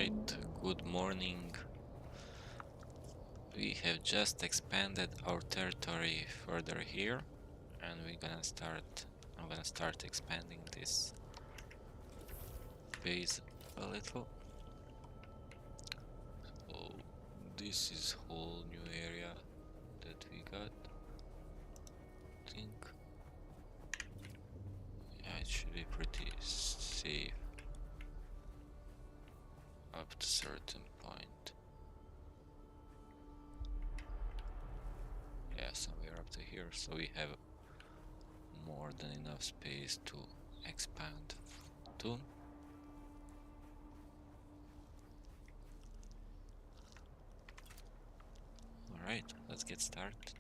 Alright, good morning. We have just expanded our territory further here, and I'm gonna start expanding this base a little. So this is whole new area that we got. I think yeah, it should be pretty safe up to a certain point. Yeah, somewhere up to here, so we have more than enough space to expand to. Alright, let's get started.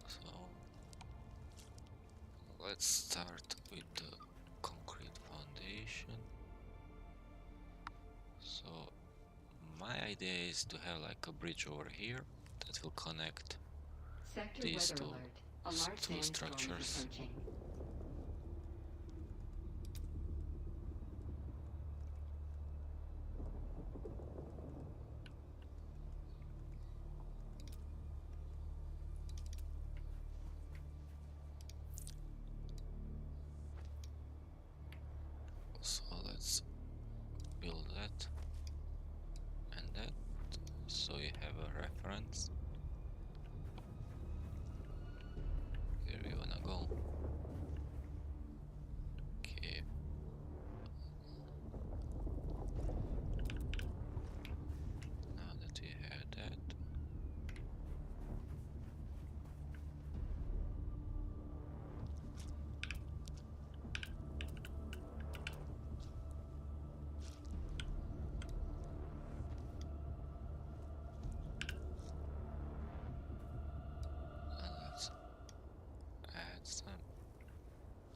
So let's start with the concrete foundation. So my idea is to have like a bridge over here that will connect these two structures. So let's build that and that, so you have a reference. Where we wanna go. Okay. Now that we have that, let's add some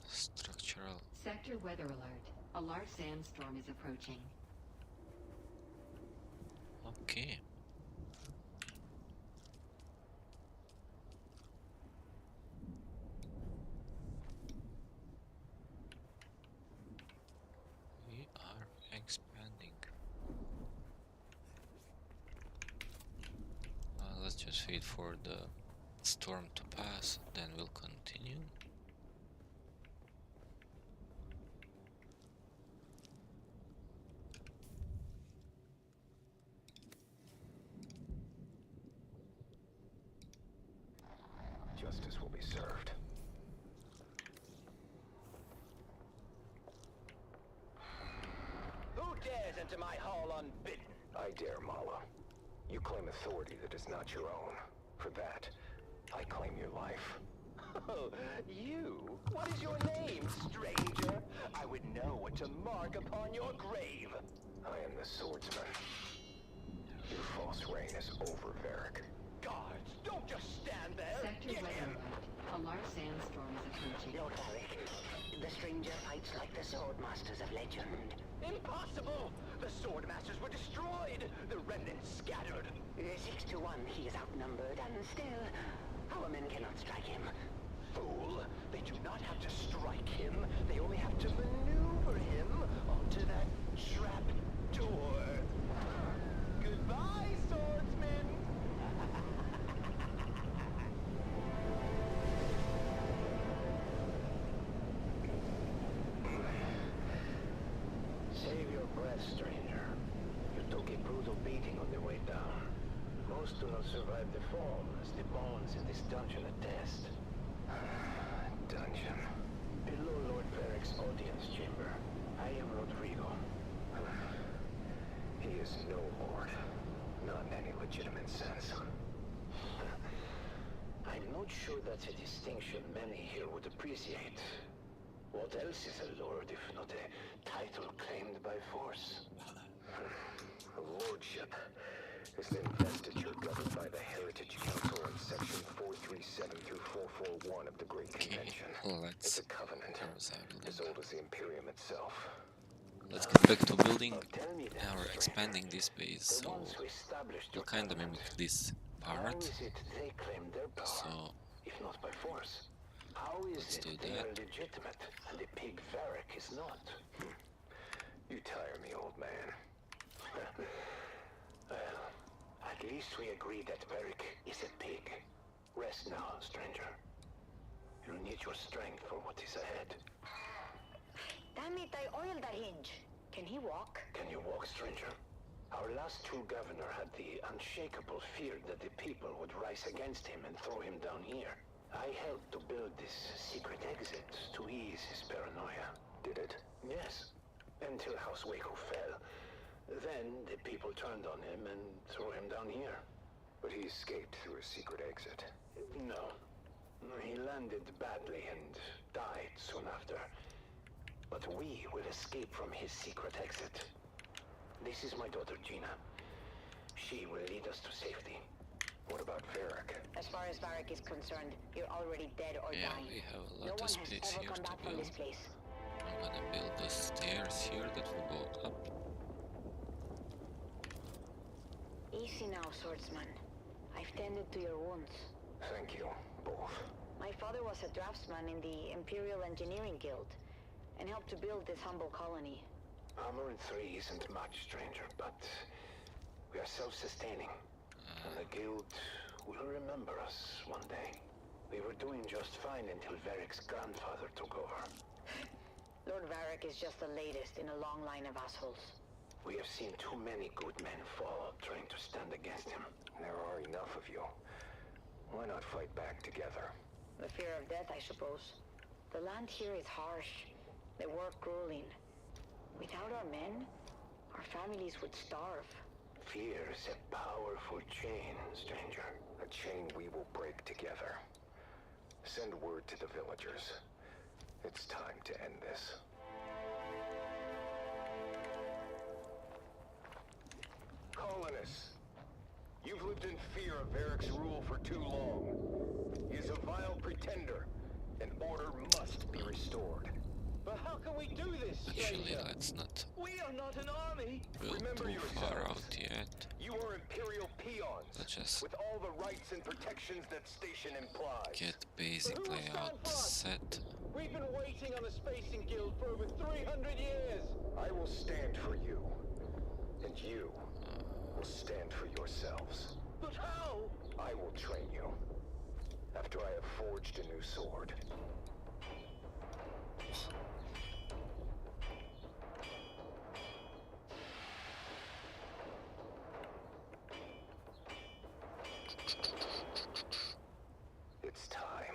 structural. Sector weather alert. A large sandstorm is approaching. Okay. We are expanding. Let's just wait for the storm to pass, then we'll continue. Justice will be served. Who dares enter my hall unbidden? I dare, Mala. You claim authority that is not your own. For that, I claim your life. Oh, you? What is your name, stranger? I would know what to mark upon your grave. I am the swordsman. Your false reign is over, Varric. Guards, don't just stand there. Sector Get weather him. alert. A large sandstorm is approaching. Lord Varric, the stranger fights like the swordmasters of legend. Impossible! The swordmasters were destroyed. The remnants scattered. 6 to 1, he is outnumbered, and still, our men cannot strike him. Fool! They do not have to strike him. They only have to maneuver him onto that trap door. Goodbye, swordsman! Save your breath, stranger. You took a brutal beating on the way down. Most do not survive the fall, as the bones in this dungeon attest. Dungeon. Below Lord Varric's audience chamber, I am Rodrigo. He is no lord. Not in any legitimate sense. I'm not sure that's a distinction many here would appreciate. What else is a lord if not a title claimed by force? A lordship is an investiture governed by the Heritage Council in Section 437 through 441 of the Great Convention. It's a covenant, as old as the Imperium itself. Let's get back to building. Now we're expanding this base, so we'll kind of mimic this part. How is it they claim their power, So if not by force? How is Let's do it they are that. legitimate and the pig Varric is not? You tire me, old man. Well, at least we agree that Varric is a pig. Rest now, stranger. You'll need your strength for what is ahead. Damn it, I oiled that hinge. Can he walk? Can you walk, stranger? Our last true governor had the unshakable fear that the people would rise against him and throw him down here. I helped to build this secret exit to ease his paranoia. Did it? Yes. Until House Waco fell. Then the people turned on him and threw him down here. But he escaped through a secret exit. No. He landed badly and died soon after. But we will escape from his secret exit. This is my daughter, Gina. She will lead us to safety. What about Varric? As far as Varric is concerned, you're already dead or Yeah, dying. we have a No lot one of has space ever here come to back from this build. place. I'm gonna build the stairs here that will go up. Easy now, swordsman. I've tended to your wounds. Thank you, both. My father was a draftsman in the Imperial Engineering Guild and helped to build this humble colony. Armor in 3 isn't much, stranger, but we are self-sustaining. And the guild will remember us one day. We were doing just fine until Varric's grandfather took over. Lord Varric is just the latest in a long line of assholes. We have seen too many good men fall trying to stand against him. There are enough of you. Why not fight back together? The fear of death, I suppose. The land here is harsh. The work grueling. Without our men, our families would starve. Fear is a powerful chain, stranger. A chain we will break together. Send word to the villagers. It's time to end this. Colonists, you've lived in fear of Varric's rule for too long. He is a vile pretender, and order must be restored. But how can we do this, Actually, stranger? let's not We are not an army. build Remember too far yourselves. out yet. You are Imperial peons, Let's just with all the rights and protections that station implies. get basic Who will stand layout for us? set. We've been waiting on the Spacing Guild for over 300 years. I will stand for you, and you will stand for yourselves. But how? I will train you, after I have forged a new sword. It's time.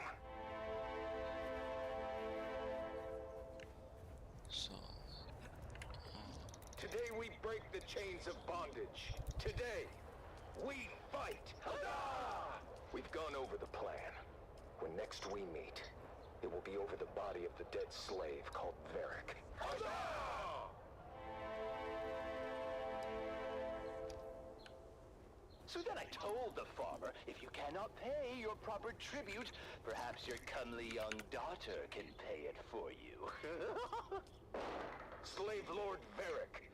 So, Today we break the chains of bondage. Today, we fight. Huzzah! We've gone over the plan. When next we meet, it will be over the body of the dead slave called Varric. Huzzah! So then I told the farmer, if you cannot pay your proper tribute, perhaps your comely young daughter can pay it for you. Slave Lord Varric,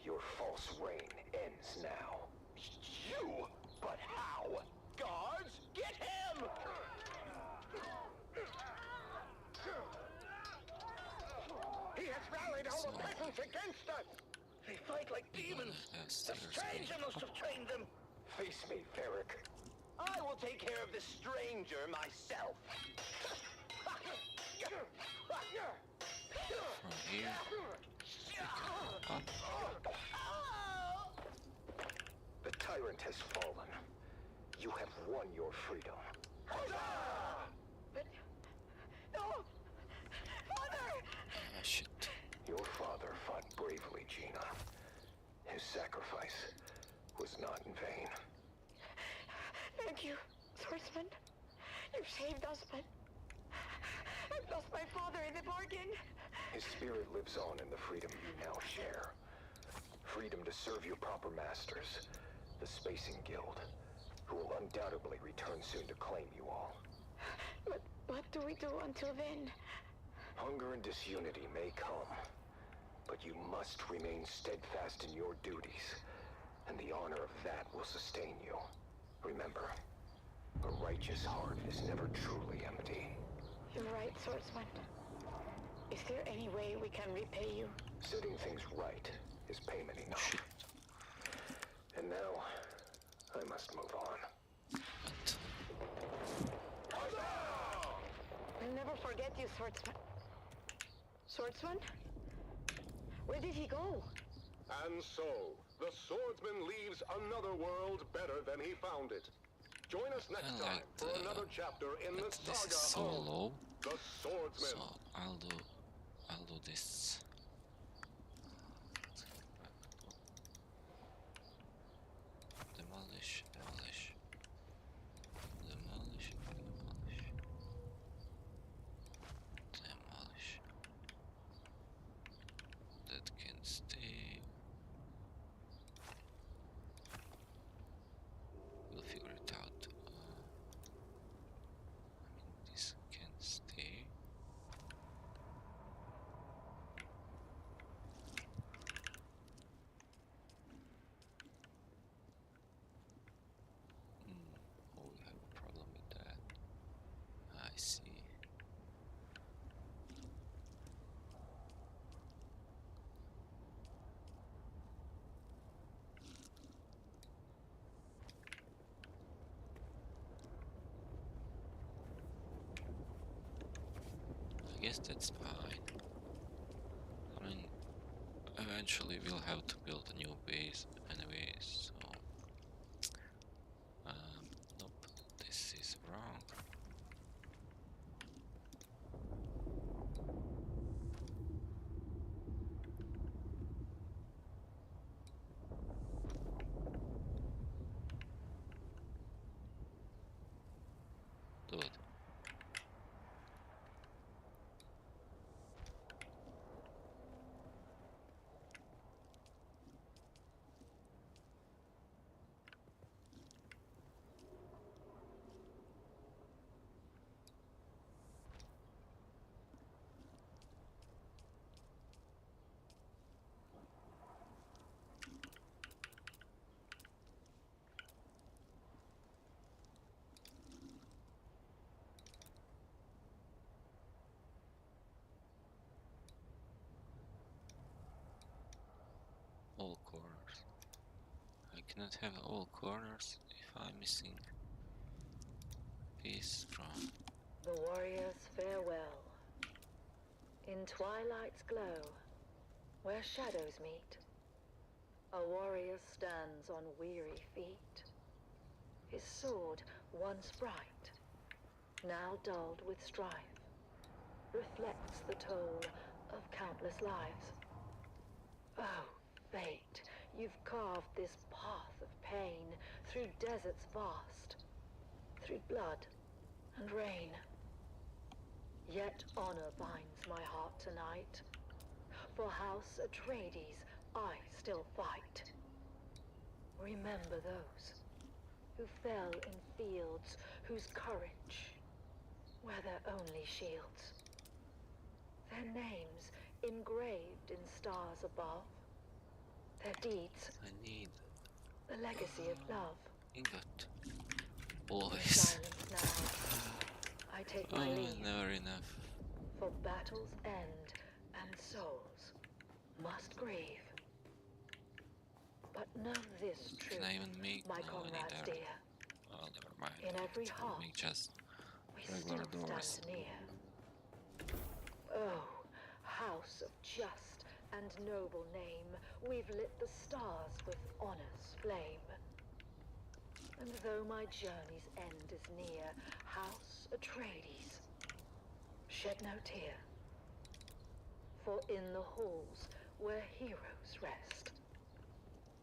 your false reign ends now. You? But how? Guards, get him! He has rallied all the peasants against us! They fight like we're demons. gonna have The stairs stranger going must up. have trained them. Face me, Varric. I will take care of the stranger myself. From here, we can go up. The tyrant has fallen. You have won your freedom. But... No! Father! Ah, shit. Your father fought bravely, Gina. His sacrifice was not in vain. Thank you, swordsman. You've saved us, but... I've lost my father in the bargain. His spirit lives on in the freedom you now share. Freedom to serve your proper masters, the Spacing Guild, who will undoubtedly return soon to claim you all. But what do we do until then? Hunger and disunity may come, but you must remain steadfast in your duties, and the honor of that will sustain you. Remember, a righteous heart is never truly empty. You're right, swordsman. Is there any way we can repay you? Setting things right is payment enough. And now, I must move on. But I'll never forget you, swordsman. Swordsman? Where did he go? And so, the swordsman leaves another world better than he found it. Join us next I time like for another chapter in the this is saga so of low, the swordsman. so I'll do this. Demolish, demolish, demolish, demolish, demolish. That can stay. We'll figure it out. This can stay. Oh, we have a problem with that. I see. I guess that's fine. I mean, eventually we'll have to build a new base anyways, so nope, this is wrong. Dude. All corners. I cannot have all corners if I'm missing piece from. The warriors farewell. In twilight's glow, where shadows meet, a warrior stands on weary feet. His sword, once bright, now dulled with strife, reflects the toll of countless lives. Oh, fate, you've carved this path of pain through deserts vast, through blood and rain. Yet honor binds my heart tonight. For House Atreides, I still fight. Remember those who fell in fields whose courage were their only shields. Their names engraved in stars above. Their deeds, I need the legacy of love. ingot. In Always. silence now, I take my leave. Never enough. For battle's end and souls must grieve. But know this truth, Can I even make? my No, I need comrades iron. dear. Oh, never mind. In every I'll heart, make just we regular still doors. stand near. Oh, house of just and noble name, we've lit the stars with honor's flame. And though my journey's end is near, House Atreides, shed no tear. For in the halls where heroes rest,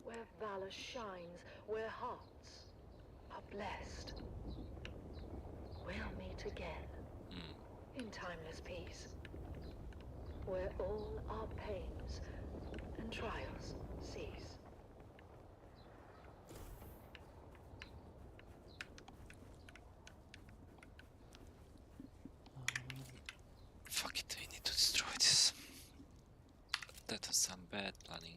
where valor shines, where hearts are blessed, we'll meet again in timeless peace, where all our pains and trials cease. Fuck it, I need to destroy this. That was some bad planning.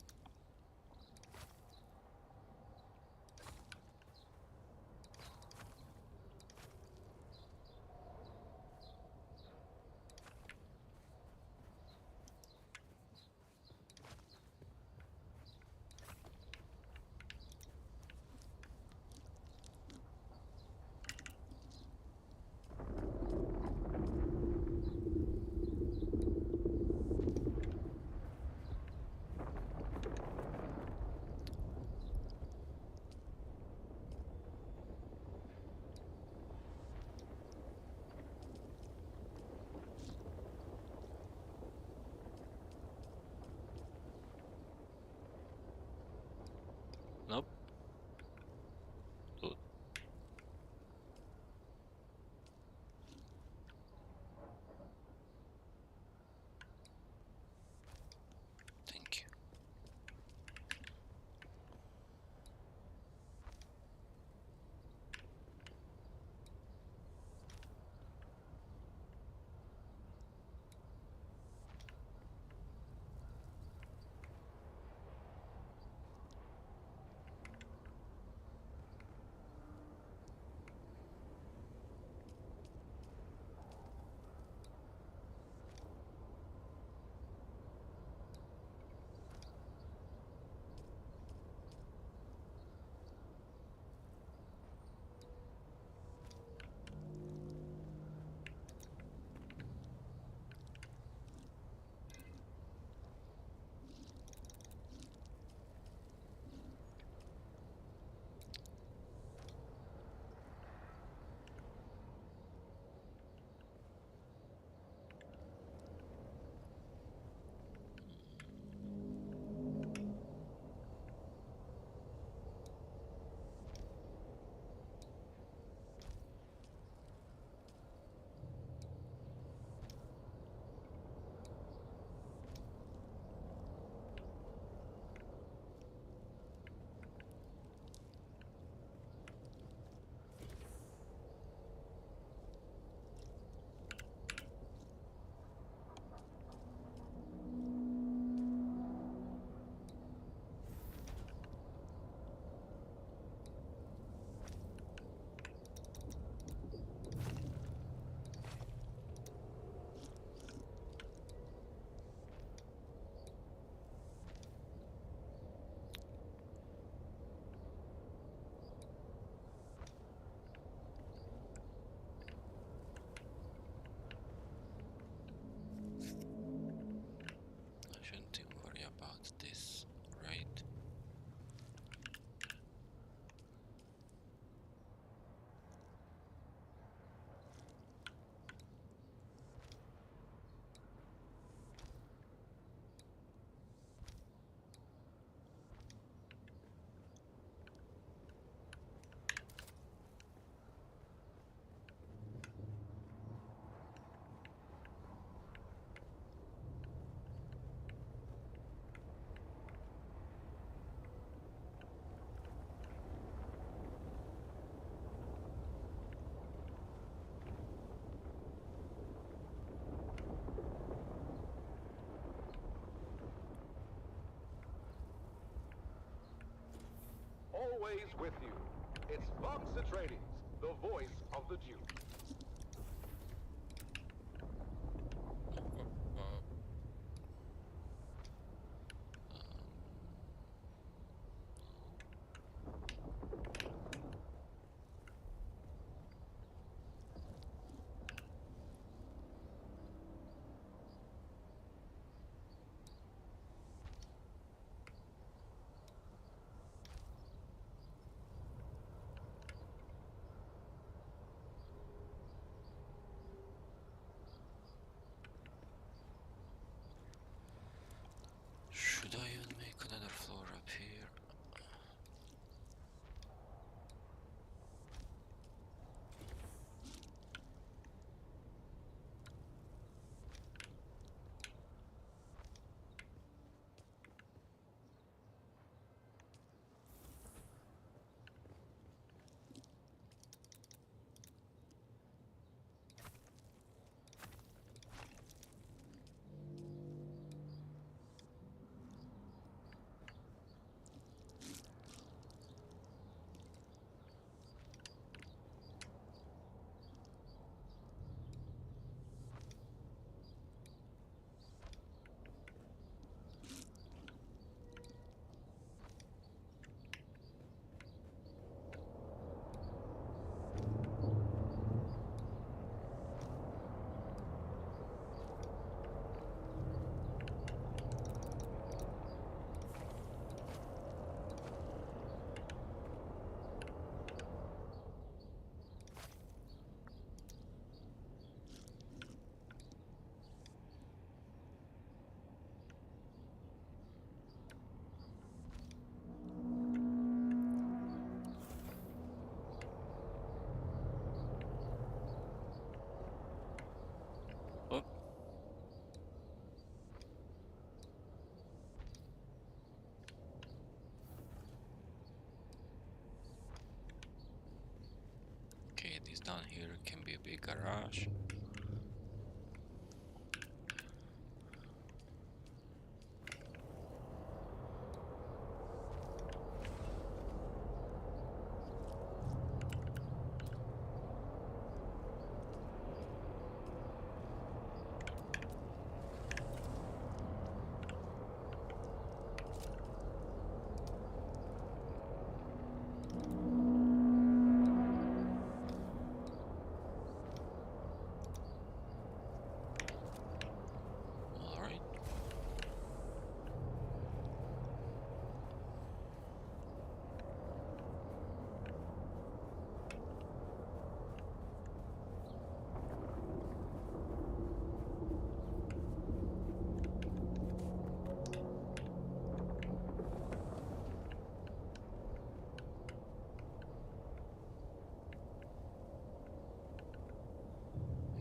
always with you. It's Vox Atreides, the voice of the Duke. Should I even make another floor up here? Oh, okay, this down here can be a big garage. Alright.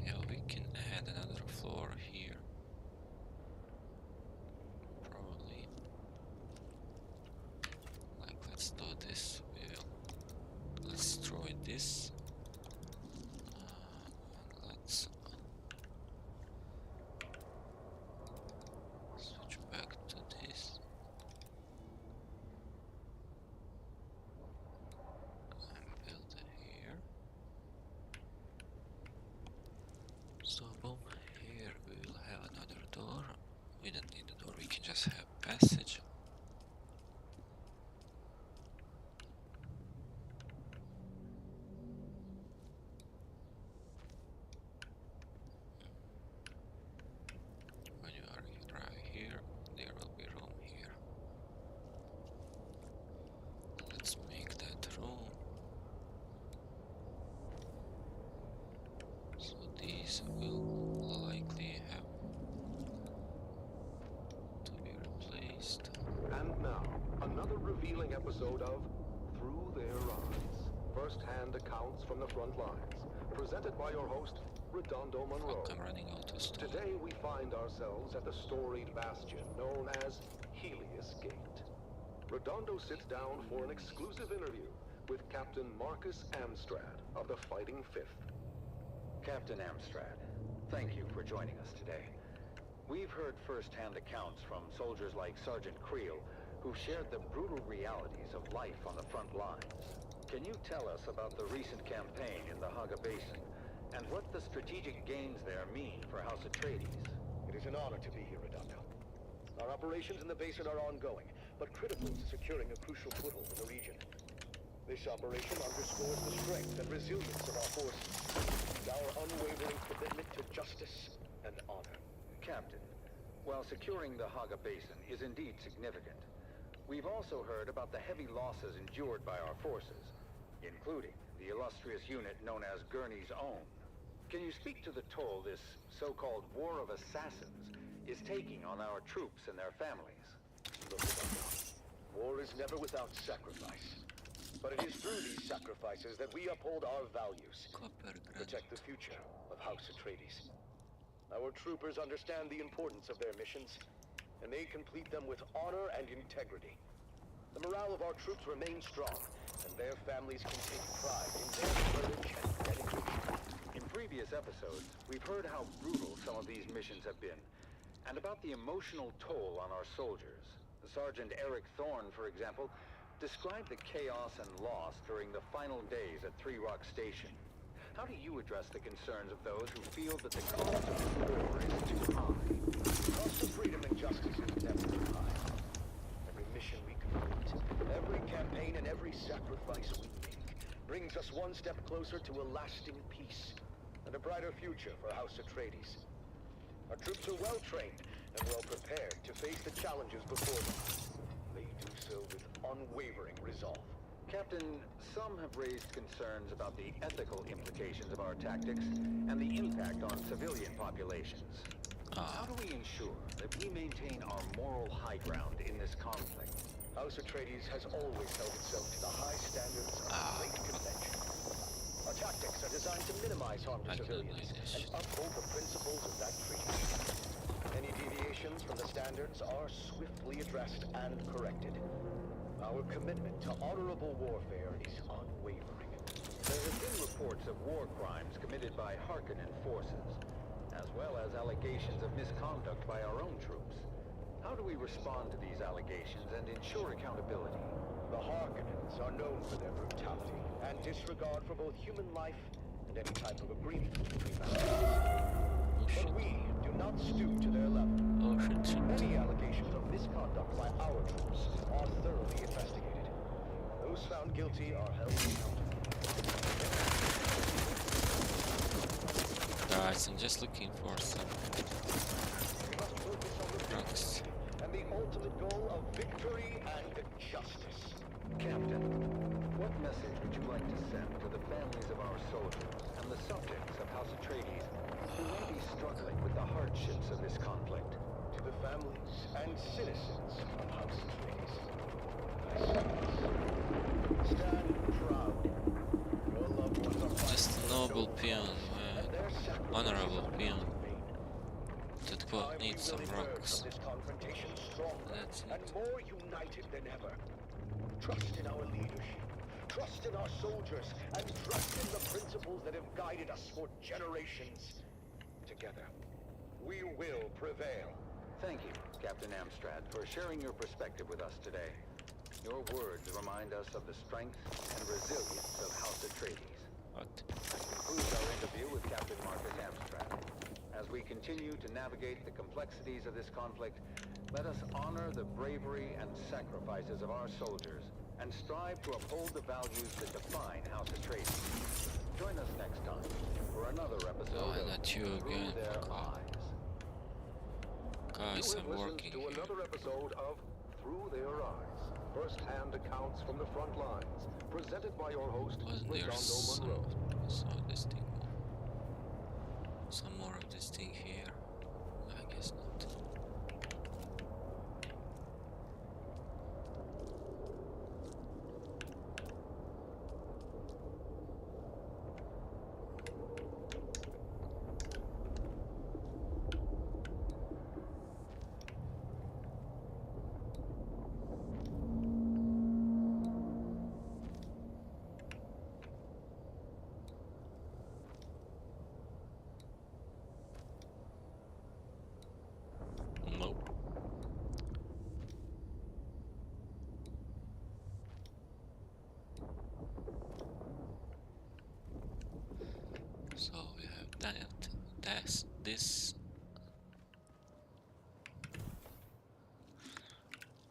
Yeah, we can add another floor here. Probably. Like, let's do this. Let's destroy this. And let's switch back to this. And build it here. So boom, here we will have another door. We don't need a door, we can just have passage. When you arrive here, there will be room here. Let's make that room. So these will likely have to be replaced. And now, another revealing episode of Through Their Eyes. First-hand accounts from the front lines. Presented by your host, Redondo Monroe. Fuck, I'm running out of stuff. Today we find ourselves at the storied bastion known as Helios Gate. Redondo sits down for an exclusive interview with Captain Marcus Amstrad of the Fighting Fifth. Captain Amstrad, thank you for joining us today. We've heard first-hand accounts from soldiers like Sergeant Creel who shared the brutal realities of life on the front lines. Can you tell us about the recent campaign in the Haga Basin, and what the strategic gains there mean for House Atreides? It is an honor to be here, Redondo. Our operations in the basin are ongoing, but critical to securing a crucial foothold in the region. This operation underscores the strength and resilience of our forces, and our unwavering commitment to justice and honor. Captain, while securing the Haga Basin is indeed significant, we've also heard about the heavy losses endured by our forces, including the illustrious unit known as Gurney's Own. Can you speak to the toll this so-called War of Assassins is taking on our troops and their families? Look, Redondo, war is never without sacrifice. But it is through these sacrifices that we uphold our values, protect the future of House Atreides. Our troopers understand the importance of their missions, and they complete them with honor and integrity. The morale of our troops remains strong, and their families can take pride in their courage and dedication. In previous episodes, we've heard how brutal some of these missions have been, and about the emotional toll on our soldiers. Sergeant Eric Thorne, for example, described the chaos and loss during the final days at Three Rock Station. How do you address the concerns of those who feel that the cost of war is too high? The cost of freedom and justice is never too high. Every mission we complete, every campaign and every sacrifice we make brings us one step closer to a lasting peace and a brighter future for House Atreides. Our troops are well trained and well prepared to face the challenges before them. They do so with unwavering resolve. Captain, some have raised concerns about the ethical implications of our tactics and the impact on civilian populations. How do we ensure that we maintain our moral high ground in this conflict? House Atreides has always held itself to the high standards of the Great Convention. Our tactics are designed to minimize harm to civilians and uphold the principles of that treaty. Any deviations from the standards are swiftly addressed and corrected. Our commitment to honorable warfare is unwavering. There have been reports of war crimes committed by Harkonnen forces, as well as allegations of misconduct by our own troops. How do we respond to these allegations and ensure accountability? The Harkonnens are known for their brutality and disregard for both human life and any type of agreement between us. But we do not stoop to their level. Any allegations of misconduct by our troops are thoroughly investigated. Those found guilty are held accountable. Guys, I'm just looking for some We must focus on the drugs. and the ultimate goal of victory and justice. Captain, what message would you like to send to the families of our soldiers and the subjects of House Atreides who may be struggling with the hardships of this conflict? To the families and citizens of House Atreides, I say this. Stand proud. Your loved ones are Just a noble peon, and their sacrifices honorable are peon not in vain. that Time will we need some will emerge rocks. from this confrontation stronger That's and it. more united than ever. Trust in our leadership, trust in our soldiers, and trust in the principles that have guided us for generations. Together, we will prevail. Thank you, Captain Amstrad, for sharing your perspective with us today. Your words remind us of the strength and resilience of House Atreides. What? That concludes our interview with Captain Marcus Amstrad. As we continue to navigate the complexities of this conflict, let us honor the bravery and sacrifices of our soldiers and strive to uphold the values that define House Atreides. Join us next time for another episode Oh, of not you Through again. Their Fuck off. Eyes. Guys, You have I'm listened working to here. another episode of Through Their Eyes. First-hand accounts from the front lines, presented by your host, Wasn't there Redondo some... Monroe. I saw this thing. Some more of this thing here? I guess not. this.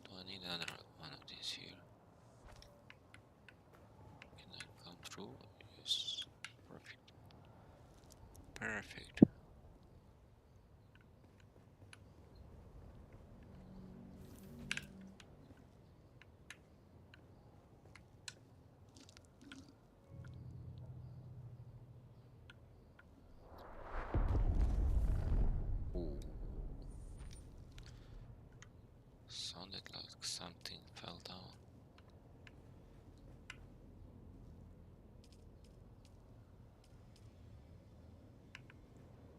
Do I need another one of these here? Can I come through? Yes. Perfect. Perfect. Ooh. Sounded like something fell down.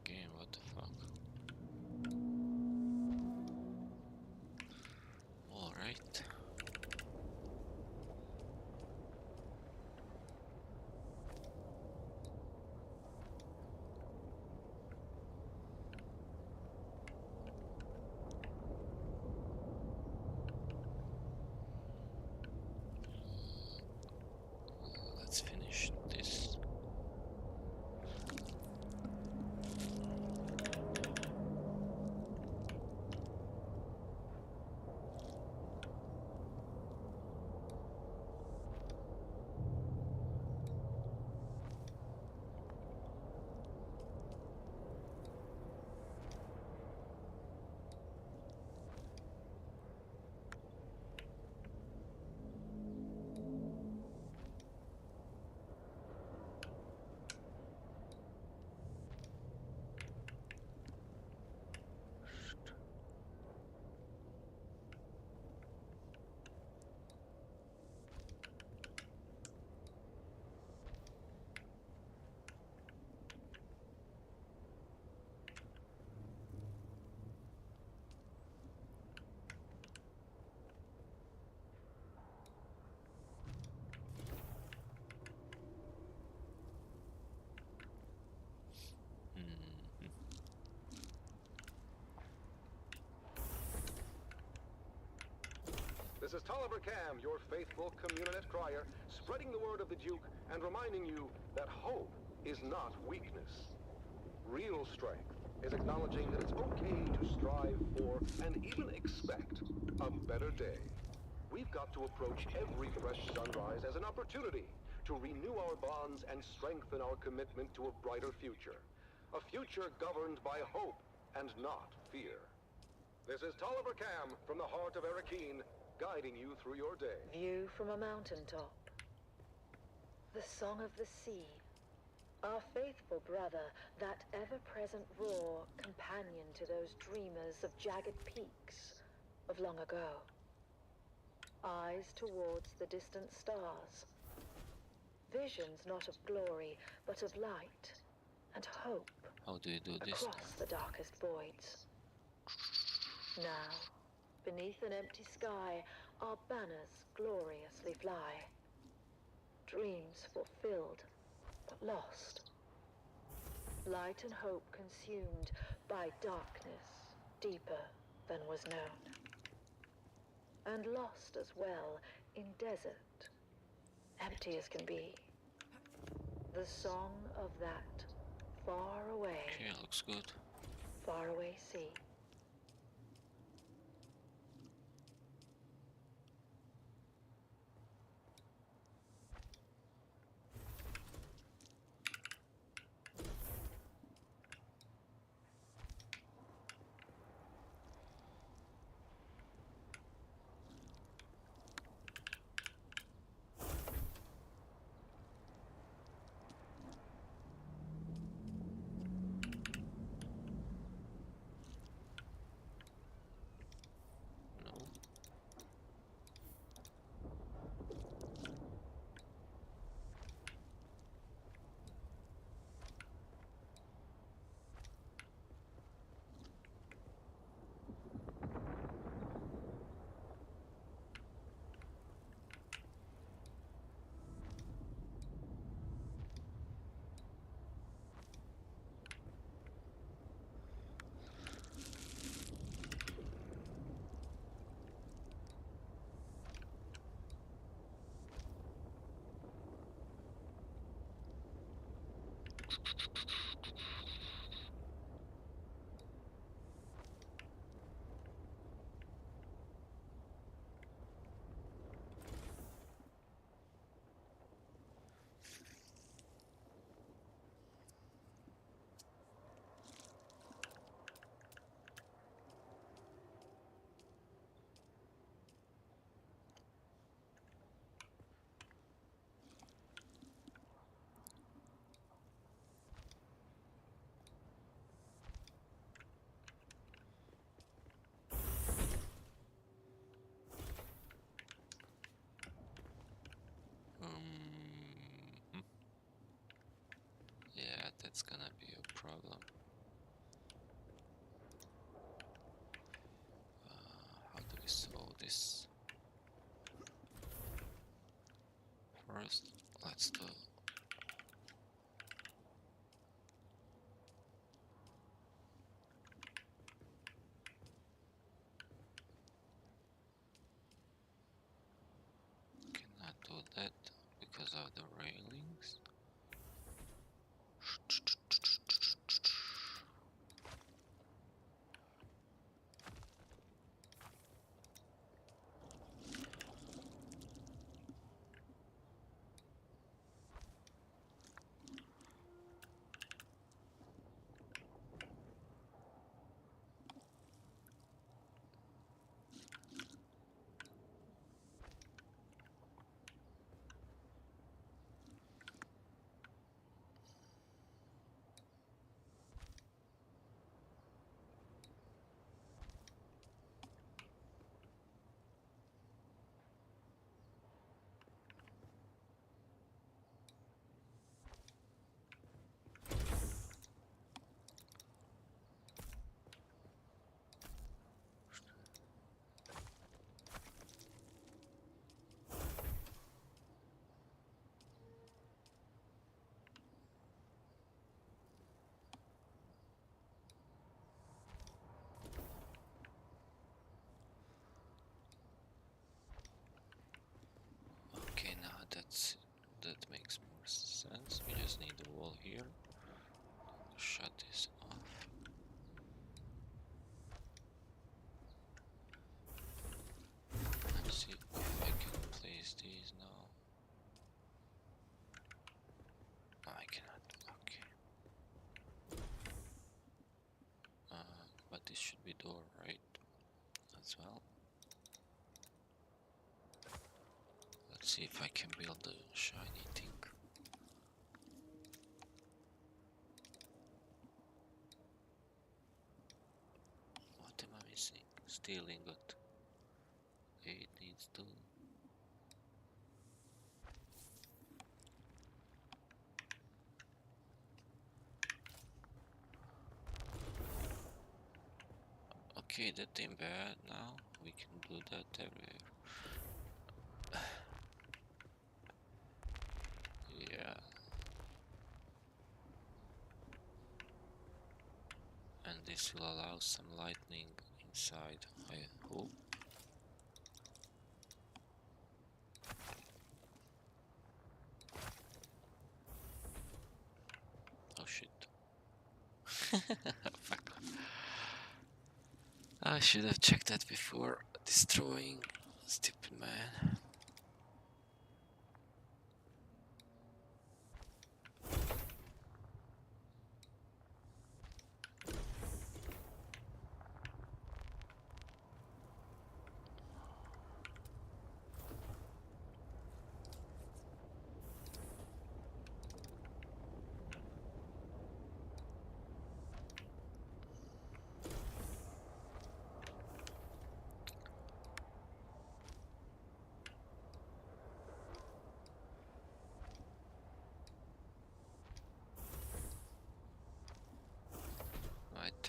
Game, what the fuck? Alright. Let's finish this. This is Tolliver Cam, your faithful community crier, spreading the word of the Duke and reminding you that hope is not weakness. Real strength is acknowledging that it's okay to strive for and even expect a better day. We've got to approach every fresh sunrise as an opportunity to renew our bonds and strengthen our commitment to a brighter future. A future governed by hope and not fear. This is Tolliver Cam from the heart of Arrakis, guiding you through your day. View from a mountaintop. The song of the sea. Our faithful brother, that ever-present roar, companion to those dreamers of jagged peaks of long ago. Eyes towards the distant stars. Visions not of glory, but of light and hope. How do you do this? Across the darkest voids. Now, beneath an empty sky, our banners gloriously fly. Dreams fulfilled, but lost. Light and hope consumed by darkness deeper than was known. And lost as well in desert, empty as can be. The song of that far away, Okay, looks good. far away sea. No. that's gonna be a problem. How do we solve this? First, let's do. Cannot do that because of the railings. Okay, now that makes more sense. We just need the wall here. Shut this off. Let's see if I can place these now. Oh, I cannot. Okay. But this should be door, right? As well. Let's see if I can build the shiny thing. What am I missing? Steel ingot. It needs to. Okay, that ain't bad now. We can do that everywhere. Yeah. And this will allow some lightning inside, I hope. Oh shit. Fuck. I should have checked that before destroying. Stupid man.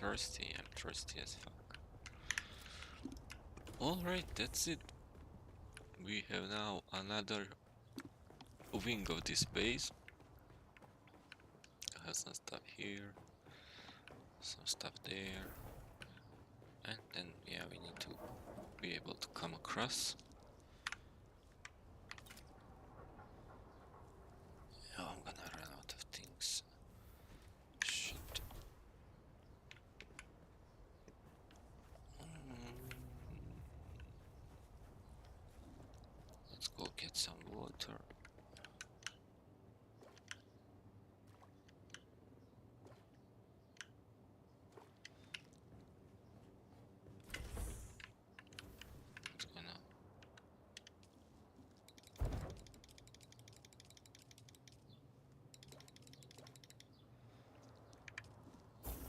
I'm thirsty as fuck. Alright, that's it. We have now another wing of this base. Has some stuff here, some stuff there, and then yeah, we need to be able to come across. Oh, I'm gonna run out of things. Shit. Let's go get some water. It's gonna.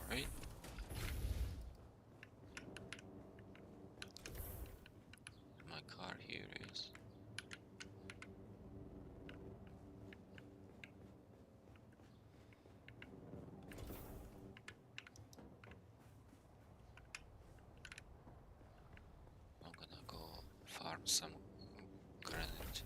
Alright. My car here is. some granite.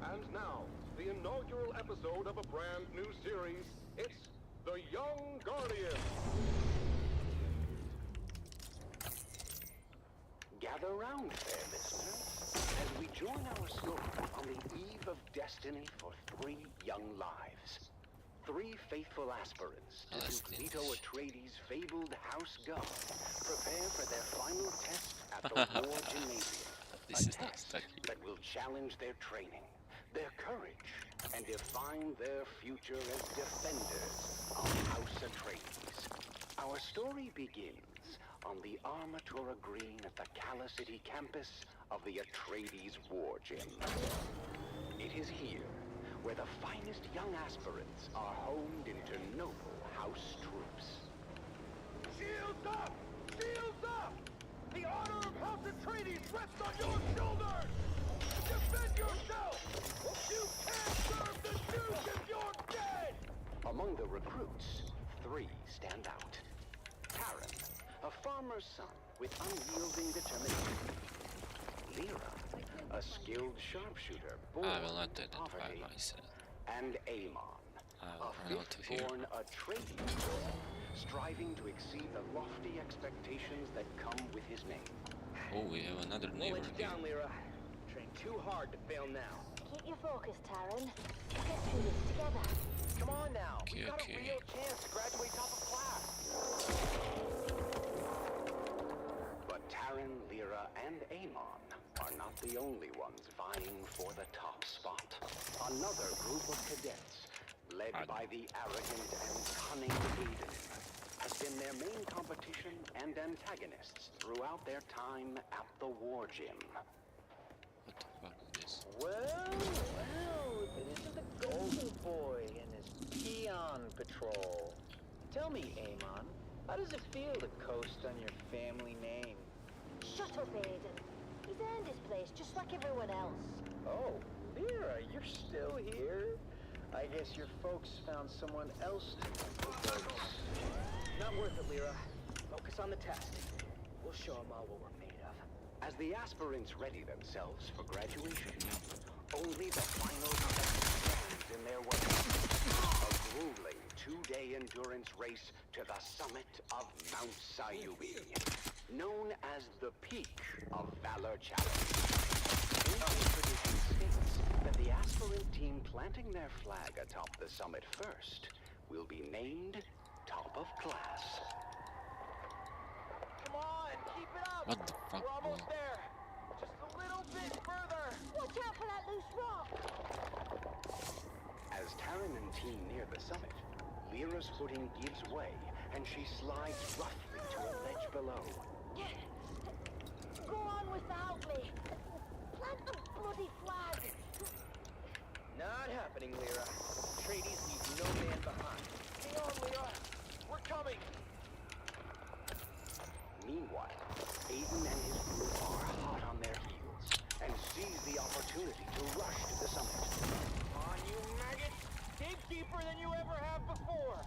And now, the inaugural episode of a brand new series. It's The Young Guardian. Gather round, fair listeners, as we join our story on the eve of destiny for 3 young lives. 3 faithful aspirants to duke Leto Atreides' fabled House Guard prepare for their final test at the War Gymnasium. This A is not test stuck here. that will challenge their training, their courage, and define their future as defenders of House Atreides. Our story begins on the Armatura Green at the Cala City campus of the Atreides War Gym. It is here where the finest young aspirants are honed into noble House troops. Shields up! Shields up! The honor of House Atreides rests on your shoulders! Defend yourself! You can't serve the Duke if you're dead! Among the recruits, 3 stand out. Taran, a farmer's son with unyielding determination. Lyra, a skilled sharpshooter born I will not into identify poverty. myself. And Amon, I a will run out of here. fifth-born Atreides boy, striving to exceed the lofty expectations that come with his name. Oh, we have another Won't neighbor let you here. down, Lyra. Train too hard to fail now. Keep your focus, Taran. We'll get through this together. Come on now. Okay, We've got okay. a real chance to graduate top of class. But Taran, Lyra, and Amon are not the only ones vying for the top spot. Another group of cadets, led by the arrogant and cunning Aiden, has been their main competition and antagonists throughout their time at the War Gym. What the fuck is this? Well, this is the Golden Boy and his Peon Patrol. Tell me, Amon, how does it feel to coast on your family name? Shut up, Aiden. He's earned his place just like everyone else. Oh, Lyra, you're still here? I guess your folks found someone else to replace. Not worth it, Lyra. Focus on the test. We'll show them all what we're made of. As the aspirants ready themselves for graduation, only the final test stands in their way. A grueling 2-day endurance race to the summit of Mount Sayubi, known as the peak of Valor Challenge. Ancient tradition states that the aspirant team planting their flag atop the summit first will be named top of class. Come on, keep it up. What the fuck, We're almost bro? there. Just a little bit further. Watch out for that loose rock! As Taran and team near the summit, Lyra's footing gives way, and she slides roughly to a ledge below. Go on without me. Plant the bloody flag. Not happening, Lyra. Atreides leaves no man behind. Hang on, Lyra. We're coming. Meanwhile, Aiden and his group are hot on their heels and seize the opportunity to rush to the summit. On, you maggots. Dig deeper than you ever have before.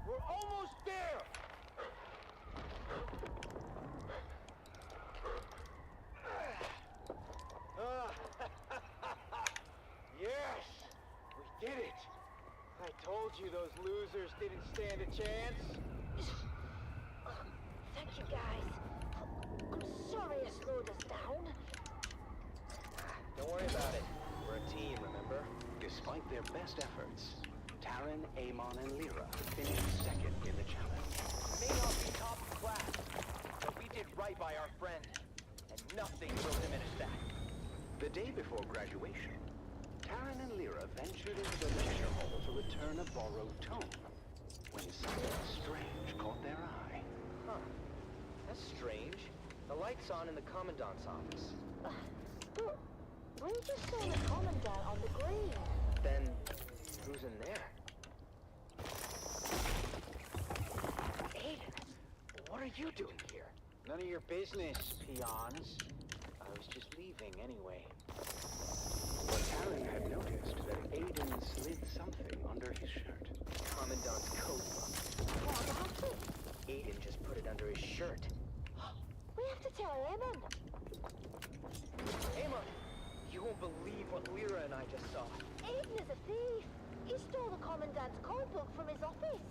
We're almost there. Yes! We did it! I told you those losers didn't stand a chance. Thank you, guys. I'm sorry I slowed us down. Don't worry about it. We're a team, remember? Despite their best efforts, Taran, Amon, and Lyra finished second in the challenge. We may not be top of class, but we did right by our friend, and nothing will diminish that. The day before graduation, Taran and Lyra ventured into the lecture hall to return a borrowed tome, when something strange caught their eye. Huh. That's strange. The light's on in the Commandant's office. But we just saw the Commandant on the green. Then, who's in there? Aiden, What are you doing here? None of your business, peons. I was just leaving anyway. But Taryn had noticed that Aiden slid something under his shirt. Commandant's coat. What about it? Aiden just put it under his shirt. We have to tell Eamon. Emma, you won't believe what Lyra and I just saw. Aiden is a thief. He stole the Commandant's code book from his office.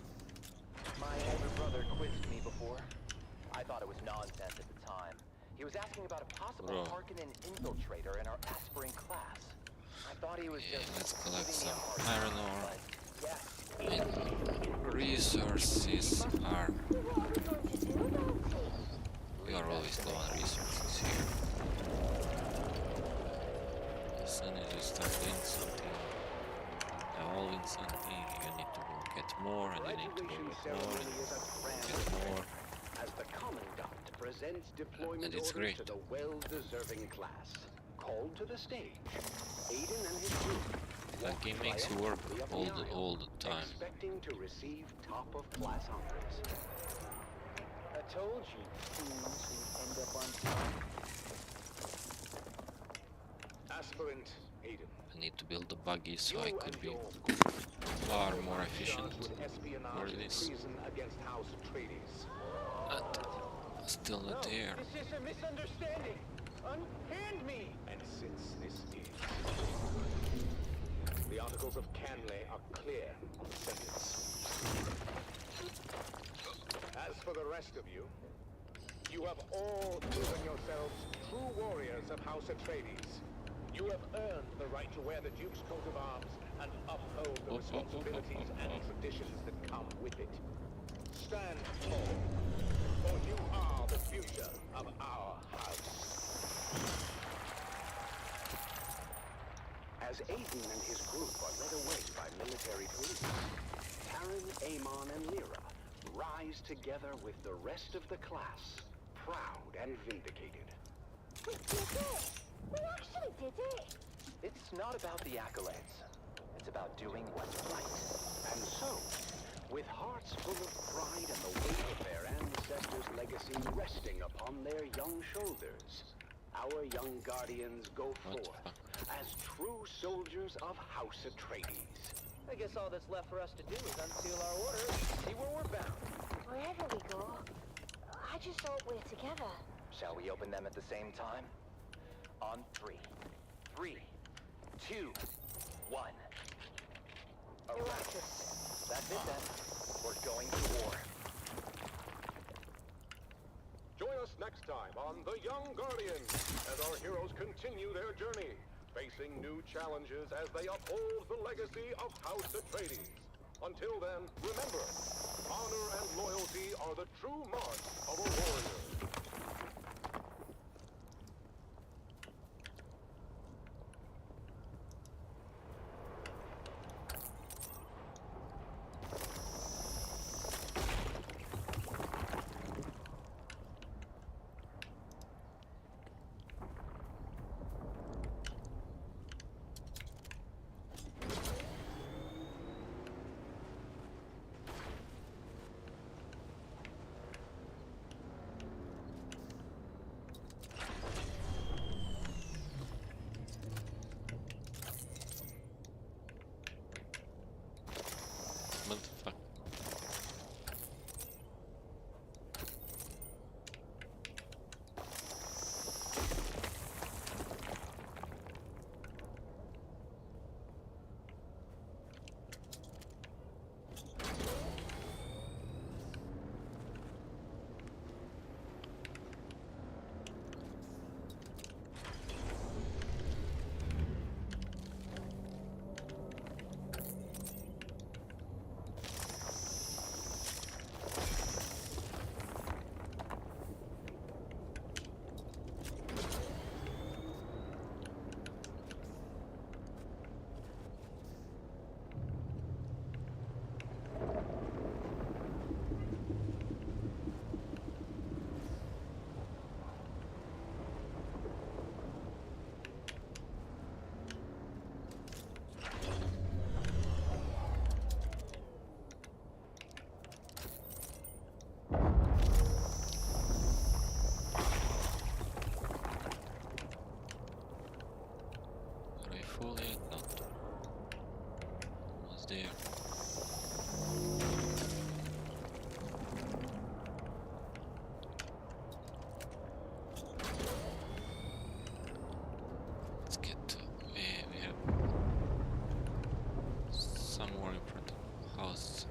My older brother quizzed me before. I thought it was nonsense at the time. He was asking about a possible Harkonnen infiltrator in our aspirant class. I thought he was Yeah, just let's collect giving me some a hard iron time, ore. but yes. And resources are... So what are we going to do about it? We are always low on resources here. As soon as you start doing something, evolving something, you need to go get more, and you need to go get more, and get more. As the Commandant presents deployment And it's orders great. to the well-deserving class. Called to the stage, Aiden and his group That walk game makes you work triumphantly up all the the aisle, time. expecting to receive top-of-class honors. I told you, fools who end up on top. Aspirant Aiden. I need to build a buggy so I You could and be your far more efficient charged with espionage for and this. treason against House Atreides. But still not there. It's just a misunderstanding. Unhand me! And since this is... The articles of Canley are clear on the sentence. As for the rest of you, you have all proven yourselves true warriors of House Atreides. You have earned the right to wear the Duke's coat of arms and uphold the responsibilities and traditions that come with it. Stand tall, for you are the future of our house. As Aiden and his group are led away by military police, Taryn, Amon, and Lyra rise together with the rest of the class, proud and vindicated. We did it! We actually did it! It's not about the accolades. It's about doing what's right. And so, with hearts full of pride and the weight of their ancestors' legacy resting upon their young shoulders, our young guardians go What the forth fuck? as true soldiers of House Atreides. I guess all that's left for us to do is unseal our order and see where we're bound. Wherever we go, I just hope we're together. Shall we open them at the same time? On 3. 3, 2, 1. Arrakis. That's it then. We're going to war. Join us next time on The Young Guardians as our heroes continue their journey, facing new challenges as they uphold the legacy of House Atreides. Until then, remember, honor and loyalty are the true marks of a warrior. Motherfucker. costs.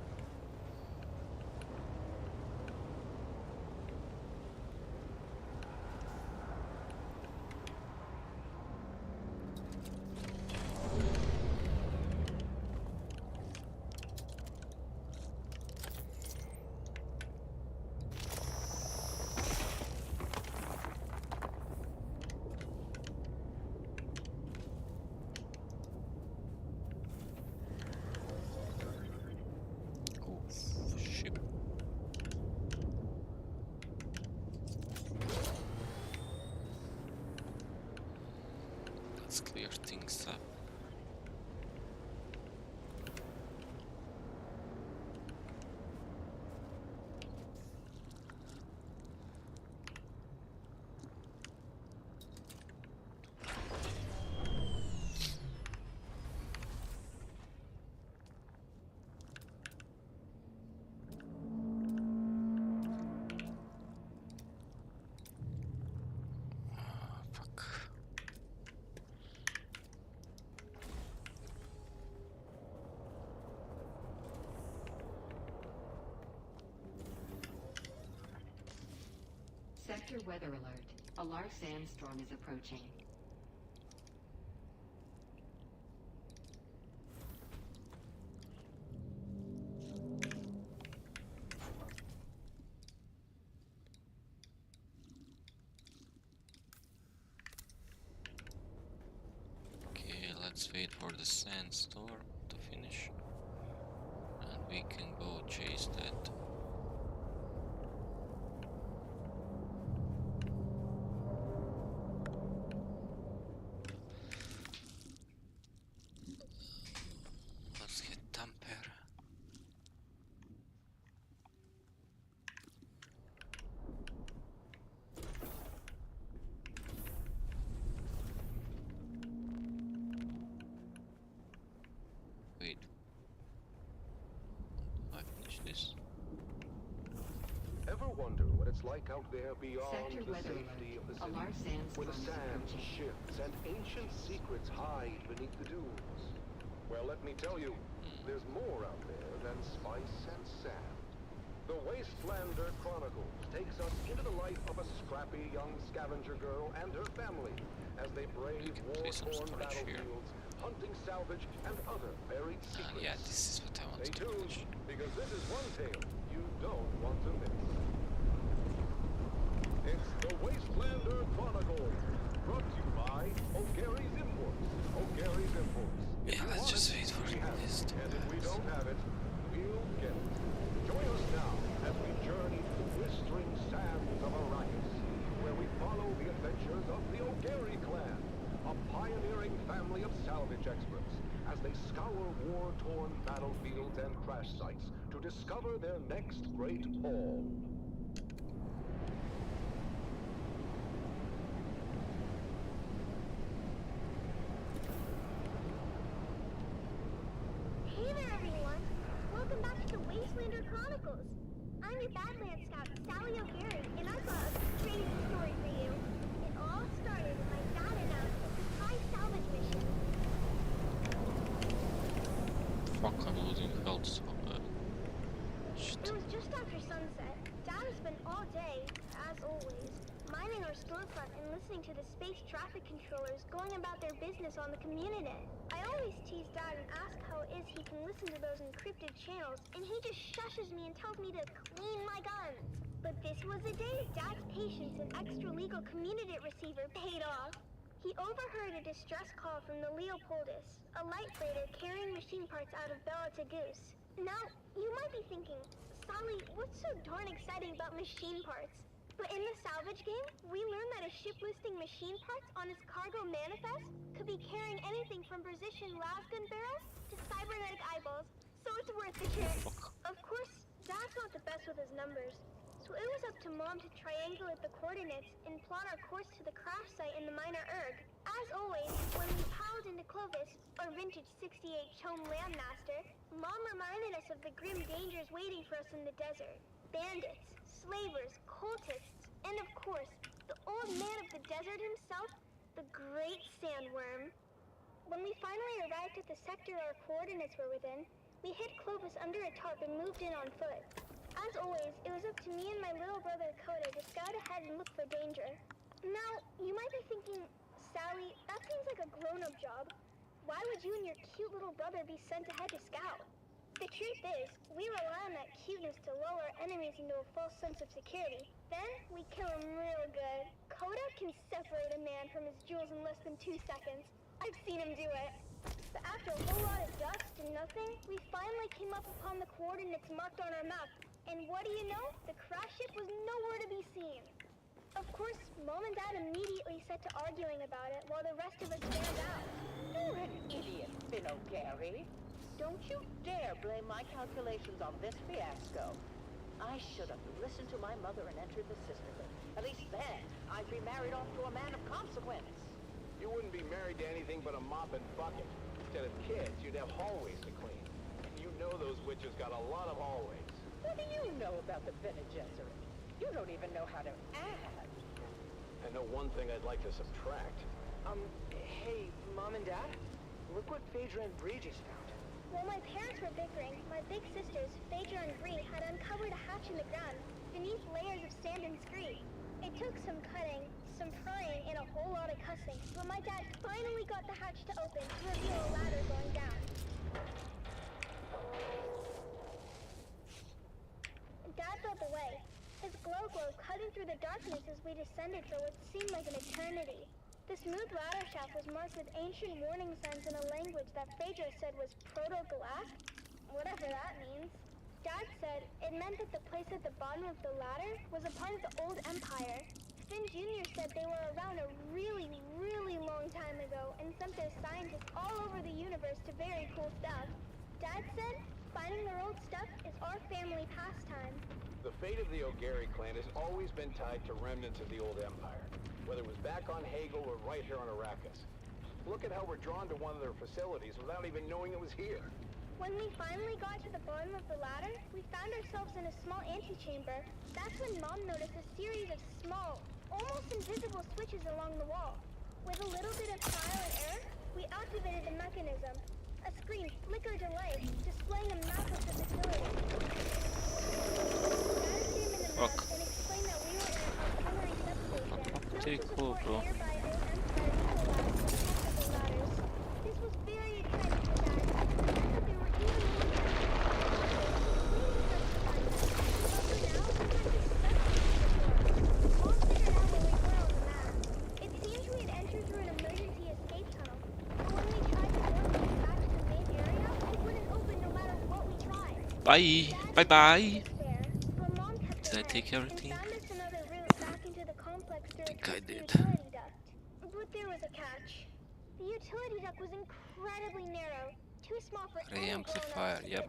Ship. Let's clear things up. Fuck. Sector weather alert. A large sandstorm is approaching. Okay, let's wait for the sandstorm to finish. And we can go chase that. Let's hit Tamper. Wait. Do I finish this? Ever wonder what it's like out there beyond Sector the weather safety of the alert. A city? large Where sandstorm the is sand approaching. shifts and ancient secrets hide beneath the dunes. Well, let me tell you, there's more out there than spice and sand. The Wastelander Chronicles takes us into the life of a scrappy young scavenger girl and her family as they brave can place some war-torn storage here. battlefields, hunting salvage and other buried secrets. Yeah, this is what I want Stay to tuned, finish. because this is one tale you don't want to miss. It's the Wastelander Chronicles, brought to you by O'Gary's Imports. O'Gary's Imports. If Yeah, you let's want just it, wait for we have it. this to And if we pass. don't have it, we'll get it. Join us now as we journey to the blistering sands of Arrakis, where we follow the adventures of the O'Gary clan, a pioneering family of salvage experts, as they scour war-torn battlefields and crash sites to discover their next great haul. Hey there, everyone! Welcome back to the Wastelander Chronicles. I'm your Badlands Scout, Sally O'Gary, and I've got a crazy story for you. It all started when my dad announced a surprise salvage mission. Fuck, I'm losing health so bad. Shit. It was just after sunset. Dad has spent all day, as always, minding our storefront and listening to the space traffic controllers going about their business on the Communinet. I always tease Dad and ask how it is he can listen to those encrypted channels, and he just shushes me and tells me to clean my guns. But this was the day Dad's patience and extra-legal Communinet receiver paid off. He overheard a distress call from the Leopoldus, a light freighter carrying machine parts out of Bella to Goose. Now, you might be thinking, Sally, what's so darn exciting about machine parts? But in the salvage game, we learned that a ship listing machine parts on its cargo manifest could be carrying anything from precision lasgun barrels to cybernetic eyeballs, so it's worth the chance. Of course, Dad's not the best with his numbers, so it was up to Mom to triangulate the coordinates and plot our course to the crash site in the Minor Erg. As always, when we piled into Clovis, our vintage 68 Chome Landmaster, Mom reminded us of the grim dangers waiting for us in the desert. Bandits, slavers, cultists, and of course, the old man of the desert himself, the Great Sandworm. When we finally arrived at the sector our coordinates were within, We hid Clovis under a tarp and moved in on foot. As always, it was up to me and my little brother Coda to scout ahead and look for danger. Now, you might be thinking, Sally, that seems like a grown-up job. Why would you and your cute little brother be sent ahead to scout? The truth is, we rely on that cuteness to lull our enemies into a false sense of security. Then, we kill them real good. Coda can separate a man from his jewels in less than 2 seconds. I've seen him do it. But after a whole lot of dust and nothing, we finally came up upon the coordinates marked on our map. And what do you know? The crash ship was nowhere to be seen. Of course, Mom and Dad immediately set to arguing about it while the rest of us fanned out. You're an idiot, Finno Gary. Don't you dare blame my calculations on this fiasco. I should have listened to my mother and entered the sisterhood. At least then, I'd be married off to a man of consequence. You wouldn't be married to anything but a mop and bucket. Instead of kids, you'd have hallways to clean. You know those witches got a lot of hallways. What do you know about the Bene Gesserit? You don't even know how to add. I know one thing I'd like to subtract. Hey, Mom and Dad? Look what Phaedra and Bree just found. While my parents were bickering, my big sisters, Phaedra and Bree, had uncovered a hatch in the ground, beneath layers of sand and scree. It took some cutting, some prying, and a whole lot of cussing, but my dad finally got the hatch to open to reveal a ladder going down. Dad led the way, his glow cutting through the darkness as we descended for what seemed like an eternity. The smooth ladder shaft was marked with ancient warning signs in a language that Phaedra said was Proto-Galactic, whatever that means. Dad said it meant that the place at the bottom of the ladder was a part of the old empire. Finn Jr. said they were around a really, really long time ago and sent their scientists all over the universe to very cool stuff. Dad said finding their old stuff is our family pastime. The fate of the O'Gary clan has always been tied to remnants of the old empire. Whether it was back on Hagel or right here on Arrakis. Look at how we're drawn to one of their facilities without even knowing it was here. When we finally got to the bottom of the ladder, we found ourselves in a small antechamber. That's when Mom noticed a series of small, almost invisible switches along the wall. With a little bit of trial and error, we activated the mechanism. A screen flickered to life, displaying a map of the facility. Dad came in the map and explained that we were in an artillery substation. Pretty cool, bro. This was very exciting for Dad. But there were even more all figured out where we were on the map. It seems we had entered through an emergency escape tunnel. But when we tried to board the back to the main area, it wouldn't open no matter what we tried. Bye. Bye bye. Did I take everything? I think I did. But there was a catch. The utility duct was incredibly narrow, too small for Ray amplifier, yep.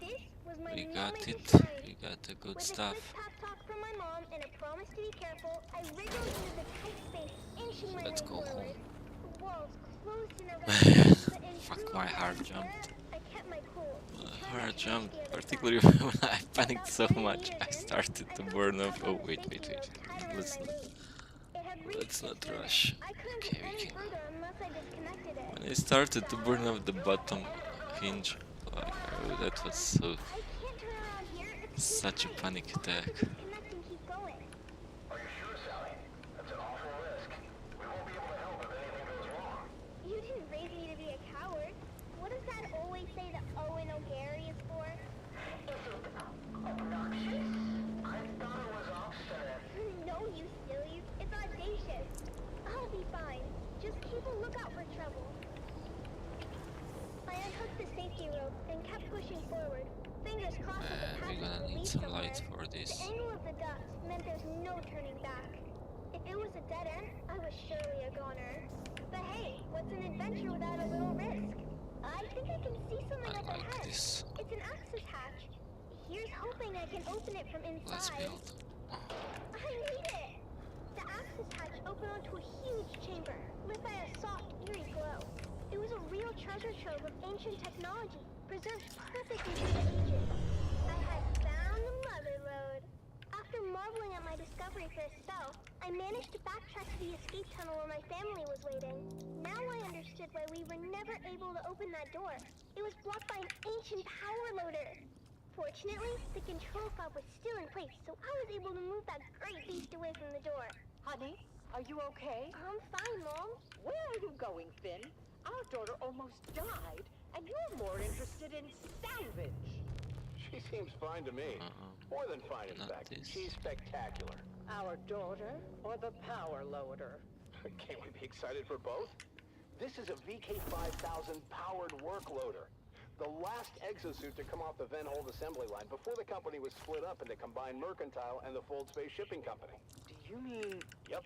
This was my We got moment it. to shine. We got the good With stuff. a quick pep talk from my mom and a promise to be careful, I wriggled into the tight space, inching my way Let's go forward. home. The walls closed in around me, but in Fuck, true my heart Arrakis jumped. spirit, I kept my cool. Heart jumped, particularly when I panicked so much. I started to burn off. Oh wait. Let's not rush. Okay, we can. When I started to burn off the bottom hinge, like, oh, that was such a panic attack. Are you sure, Sally? That's an awful risk. We won't be able to help if anything goes wrong. You didn't raise me to be a coward. What does Dad always say that Owen O'Gary is for? Obnoxious? I thought it was obstinate. No, you sillies. It's audacious. I'll be fine. Just keep a lookout for trouble. I unhooked the safety rope and kept pushing forward. Fingers crossed that the We're passage gonna would need lead some somewhere. light for this. The angle of the duct meant there's no turning back. If it was a dead end, I was surely a goner. But hey, what's an adventure without a little risk? I think I can see something up I like ahead. this. It's an access hatch. Here's hoping I can open it from inside. Let's build. I made it! The access hatch opened onto a huge chamber, lit by a soft, eerie glow. It was a real treasure trove of ancient technology, preserved perfectly through the ages. I had found the mother lode. After marveling at my discovery for a spell, I managed to backtrack to the escape tunnel where my family was waiting. Now I understood why we were never able to open that door. It was blocked by an ancient power loader. Fortunately, the control fob was still in place, so I was able to move that great beast away from the door. Honey, are you okay? I'm fine, Mom. Where are you going, Finn? Our daughter almost died, and you're more interested in salvage. She seems fine to me. More than fine, in Not fact. this. She's spectacular. Our daughter or the power loader? Can't we be excited for both? This is a VK5000 powered work loader. The last exosuit to come off the Venhold assembly line before the company was split up into Combined Mercantile and the Fold Space Shipping Company. Do you mean... Yep.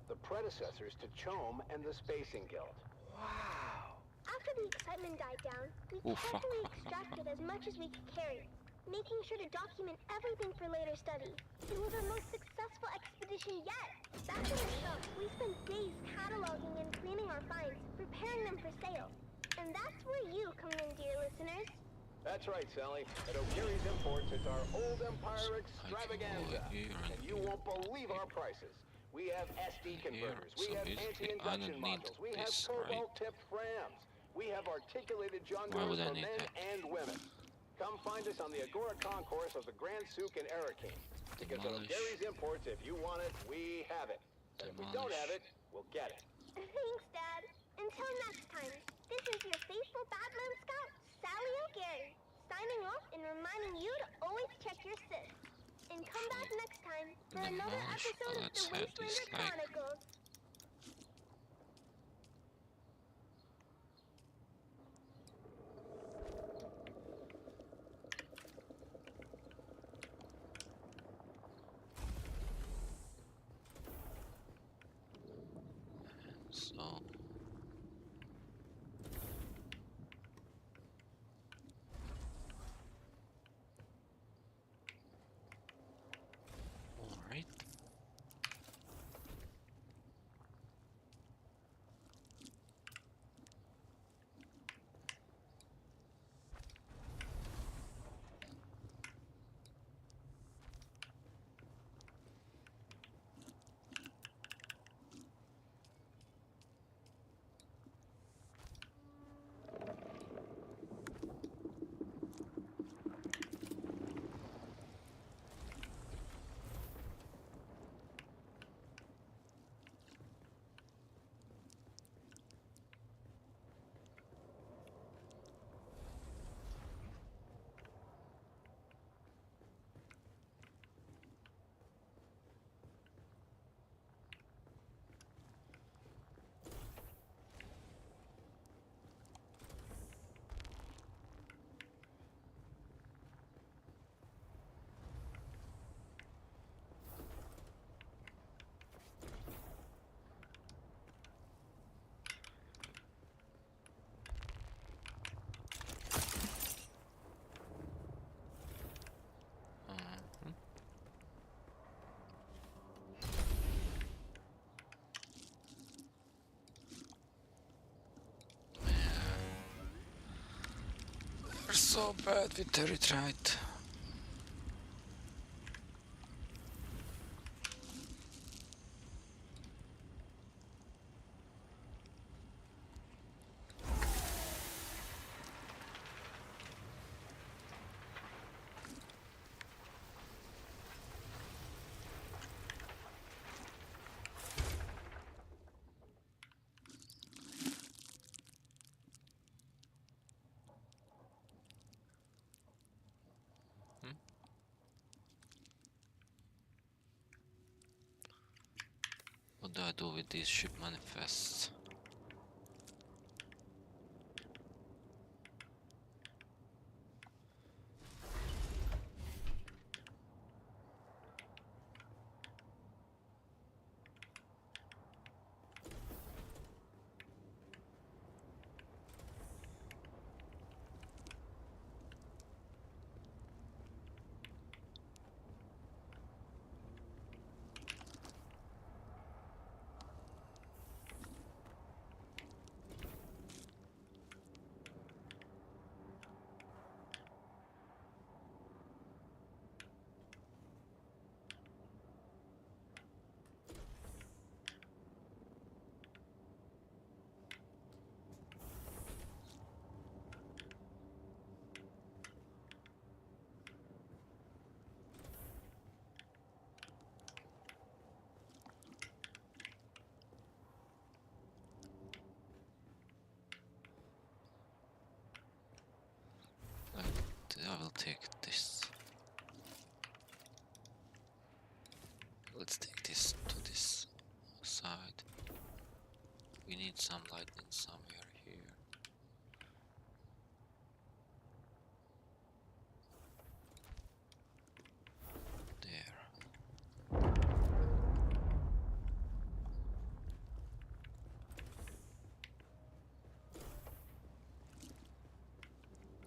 The predecessors to CHOAM and the Spacing Guild. Wow. After the excitement died down, we Oh, fuck. carefully extracted as much as we could carry, making sure to document everything for later study. It was our most successful expedition yet. Back in the shop, we spent days cataloging and cleaning our finds, preparing them for sale. And that's where you come in, dear listeners. That's right, Sally. At O'Gary's Imports, it's our Old Empire extravaganza. And you won't believe our prices. We have SD converters, we have anti-induction modules, we have cobalt-tipped frames, we have articulated John Doers for men and women. Come find us on the Agora Concourse of the Grand Souk in Arrakis. Because at O'Gary's Imports, if you want it, we have it. And if we don't have it, we'll get it. Thanks, Dad. Until next time, this is your faithful Badland Scout, Sally O'Gary, signing off and reminding you to always check your sys. And come back next time for another episode of the Wastelander Chronicles. So alright. We're so bad with the retreat. What do I do with these ship manifests? take this. Let's take this to this side. We need some lightning somewhere here. There.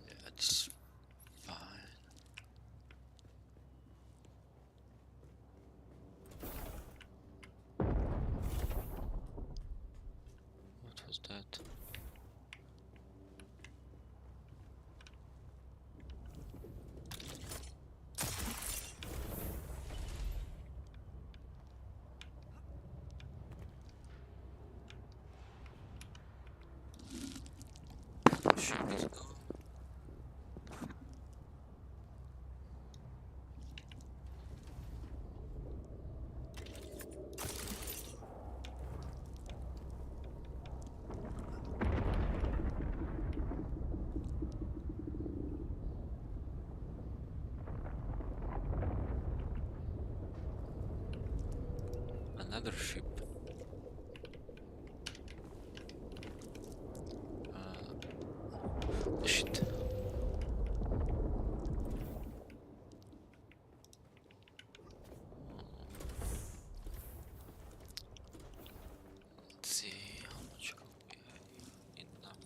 Yeah, it's fine. What was that? Ship is gone. Another ship. Shit. Let's see how much gold we have enough.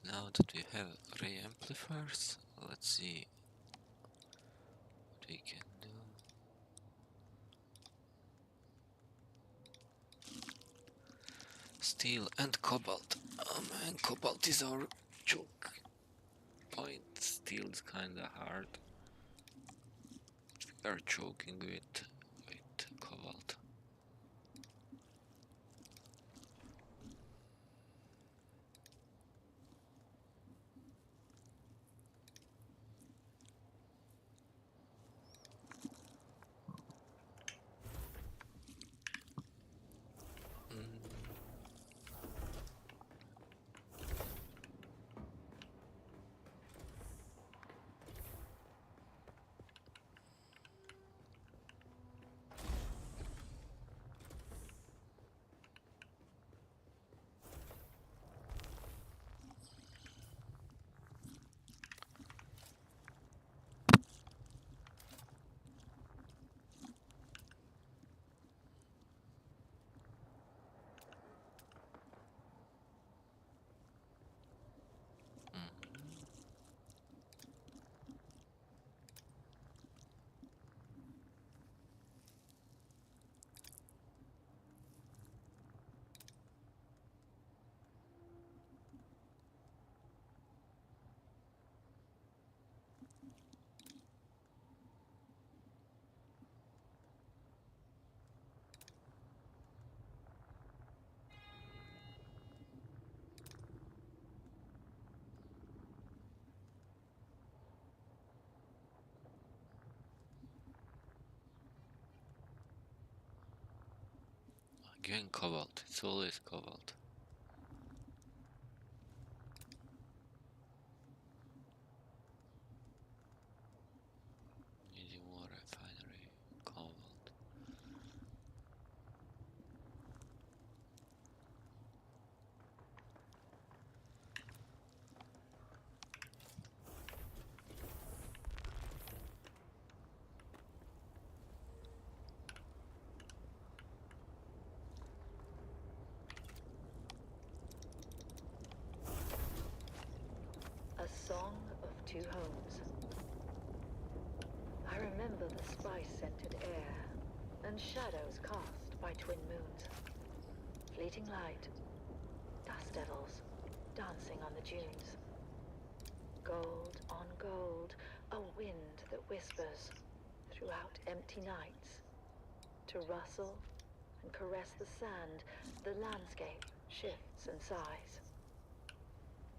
Now that we have ray amplifiers, let's see what we can do. Steel and cobalt. Oh man, cobalt is our choke point. Steel is kinda hard. We are choking with cobalt. Again cobalt, it's always cobalt. Easy water refinery, cobalt. A song of two homes. I remember the spice-scented air and shadows cast by twin moons. Fleeting light, dust devils dancing on the dunes. Gold on gold, a wind that whispers throughout empty nights. To rustle and caress the sand, the landscape shifts and sighs.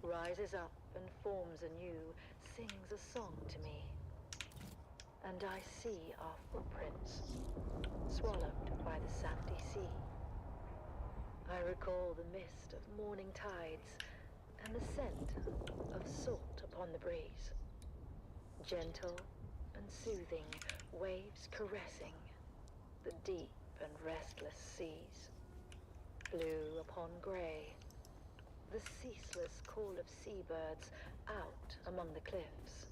Rises up and forms anew, sings a song to me. And I see our footprints, swallowed by the sandy sea. I recall the mist of morning tides and the scent of salt upon the breeze. Gentle and soothing, waves caressing the deep and restless seas. Blue upon grey, the ceaseless call of seabirds out among the cliffs.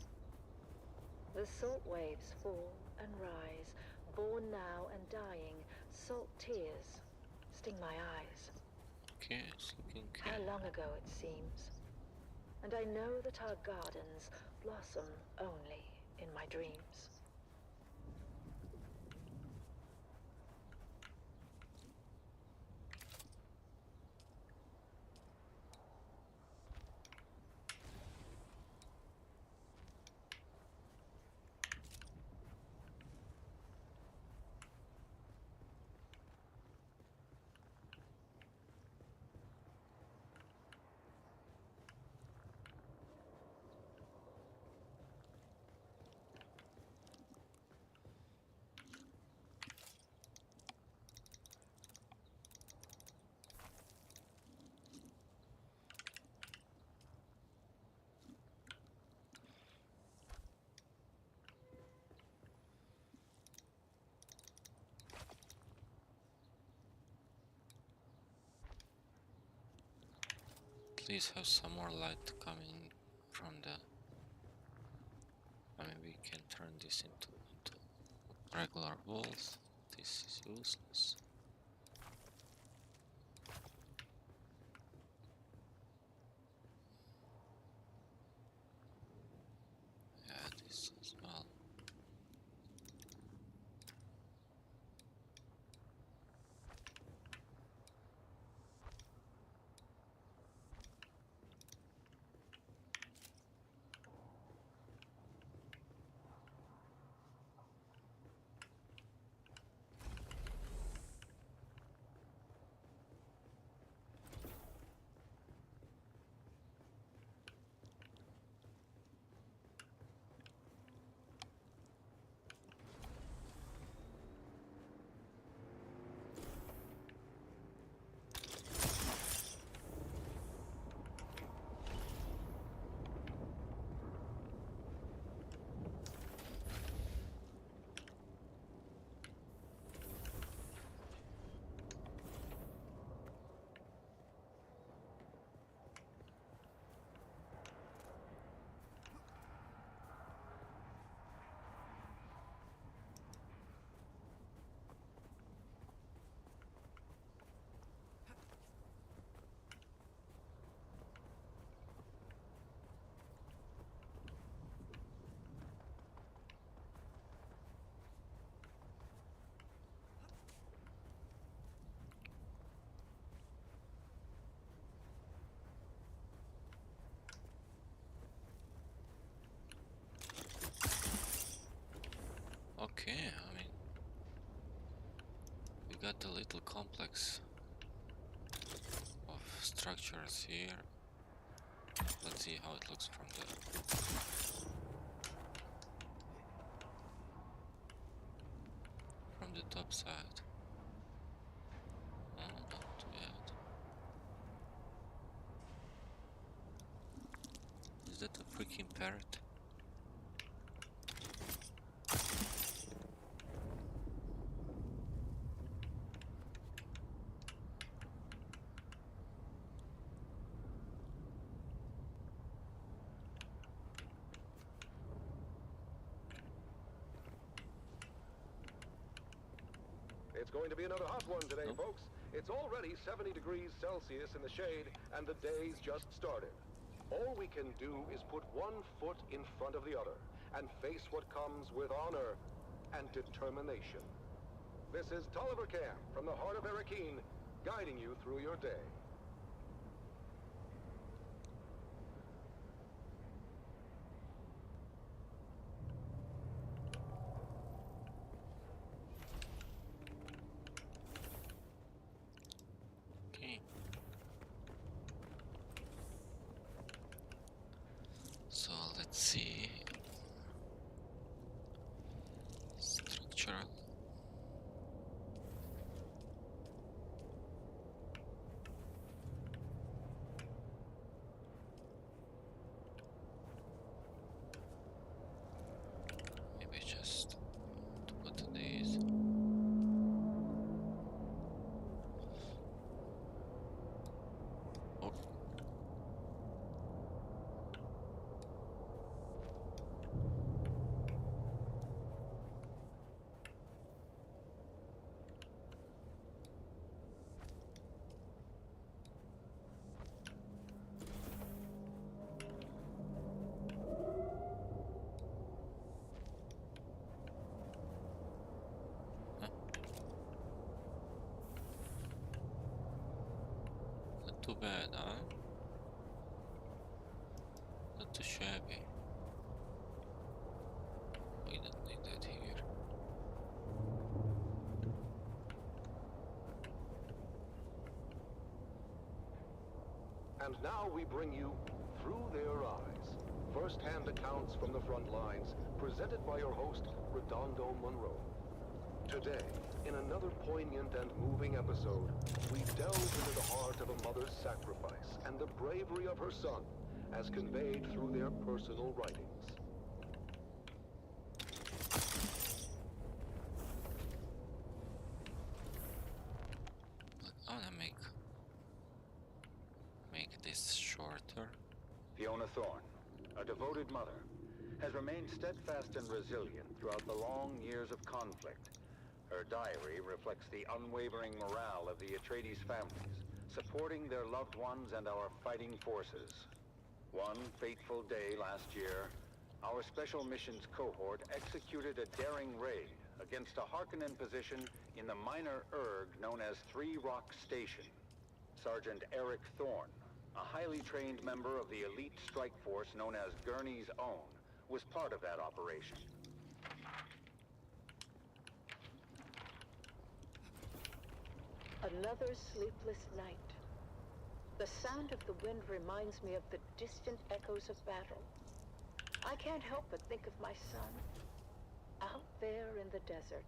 The salt waves fall and rise, born now and dying, salt tears sting my eyes. Okay, it's looking How good. long ago it seems, and I know that our gardens blossom only in my dreams. Please have some more light coming from the... I mean, we can turn this into regular walls. This is useless. Yeah, this as well. Okay, I mean, we got a little complex of structures here. Let's see how it looks from the top side. talking parrot. It's going to be another hot one today, folks. It's already 70 degrees Celsius in the shade, and the day's just started. All we can do is put one foot in front of the other, and face what comes with honor and determination. This is Tolliver Camp from the heart of Arrakis, guiding you through your day. Okay. So let's see. Structural. Maybe just to put these. Oh. Huh? Not too bad, huh? Not too shabby. We don't need that here. And now we bring you Through Their Eyes, first-hand accounts from the front lines, presented by your host, Redondo Monroe. Today, in another poignant and moving episode, we delve into the heart of a mother's sacrifice and the bravery of her son, as conveyed through their personal writings. But I wanna make this shorter. Fiona Thorne, a devoted mother, has remained steadfast and resilient throughout the long years of conflict. Her diary reflects the unwavering morale of the Atreides families, supporting their loved ones and our fighting forces. One fateful day last year, our Special Missions cohort executed a daring raid against a Harkonnen position in the minor erg known as Three Rock Station. Sergeant Eric Thorne, a highly trained member of the elite strike force known as Gurney's Own, was part of that operation. Another sleepless night. The sound of the wind reminds me of the distant echoes of battle. I can't help but think of my son, out there in the desert,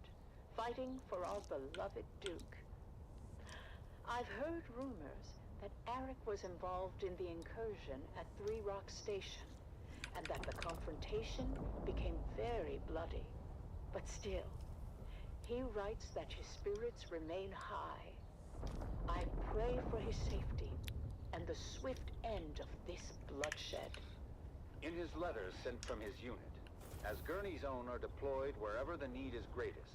fighting for our beloved Duke. I've heard rumors that Arak was involved in the incursion at Three Rock Station, and that the confrontation became very bloody. But still, he writes that his spirits remain high. I pray for his safety and the swift end of this bloodshed. In his letters sent from his unit, as Gurney's Own are deployed wherever the need is greatest,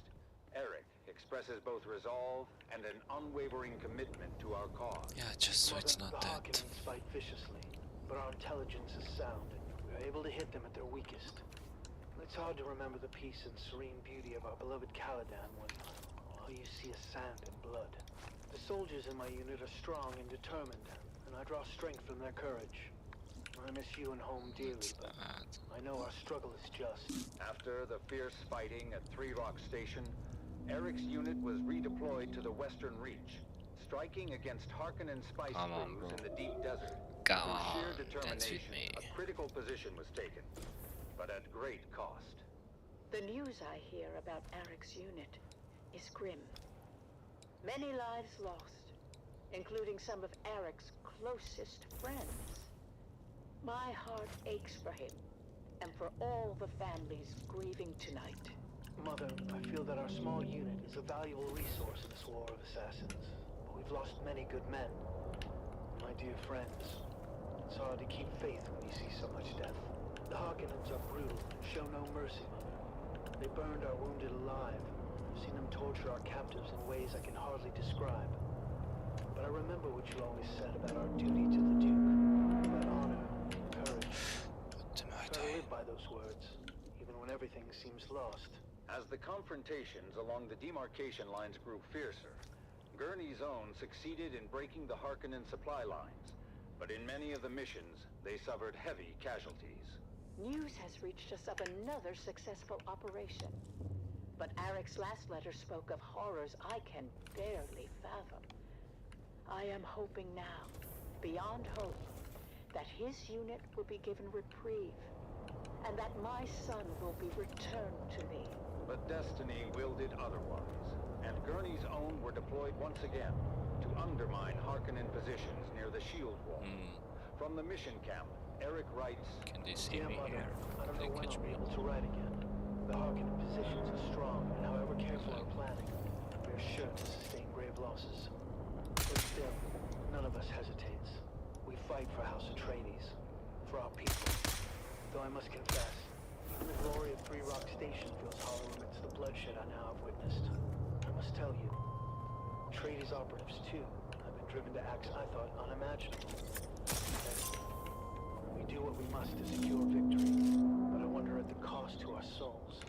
Eric expresses both resolve and an unwavering commitment to our cause. Yeah, just so it's not The that. Harkonnens fight viciously, but our intelligence is sound, and we're able to hit them at their weakest. It's hard to remember the peace and serene beauty of our beloved Caladan when all you see is sand and blood. The soldiers in my unit are strong and determined, and I draw strength from their courage. I miss you and home dearly, but I know our struggle is just. After the fierce fighting at Three Rock Station, Eric's unit was redeployed to the Western Reach, striking against Harkonnen spice crews in the deep desert. Come Through sheer on, dance with determination, me. a critical position was taken, but at great cost. The news I hear about Arak's unit is grim. Many lives lost, including some of Arak's closest friends. My heart aches for him, and for all the families grieving tonight. Mother, I feel that our small unit is a valuable resource in this war of assassins. But we've lost many good men. My dear friends, it's hard to keep faith when you see so much death. The Harkonnens are brutal and show no mercy, Mother. They burned our wounded alive. I've seen them torture our captives in ways I can hardly describe. But I remember what you always said about our duty to the Duke, about honor and courage. Try to live by those words, even when everything seems lost. As the confrontations along the demarcation lines grew fiercer, Gurney's own succeeded in breaking the Harkonnen supply lines, but in many of the missions, they suffered heavy casualties. News has reached us of another successful operation. But Arak's last letter spoke of horrors I can barely fathom. I am hoping now, beyond hope, that his unit will be given reprieve, and that my son will be returned to me. But destiny willed it otherwise, and Gurney's own were deployed once again to undermine Harkonnen positions near the shield wall. From the mission camp, Arak writes, Can they see me Mother, here? I don't Can they know when catch I'll me? be able to ride again. The Harkonnen positions are strong, and however careful our planning, we are sure to sustain grave losses. But still, none of us hesitates. We fight for House Atreides, for our people. Though I must confess, even the glory of Three Rock Station feels hollow amidst the bloodshed I now have witnessed. I must tell you, Atreides operatives too have been driven to acts I thought unimaginable. We do what we must to secure victory, but I wonder at the cost to our souls.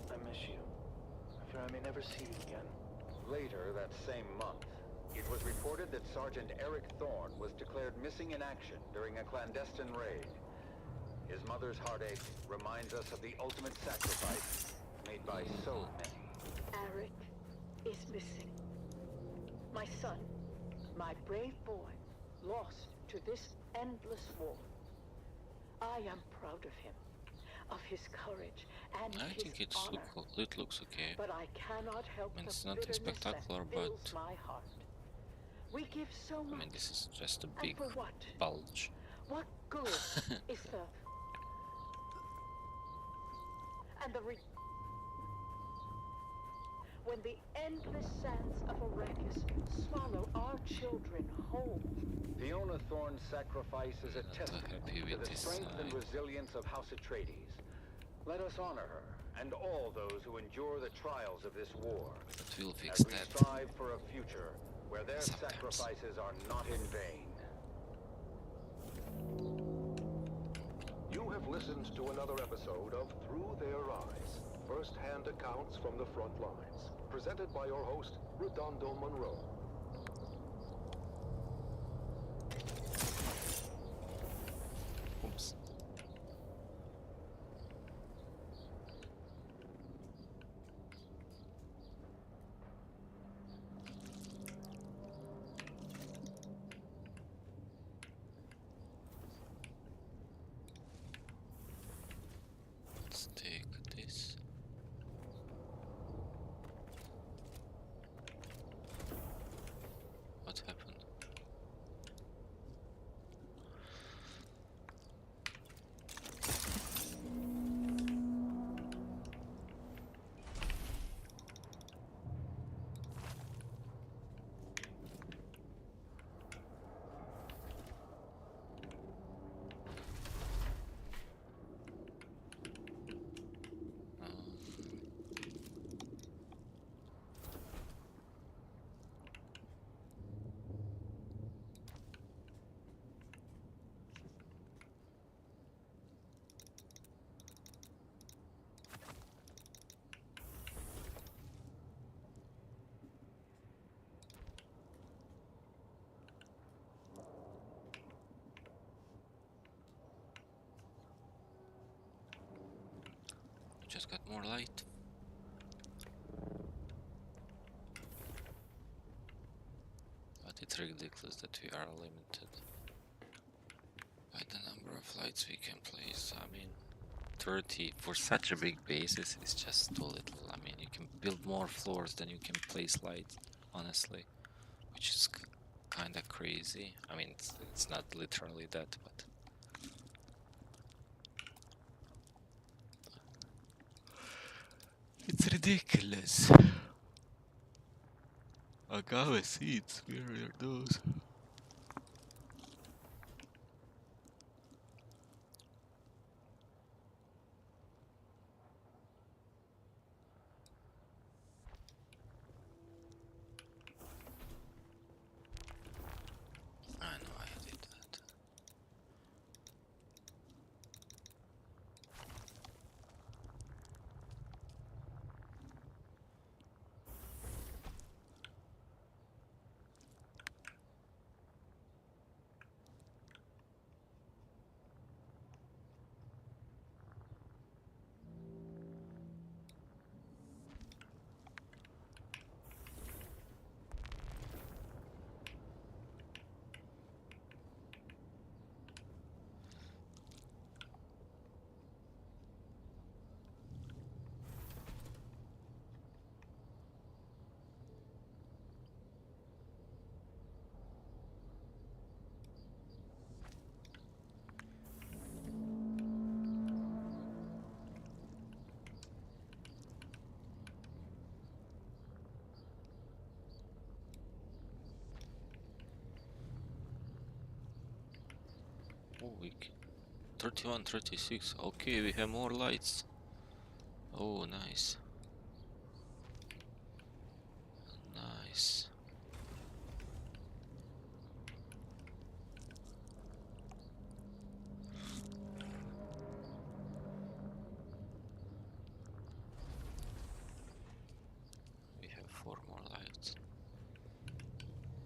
I miss you. I fear I may never see you again. Later that same month, it was reported that Sergeant Eric Thorne was declared missing in action during a clandestine raid. His mother's heartache reminds us of the ultimate sacrifice made by so many. Arak is missing. My son, my brave boy, lost to this endless war. I am proud of him, of his courage and I his think honor. it looks okay. But I cannot help I mean, it's the nothing bitterness spectacular, that fills but my heart. We give so I much. mean, this is just a And big for what? bulge. What good is the... And the when the endless sands of Arrakis swallow our children whole. Fiona Thorne's sacrifice is a Not testament happy to with the this strength and resilience of House Atreides. Let us honor her and all those who endure the trials of this war, but we'll as fix we that. strive for a future where their Sometimes. sacrifices are not in vain. You have listened to another episode of Through Their Eyes, first-hand accounts from the front lines, presented by your host, Redondo Monroe. Oops. Let's take this. What happened? Just got more light. But it's ridiculous that we are limited by the number of lights we can place. I mean, 30 for such a big basis is just too little. I mean, you can build more floors than you can place lights, honestly, which is kind of crazy. I mean, it's not literally that, but Ridiculous. Agave seeds, where are those? I know I did that. Oh, 31, 36. Okay, we have more lights. Oh, nice. Nice. We have 4 more lights.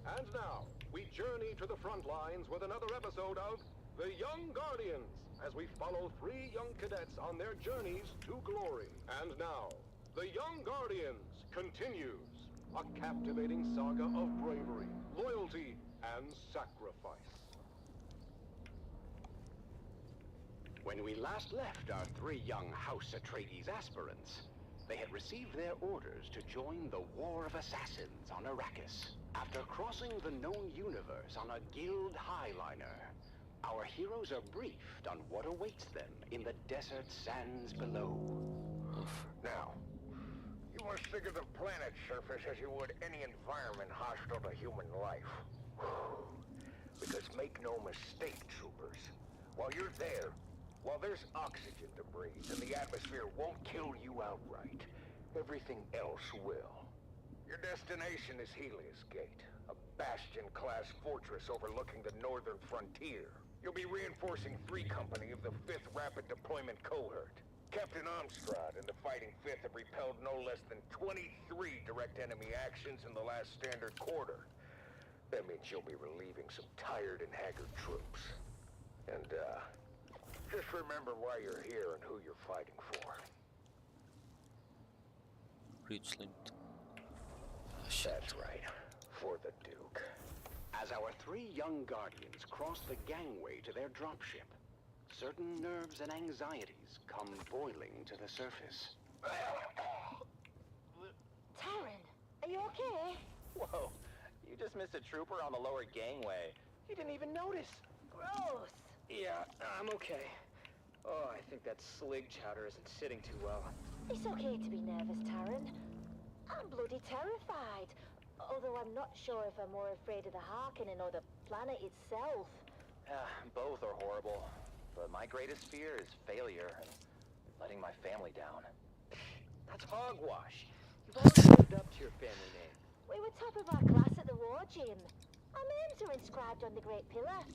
And now, we journey to the front lines with another episode of The Young Guardians, as we follow 3 young cadets on their journeys to glory. And now, The Young Guardians continues, a captivating saga of bravery, loyalty, and sacrifice. When we last left our 3 young House Atreides aspirants, they had received their orders to join the War of Assassins on Arrakis. After crossing the known universe on a guild highliner, our heroes are briefed on what awaits them in the desert sands below. Now, you must think of the planet's surface as you would any environment hostile to human life. Because make no mistake, troopers, while you're there, while there's oxygen to breathe and the atmosphere won't kill you outright, everything else will. Your destination is Helios Gate, a Bastion-class fortress overlooking the northern frontier. You'll be reinforcing 3 Company of the 5th Rapid Deployment Cohort. Captain Armstrad and the Fighting 5th have repelled no less than 23 direct enemy actions in the last standard quarter. That means you'll be relieving some tired and haggard troops. And, just remember why you're here and who you're fighting for. Reach linked. That's right, for the Duke. As our 3 young guardians cross the gangway to their dropship, certain nerves and anxieties come boiling to the surface. Taryn, are you okay? Whoa, you just missed a trooper on the lower gangway. You didn't even notice. Gross. Yeah, I'm okay. Oh, I think that slig chowder isn't sitting too well. It's okay to be nervous, Taryn. I'm bloody terrified. Although I'm not sure if I'm more afraid of the Harkonnen or the planet itself. Both are horrible, but my greatest fear is failure and letting my family down. That's hogwash. You've already lived up to your family name. We were top of our class at the war gym. Our names are inscribed on the Great Pillar.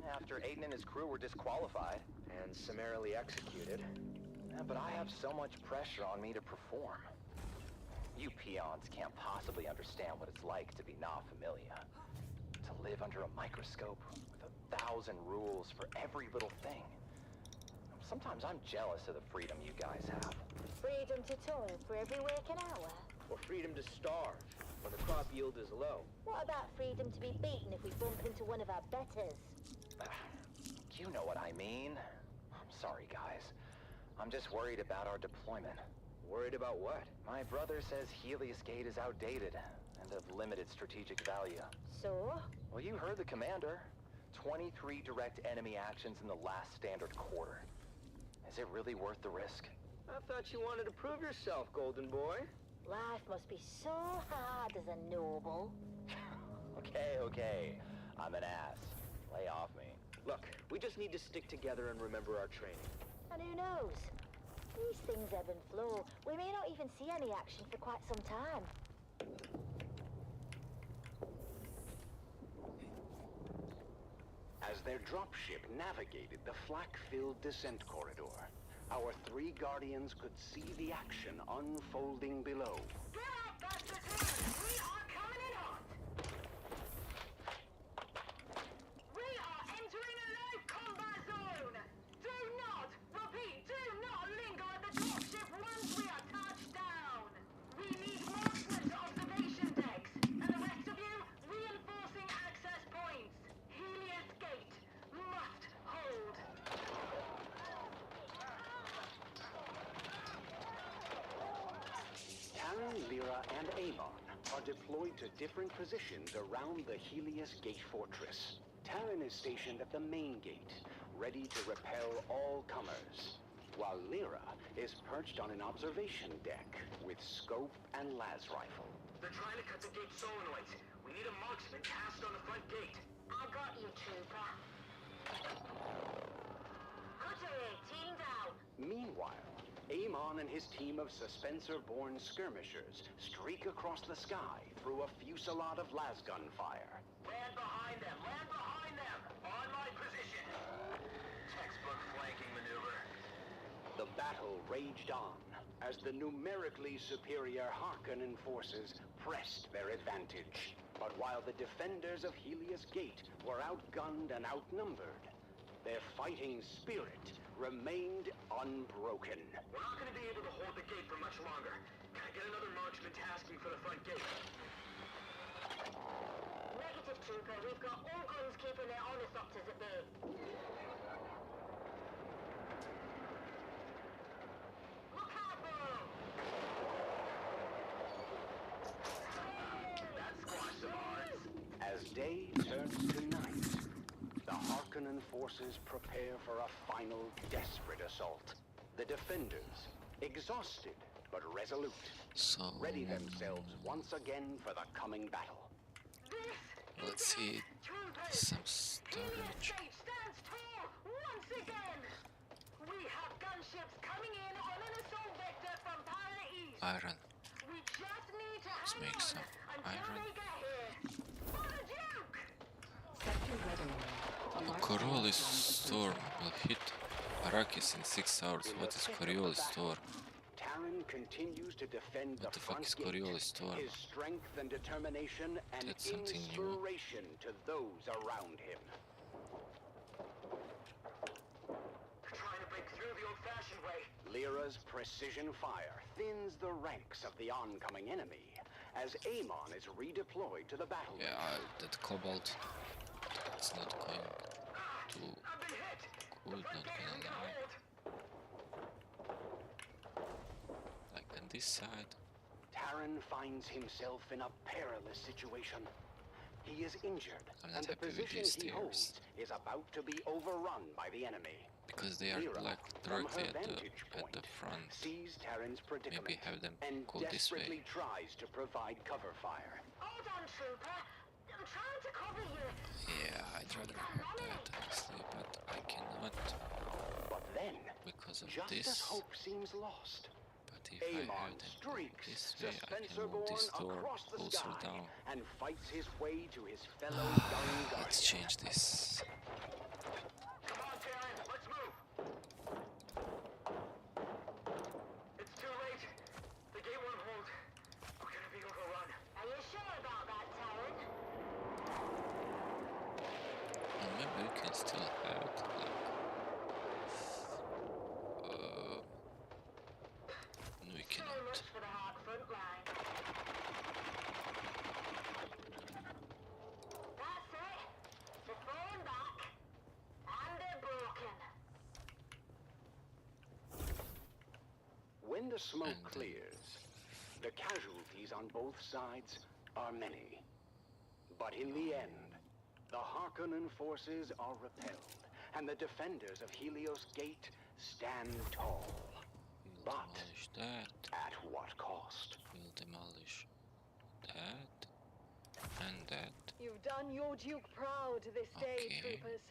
After Aiden and his crew were disqualified. And summarily executed. But I have so much pressure on me to perform. You peons can't possibly understand what it's like to be not familiar. To live under a microscope with 1,000 rules for every little thing. Sometimes I'm jealous of the freedom you guys have. Freedom to toil for every waking hour. Or freedom to starve when the crop yield is low. What about freedom to be beaten if we bump into one of our betters? You know what I mean. I'm sorry, guys. I'm just worried about our deployment. Worried about what? My brother says Helios Gate is outdated and of limited strategic value. So? Well, you heard the commander. 23 direct enemy actions in the last standard quarter. Is it really worth the risk? I thought you wanted to prove yourself, golden boy. Life must be so hard as a noble. Okay. I'm an ass. Lay off me. Look, we just need to stick together and remember our training. And who knows? These things ebb and flow. We may not even see any action for quite some time. As their dropship navigated the flak-filled descent corridor, our three guardians could see the action unfolding below. Get up, bastards! We are coming in hot! We are entering a live combat zone! Do not, repeat, do not linger at the dropship once we are touched down! We need marksmen to observation decks, and the rest of you, reinforcing access points. Helios Gate must hold. Taryn, Lyra, and Amon are deployed to different positions around the Helios Gate fortress. Taryn is stationed at the main gate, ready to repel all comers, while Lyra is perched on an observation deck with scope and las rifle. They're trying to cut the gate solenoids. We need a marksman cast on the front gate. I got you, trooper. Cutter it, team down. Meanwhile, Amon and his team of Suspensor-born skirmishers streak across the sky through a fusillade of lasgun fire. Land behind them! Land behind them! On my position! Textbook flanking maneuver. The battle raged on as the numerically superior Harkonnen forces pressed their advantage. But while the defenders of Helios Gate were outgunned and outnumbered, their fighting spirit remained unbroken. We're not going to be able to hold the gate for much longer. Can I get another marksman tasking for the front gate? Negative, trooper. We've got all guns keeping their ornithopters at bay. Look out, Burrow! That squashed some odds. As day turns to night, the Harkonnen forces prepare for a final desperate assault. The defenders, exhausted but resolute, So ready themselves once again for the coming battle. let's see some Helios storage. Gate stands tall once again. We have gunships coming in on an assault vector from Power East. Iron. We just need to Let's hang make on some until iron. they get here. For the Duke! Sector red alert. Alert Coriolis sandstorm storm will hit Arrakis in 6 hours. In What the is thick of the Coriolis battle, storm? Taryn continues to defend What the the fuck front is gate. Coriolis storm? His strength and determination an That's something new. inspiration to those around him. They're trying to break through the old-fashioned way. Lyra's precision fire thins the ranks of the oncoming enemy as Amon is redeployed to the battle. Yeah, that cobalt. It's not going to I've been hit! good, not Front gate gonna isn't gonna lie. hold. Like on this side. Taryn finds himself in a perilous situation. He is injured, I'm and not the happy with position these he stairs. holds is about to be overrun by the enemy. Because they are Lyra, like from directly her at the vantage point, front. sees Taryn's predicament Maybe have them and go this desperately way. tries to provide cover fire. Hold on, trooper. I'm trying to cover you. Yeah, I'd rather have that honestly, but I cannot But then, because of just as this. hope seems lost, But if I Amon have them go streaks this way, I can move Suspensor-born this door across the closer sky down. and fights his way to his fellow young guardian. Let's change this. Come on, Taryn, let's move! It's too late. The gate won't hold. We're gonna be overrun. Are you sure about that, Taryn? And maybe we can still have it like no, we So cannot. much for the hard front line. That's it. They're falling back. And they're broken. When the smoke And, clears, the casualties on both sides are many. But in the end, the Harkonnen forces are repelled, and the defenders of Helios Gate stand tall, But demolish that. at what cost? We'll demolish that and that. You've done your Duke proud this day, Okay. troopers.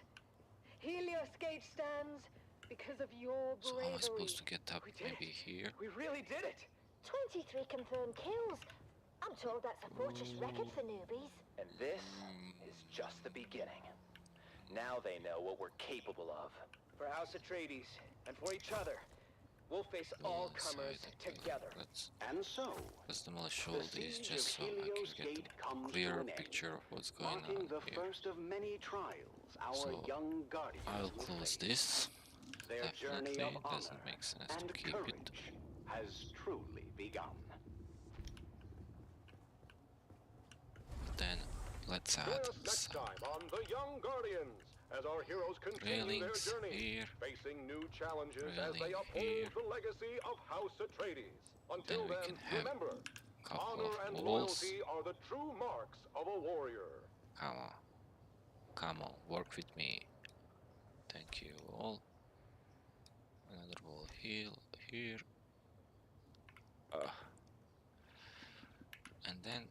Helios Gate stands because of your So bravery. how am I supposed to get up? We did Maybe here? We really did it! 23 confirmed kills. I'm told that's a fortress record for newbies. And this is just the beginning. Now they know what we're capable of. For House Atreides, and for each other, we'll face all comers together. And so, Let's demolish all the these siege just of so I Helios can get Gate a comes clearer to an picture end, of what's going marking on the here. first of many trials our So, young guardians I'll will close face. this. Their journey Definitely, of it honor doesn't make sense and to keep courage it. has truly begun. Then, let's add Join us next some time on The Young Guardians as our heroes continue their railings journey, here. facing new challenges as they Railing uphold here. the legacy of House Atreides. Until Then we then, can have remember, couple honor of and walls. loyalty are the true marks of a warrior. Come on. Come on, work with me. Thank you all. Another wall here. And then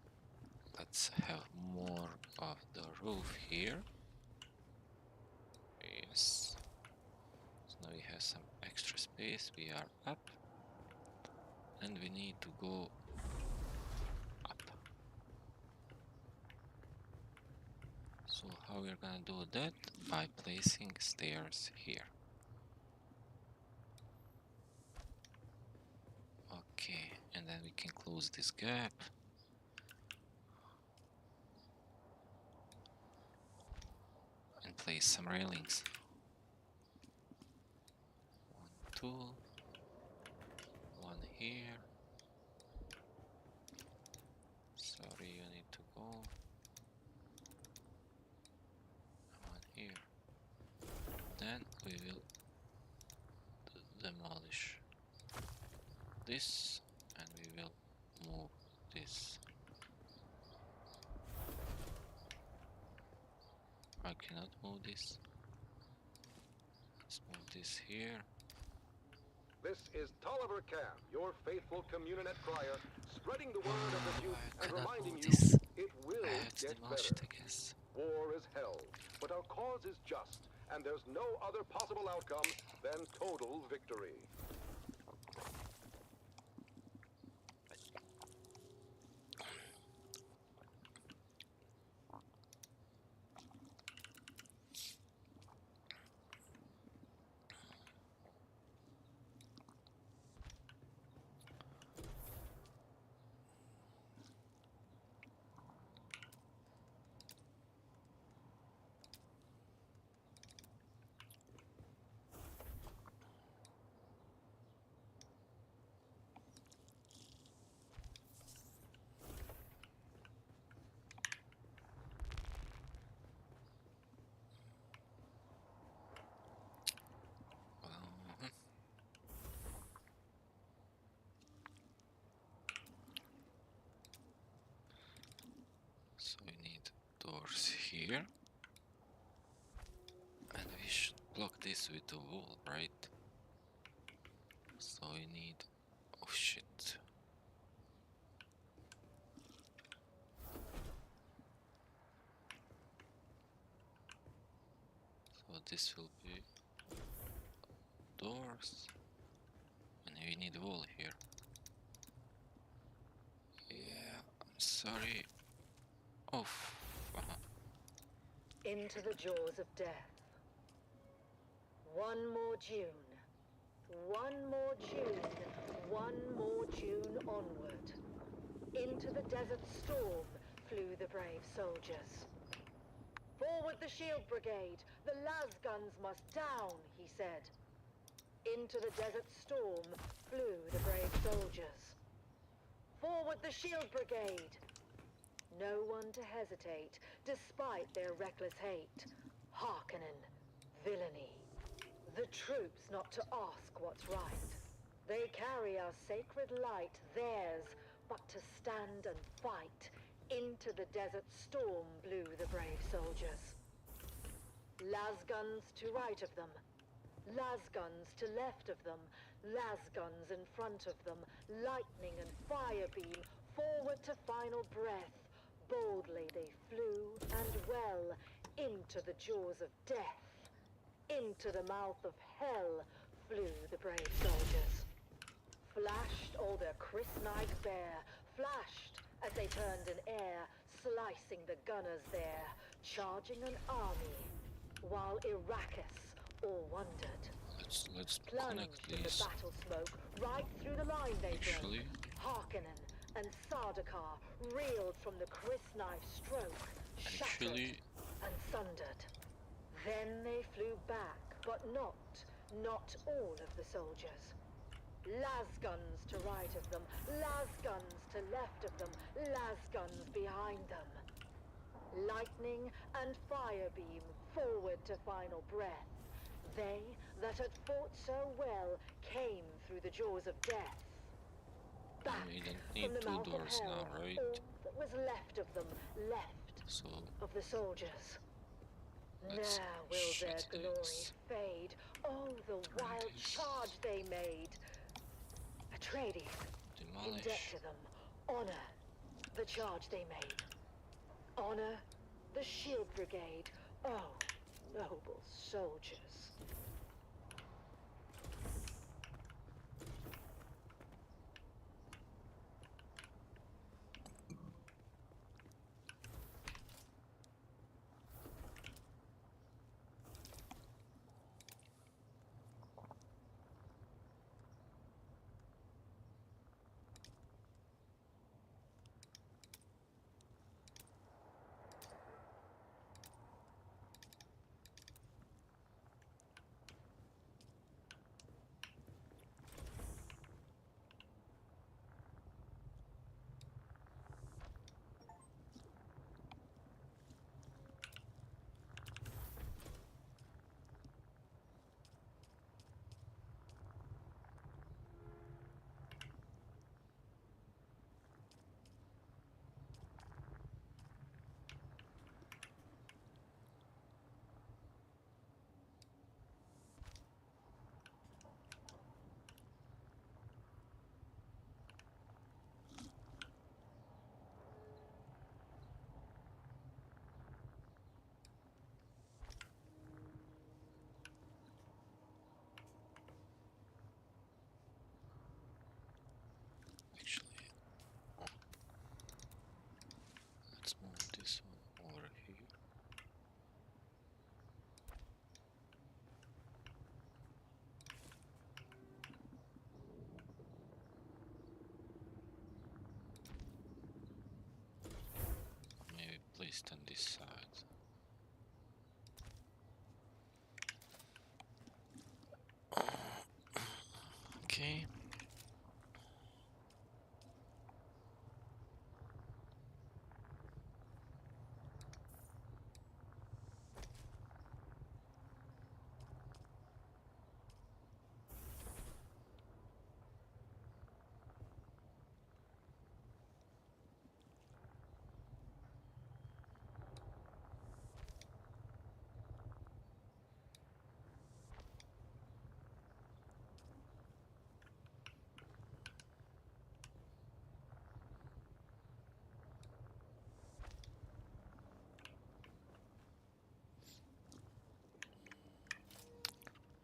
let's have more of the roof here. Yes. So now we have some extra space. We are up. And we need to go up. So how we're gonna do that? By placing stairs here. Okay, and then we can close this gap. And place some railings. 1, 2. 1 here. Sorry, you need to go. 1 here. Then we will demolish this and we will move this. I cannot move this. Let's move this here. This is Tolliver Cam, your faithful Communinet crier, spreading the word of the Duke I and cannot reminding move you this. it will I have to get demolish better. it, I guess. War is hell, but our cause is just, and there's no other possible outcome than total victory. So we need doors here. And we should block this with a wall, right? So we need... oh shit. So this will be doors. And we need a wall here. Yeah, I'm sorry. Oh, Into the jaws of death. One more June. One more June. One more June onward. Into the desert storm flew the brave soldiers. Forward the shield brigade. The las guns must down, he said. Into the desert storm flew the brave soldiers. Forward the shield brigade. No one to hesitate, despite their reckless hate. Hearkening, villainy. The troops not to ask what's right. They carry our sacred light, theirs, but to stand and fight. Into the desert storm blew the brave soldiers. Las guns to right of them. Las guns to left of them, las guns in front of them, lightning and fire beam, forward to final breath. Boldly they flew, and well, into the jaws of death. Into the mouth of hell flew the brave soldiers. Flashed all their crisp knives bare, flashed as they turned in air, slicing the gunners there, charging an army, while Arrakis all wondered. Let's Plunged connect in the these. battle smoke, right through the line they Actually, broke. Harkonnen and Sardaukar reeled from the crisp knife stroke, shattered and sundered. Then they flew back, but not all of the soldiers. Las guns to right of them, las guns to left of them, las guns behind them. Lightning and fire beam forward to final breath. They that had fought so well came through the jaws of death. Back we don't from need the 2 mouth of doors hell, now, right? all that was left of them, left So of the soldiers. let's Now will their shut glory this. fade. Oh, the wild this. charge they made. Atreides, in debt Demolish. to them, honor the charge they made. Honor the shield brigade. Oh, noble soldiers. Actually, let's move this one over here. Maybe placed on this side. Okay.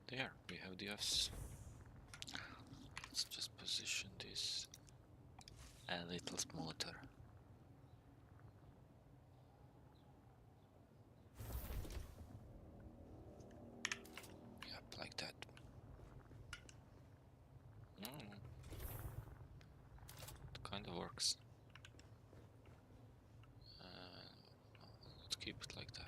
There, we have the Fs. Let's just position this a little smoother. Yep, like that. It kind of works. Let's keep it like that.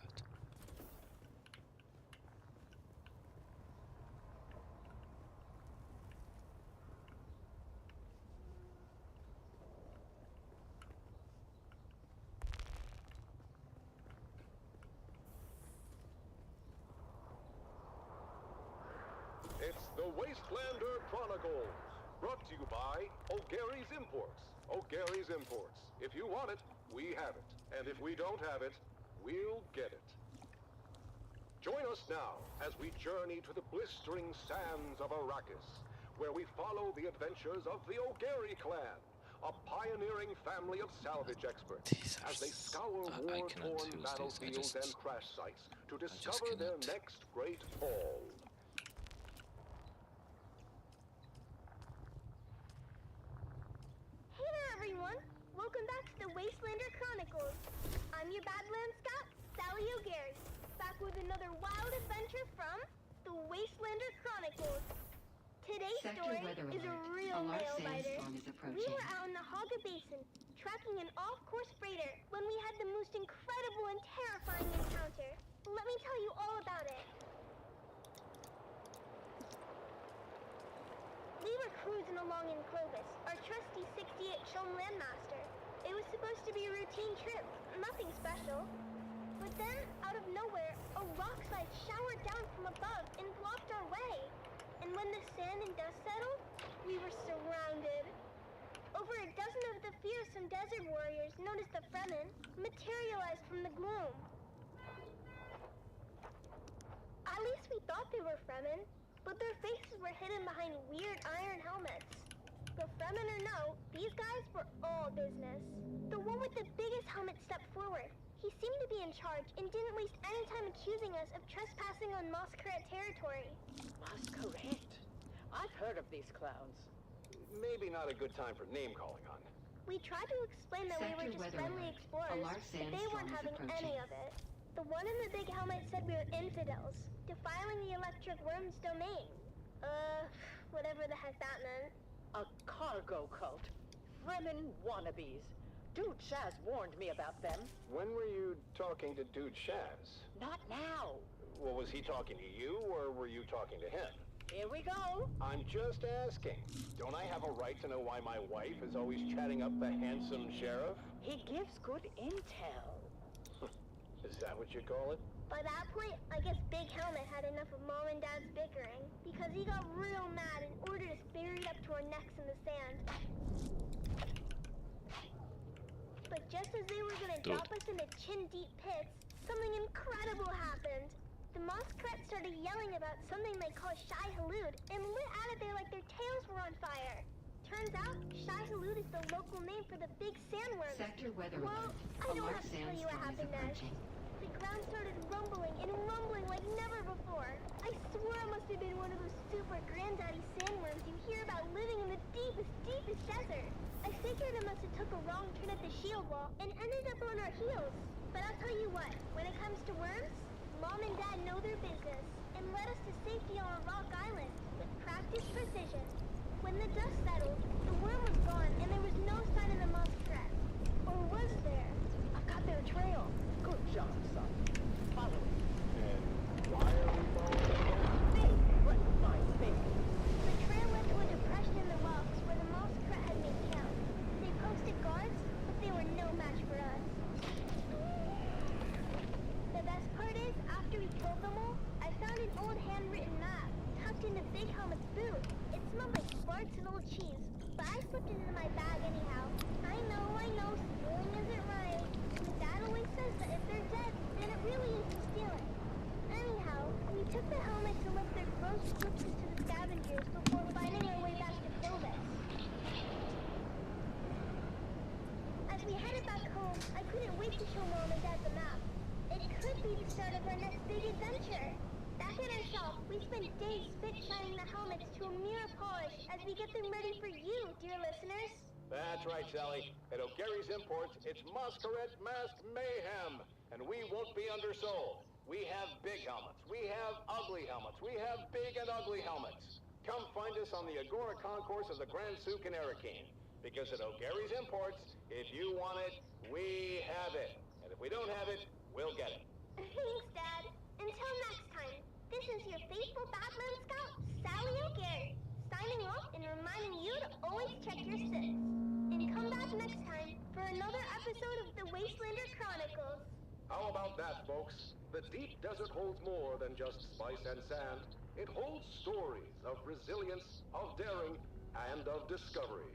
It's the Wastelander Chronicles, brought to you by O'Gary's Imports. O'Gary's Imports. If you want it, we have it. And if we don't have it, we'll get it. Join us now as we journey to the blistering sands of Arrakis, where we follow the adventures of the O'Gary clan, a pioneering family of salvage experts, as they scour war-torn battlefields and crash sites to discover their next great haul. Hey there, everyone! Welcome back to the Wastelander Chronicles. I'm your Badlands Scout, Sally O'Gary, back with another wild adventure from the Wastelander Chronicles. Today's story is a real nail-biter. We were out in the Haga Basin, tracking an off-course freighter when we had the most incredible and terrifying encounter. Let me tell you all about it. We were cruising along in Clovis, our trusty 68 Chum Landmaster. It was supposed to be a routine trip, nothing special. But then, out of nowhere, a rock slide showered down from above and blocked our way. And when the sand and dust settled, we were surrounded. Over a dozen of the fearsome desert warriors, known as the Fremen, materialized from the gloom. At least we thought they were Fremen, but their faces were hidden behind weird iron helmets. But Fremen or no, these guys were all business. The one with the biggest helmet stepped forward. He seemed to be in charge and didn't waste any time accusing us of trespassing on Masquerade territory. Masquerade? I've heard of these clowns. Maybe not a good time for name-calling on. We tried to explain that we were just friendly explorers, but they weren't having any of it. The one in the big helmet said we were infidels, defiling the electric worm's domain. Whatever the heck that meant. A cargo cult. Fremen wannabes. Dude Shaz warned me about them. When were you talking to Dude Shaz? Not now. Well, was he talking to you, or were you talking to him? Here we go. I'm just asking. Don't I have a right to know why my wife is always chatting up the handsome sheriff? He gives good intel. Is that what you call it? By that point, I guess Big Helmet had enough of Mom and Dad's bickering, because he got real mad and ordered us buried up to our necks in the sand. But just as they were gonna drop us into chin-deep pits, something incredible happened. The Moskret started yelling about something they call Shai Halud and lit out of there like their tails were on fire. Turns out, Shai Halud is the local name for the big sandworms. Sector weather well, I don't have to tell you what happened next. The ground started rumbling and rumbling like never before. I swear it must have been one of those super granddaddy sandworms you hear about living in the deepest desert. I figured it must have took a wrong turn at the shield wall and ended up on our heels. But I'll tell you what, when it comes to worms, Mom and Dad know their business and led us to safety on a rock island with practiced precision. When the dust settled, the worm was gone and there was no sign of the Moskret. Or was there? I've got their trail. Good job, son. Follow it. And why are we following it? Big, my big. The trail led to a depression in the rocks where the Moskret had made camp. They posted guards, but they were no match for us. The best part is, after we killed them all, I found an old handwritten map tucked into Big Helmet's boot. It smelled like farts and old cheese, but I slipped it into my bag anyhow. I know, stealing isn't right. But Dad always says that if they're dead, then it really isn't stealing. Anyhow, we took the helmets and left their gross corpses to the scavengers before finding our way back to Clovis. As we headed back home, I couldn't wait to show Mom and Dad the map. It could be the start of our next big adventure. Back at our shop, we spent days spit shining the helmets to a mere polish as we get them ready for you, dear listeners. That's right, Sally. At O'Gary's Imports, it's Masquerade Mask Mayhem, and we won't be undersold. We have big helmets, we have ugly helmets, we have big and ugly helmets. Come find us on the Agora Concourse of the Grand Souk in Arrakis. Because at O'Gary's Imports, if you want it, we have it. And if we don't have it, we'll get it. Thanks, Dad. Until next time, this is your faithful Badland Scout, Sally O'Gary, signing off and reminding you to always check your sits. And come back next time for another episode of the Wastelander Chronicles. How about that, folks? The deep desert holds more than just spice and sand. It holds stories of resilience, of daring, and of discovery.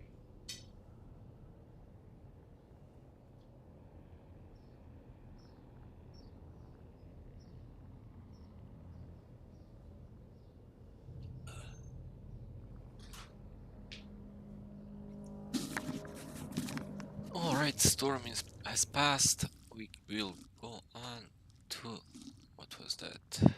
Alright, has passed. We will go on to... what was that?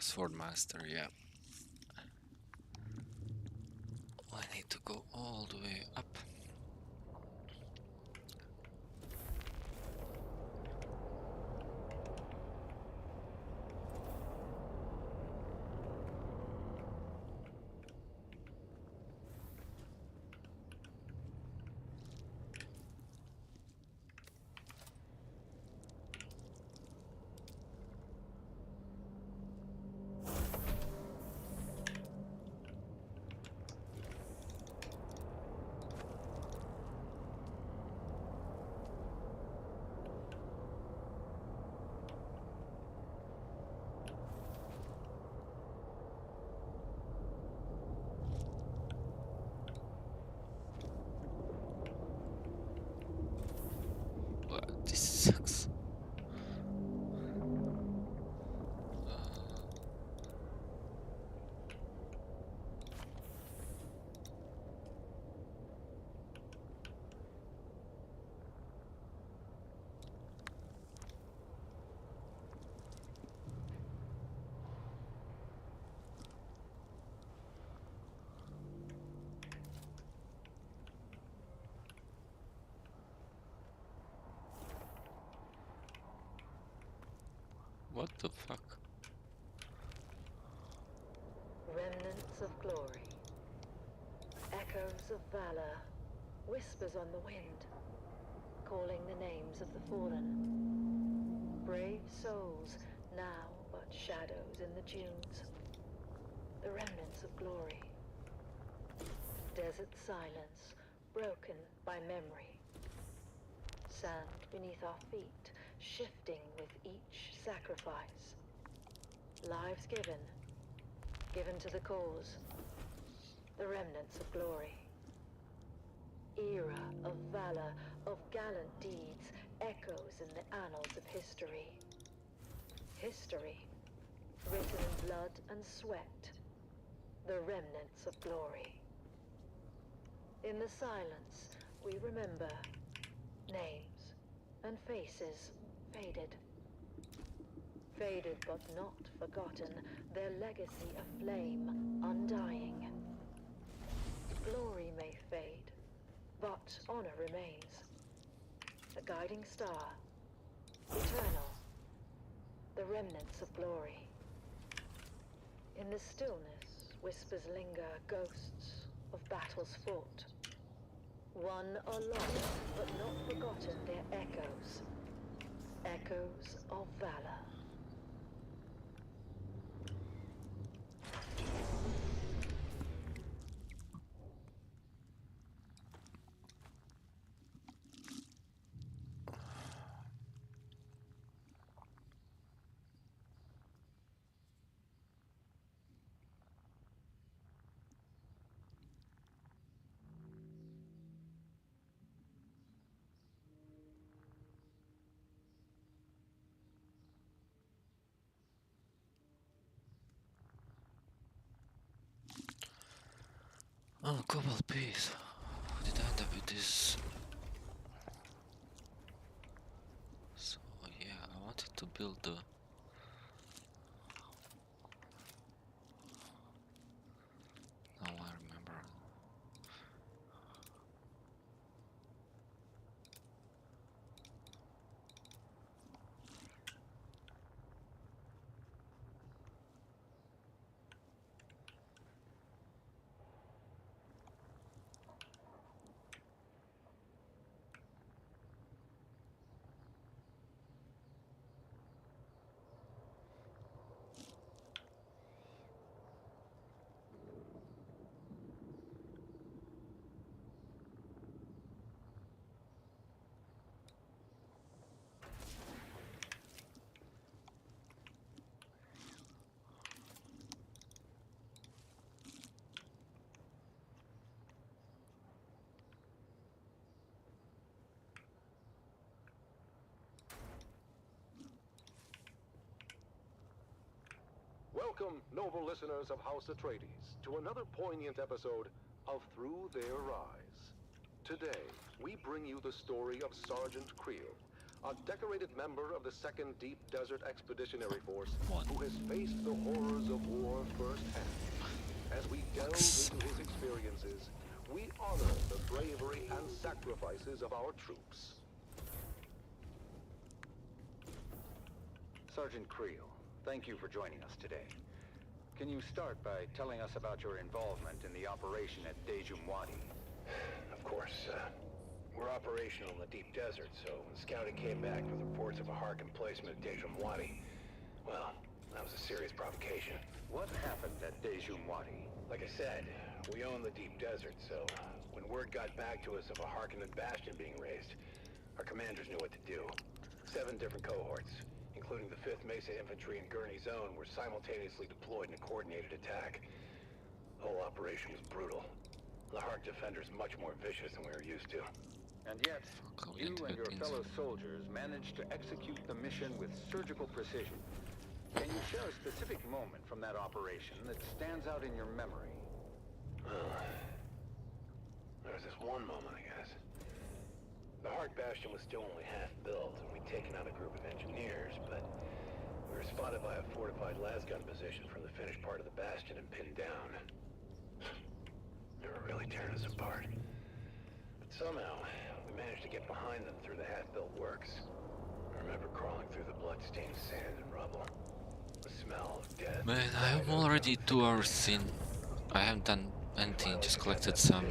Swordmaster, yeah. I need to go all the way up. This sucks. What the fuck? Remnants of glory, echoes of valor, whispers on the wind, calling the names of the fallen. Brave souls, now but shadows in the dunes. The remnants of glory. Desert silence, broken by memory. Sand beneath our feet, shifting with each sacrifice. Lives given to the cause. The remnants of glory. Era of valor, of gallant deeds, echoes in the annals of history. History, written in blood and sweat. The remnants of glory. In the silence, we remember names and faces faded. Faded but not forgotten, their legacy a flame undying. Glory may fade, but honor remains. A guiding star, eternal, the remnants of glory. In the stillness, whispers linger, ghosts of battles fought. Won or lost, but not forgotten, their echoes. Echoes of valor. Oh, cobalt piece. How did I end up with this? So yeah, I wanted to build the... now I remember. Welcome, noble listeners of House Atreides, to another poignant episode of Through Their Eyes. Today, we bring you the story of Sergeant Creel, a decorated member of the 2nd Deep Desert Expeditionary Force who has faced the horrors of war firsthand. As we delve into his experiences, we honor the bravery and sacrifices of our troops. Sergeant Creel, thank you for joining us today. Can you start by telling us about your involvement in the operation at Dejumwadi? Of course, we're operational in the deep desert, so when scouting came back with reports of a Hark emplacement at Dejumwadi, well, that was a serious provocation. What happened at Dejumwadi? Like I said, we own the deep desert, so when word got back to us of a Harkonnen bastion being raised, our commanders knew what to do. 7 different cohorts, including the 5th Mesa Infantry and Gurney Zone, were simultaneously deployed in a coordinated attack. The whole operation was brutal. The Hark defenders much more vicious than we were used to. And yet, you and your fellow soldiers managed to execute the mission with surgical precision. Can you share a specific moment from that operation that stands out in your memory? Well, there was this one moment, I guess. The Hark bastion was still only half built, and we'd taken out a group of engineers, but we were spotted by a fortified lasgun position from the finished part of the bastion and pinned down. They were really tearing us apart. But somehow, we managed to get behind them through the half-built works. I remember crawling through the blood-stained sand and rubble. The smell of death. Man, I'm already 2 hours in. I haven't done anything, just collected some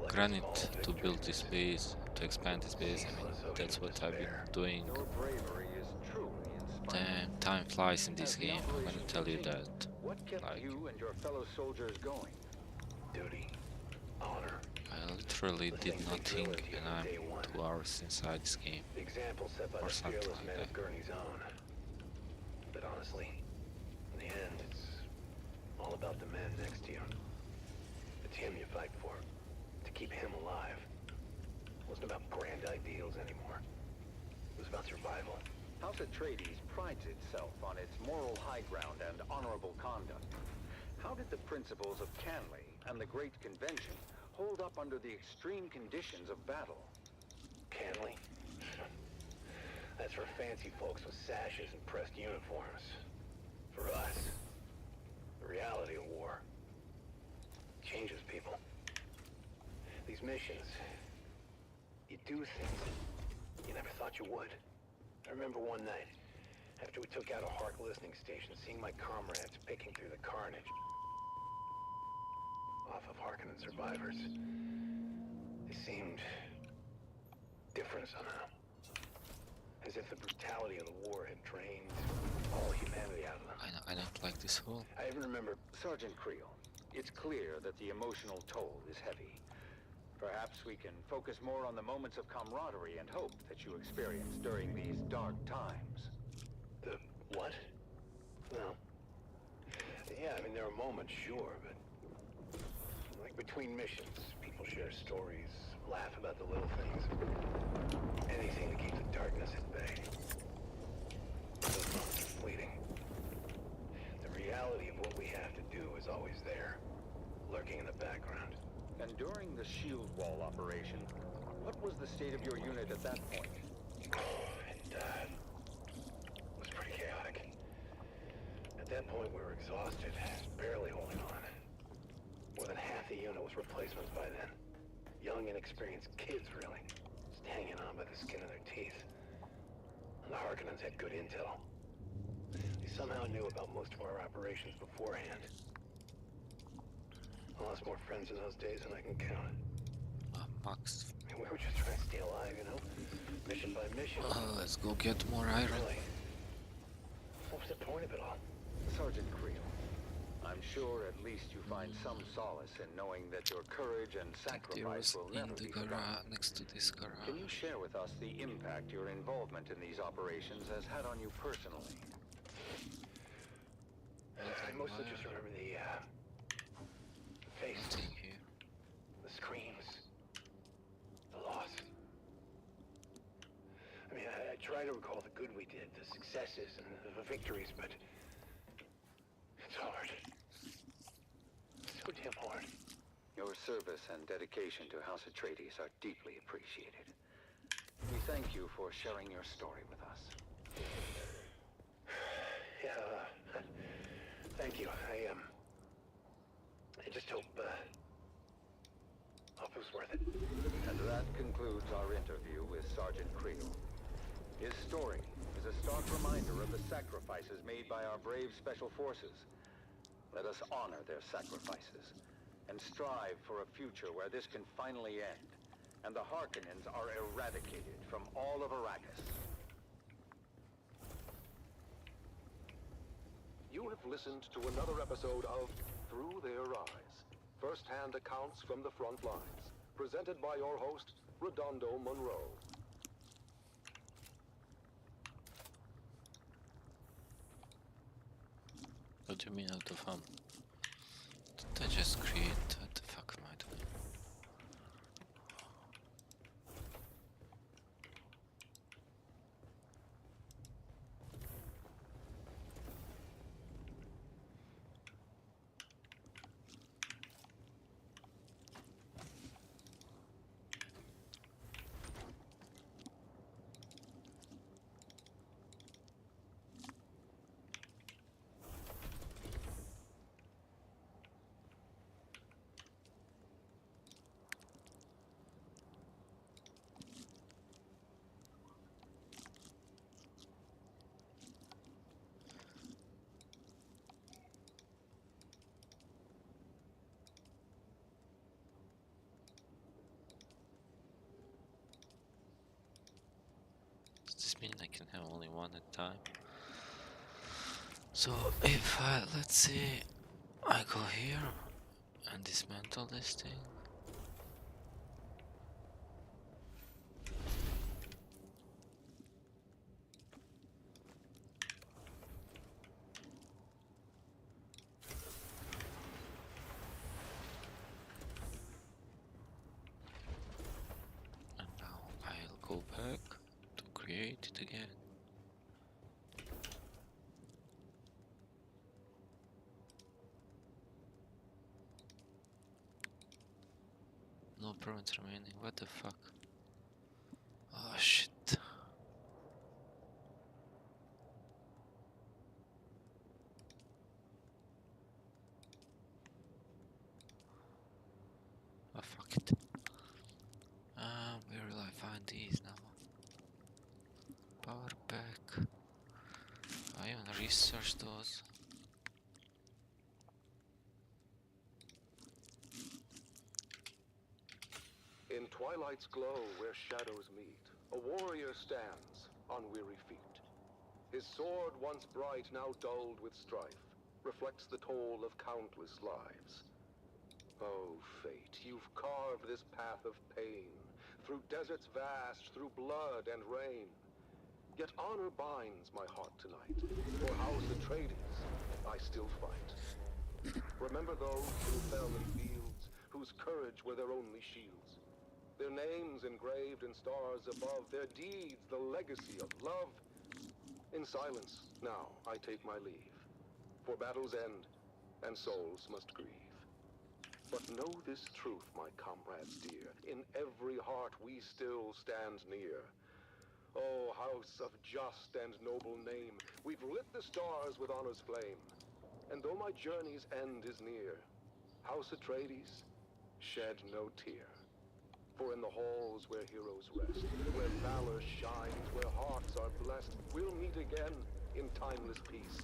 granite to build this base, to expand this base. I mean, that's what I've been doing. Your bravery is truly inspiring. Damn, time flies in this game, I'm gonna tell you that. What kept you and your fellow soldiers going? Duty, honor. I literally did nothing and I'm 2 hours inside this game. The example set by Or the something fearless like men that. of Gurney's own. But honestly, in the end, it's all about the man next to you. It's him you fight for. To keep him alive. It wasn't about grand ideals anymore. It was about survival. House Atreides prides itself on its moral high ground and honorable conduct. How did the principles of Canley and the Great Convention hold up under the extreme conditions of battle? Canley? That's for fancy folks with sashes and pressed uniforms. For us, the reality of war changes people. These missions, you do things you never thought you would. I remember one night, after we took out a Hark listening station, seeing my comrades picking through the carnage off of Harkonnen survivors. They seemed different somehow. As if the brutality of the war had drained all humanity out of them. I don't like this whole. I even remember... Sergeant Creel, it's clear that the emotional toll is heavy. Perhaps we can focus more on the moments of camaraderie and hope that you experienced during these dark times. The what? Well, yeah, I mean, there are moments, sure, but... Like between missions, people share stories, laugh about the little things. Anything to keep the darkness at bay. Those moments are fleeting. The reality of what we have to do is always there, lurking in the background. And during the shield wall operation, what was the state of your unit at that point? It was pretty chaotic. At that point, we were exhausted, barely holding on. More than half the unit was replacements by then. Young, inexperienced kids, really. Just hanging on by the skin of their teeth. And the Harkonnens had good intel. They somehow knew about most of our operations beforehand. I lost more friends in those days than I can count. Max. I mean, we were just trying to stay alive, you know? Mission by mission. Let's go get more iron. Really? What was the point of it all? Sergeant Creel, I'm sure at least you find some solace in knowing that your courage and sacrifice will in never the be forgotten. garage, next to this garage. Can you share with us the impact your involvement in these operations has had on you personally? I mostly just remember the faces, Nothing here. the screams, the loss. I mean, I try to recall the good we did, the successes and the victories, but service and dedication to House Atreides are deeply appreciated. We thank you for sharing your story with us. Yeah, thank you. I just hope it was worth it. And that concludes our interview with Sergeant Creel. His story is a stark reminder of the sacrifices made by our brave special forces. Let us honor their sacrifices and strive for a future where this can finally end and the Harkonnens are eradicated from all of Arrakis. You have listened to another episode of Through Their Eyes, first-hand accounts from the front lines, presented by your host, Redondo Monroe. What do you mean out of fun? Did I just create? What the fuck am I doing? Does this mean I can have only one at a time? So if I, let's say, I go here and dismantle this thing. And now I'll go back to create it again. No permits remaining, what the fuck? Oh shit. Oh fuck it. Where will I find these now? Power pack. I even researched those. In twilight's glow where shadows meet, a warrior stands on weary feet. His sword, once bright, now dulled with strife, reflects the toll of countless lives. Oh, fate, you've carved this path of pain, through deserts vast, through blood and rain. Yet honor binds my heart tonight, for House Atreides I still fight. Remember those who fell in fields, whose courage were their only shields. Their names engraved in stars above, their deeds the legacy of love. In silence, now I take my leave, for battles end, and souls must grieve. But know this truth, my comrades dear, in every heart we still stand near. O house of just and noble name, we've lit the stars with honor's flame. And though my journey's end is near, House Atreides, shed no tear. For in the halls where heroes rest, where valor shines, where hearts are blessed, we'll meet again in timeless peace,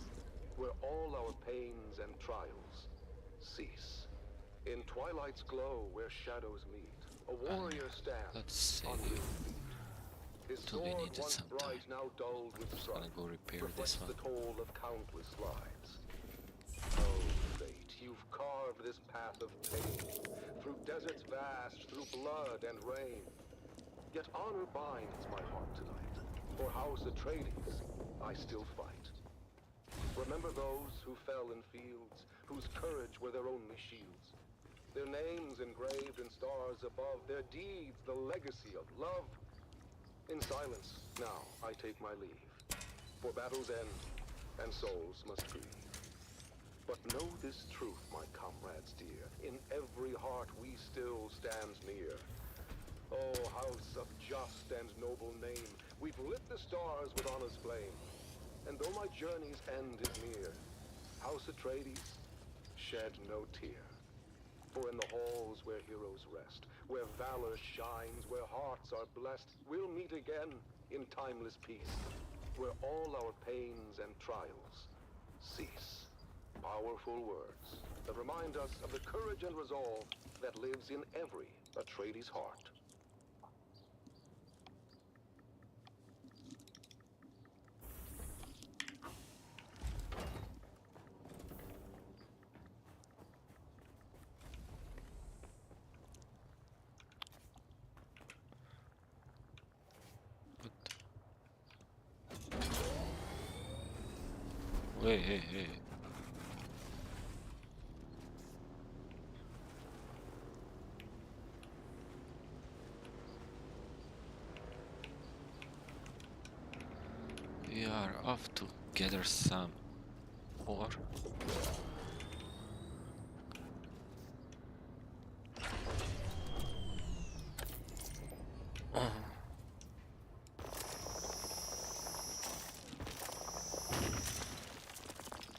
where all our pains and trials cease. In twilight's glow where shadows meet, a warrior stands let's on see. weary feet. His Do we sword, need it once sometime? bright, now dulled with Just strife, gonna go repair reflects this one. the toll of countless lives. Oh, fate, you've carved this path of pain, through deserts vast, through blood and rain. Yet honor binds my heart tonight, for House Atreides I still fight. Remember those who fell in fields, whose courage were their only shields. Their names engraved in stars above, their deeds the legacy of love. In silence, now I take my leave, for battles end, and souls must grieve. But know this truth, my comrades dear, in every heart we still stands near. Oh, house of just and noble name, we've lit the stars with honor's flame. And though my journey's end is near, House Atreides, shed no tear. For in the halls where heroes rest, where valor shines, where hearts are blessed, we'll meet again in timeless peace, where all our pains and trials cease. Powerful words that remind us of the courage and resolve that lives in every Atreides heart. Wait, hey, hey. We are off to gather some ore.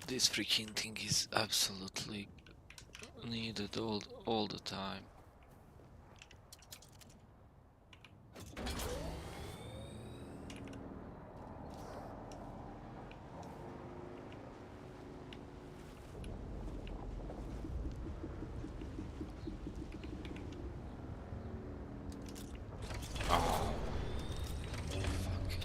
This freaking thing is absolutely needed all the time. Oh, fucking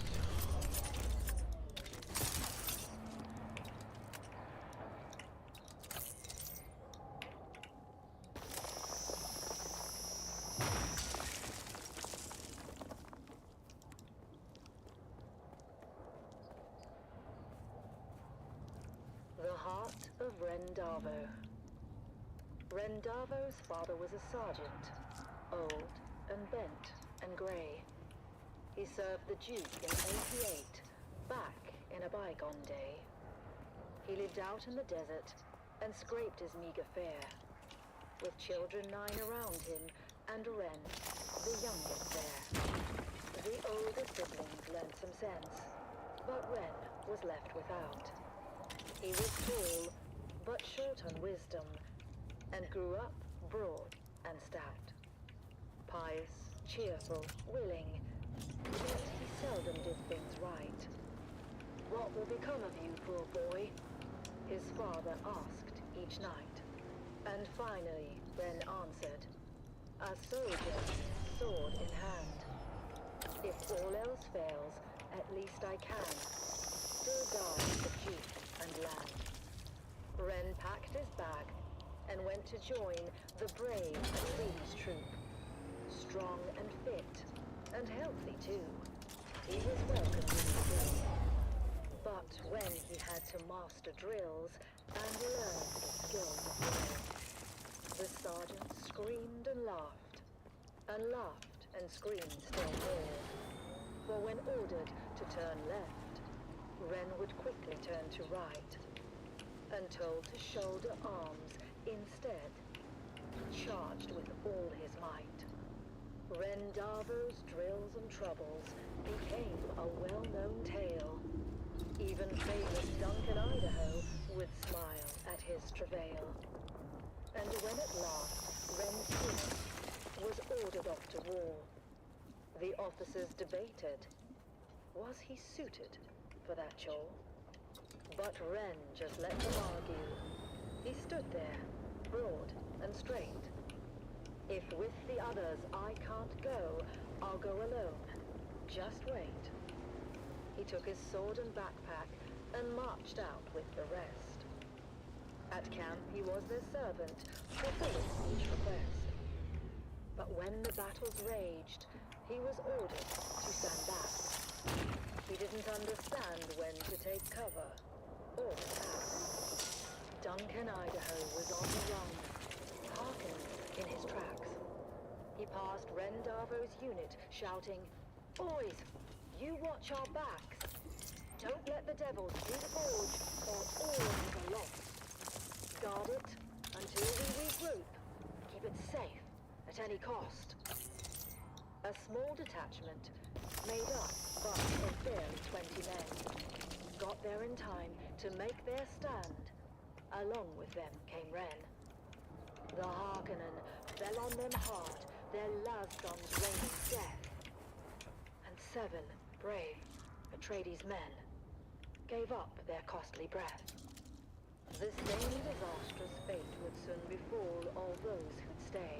The heart of Rendavo. Rendavo's father was a sergeant, old and bent and grey. He served the Duke in '88, back in a bygone day. He lived out in the desert and scraped his meager fare, with children 9 around him and Ren, the youngest there. The older siblings lent some sense, but Ren was left without. He was tall, but short on wisdom, and grew up broad and stout. Pious, cheerful, willing, yet he seldom did things right. "What will become of you, poor boy?" his father asked each night. And finally, Ren answered, "A soldier, sword in hand. If all else fails, at least I can still guard the Duke and land." Ren packed his bag and went to join the brave Atreides troop. Strong and fit, and healthy too, he was welcomed in the city. But when he had to master drills and learn the skills of war, the sergeant screamed and laughed and screamed still more. For when ordered to turn left, Ren would quickly turn to right, and told to shoulder arms instead, charged with all his might. Rendavo's drills and troubles became a well-known tale. Even famous Duncan Idaho would smile at his travail. And when at last Ren's unit was ordered off to war, the officers debated, was he suited for that chore? But Ren just let them argue. He stood there, broad and straight. "If with the others I can't go, I'll go alone. Just wait." He took his sword and backpack and marched out with the rest. At camp he was their servant, fulfilling each request. But when the battles raged, he was ordered to stand back. He didn't understand when to take cover or attack. Duncan Idaho was on the run, parkened in his tracks. He passed Rendavo's unit, shouting, "Boys, you watch our backs. Don't let the devils through the gorge, or all of you are lost." Guard it until we regroup. Keep it safe at any cost. A small detachment, made up but of barely 20 men, got there in time to make their stand. Along with them came Ren. The Harkonnen fell on them hard, their lasguns raining death. And 7 brave Atreides men gave up their costly breath. The same disastrous fate would soon befall all those who'd stay.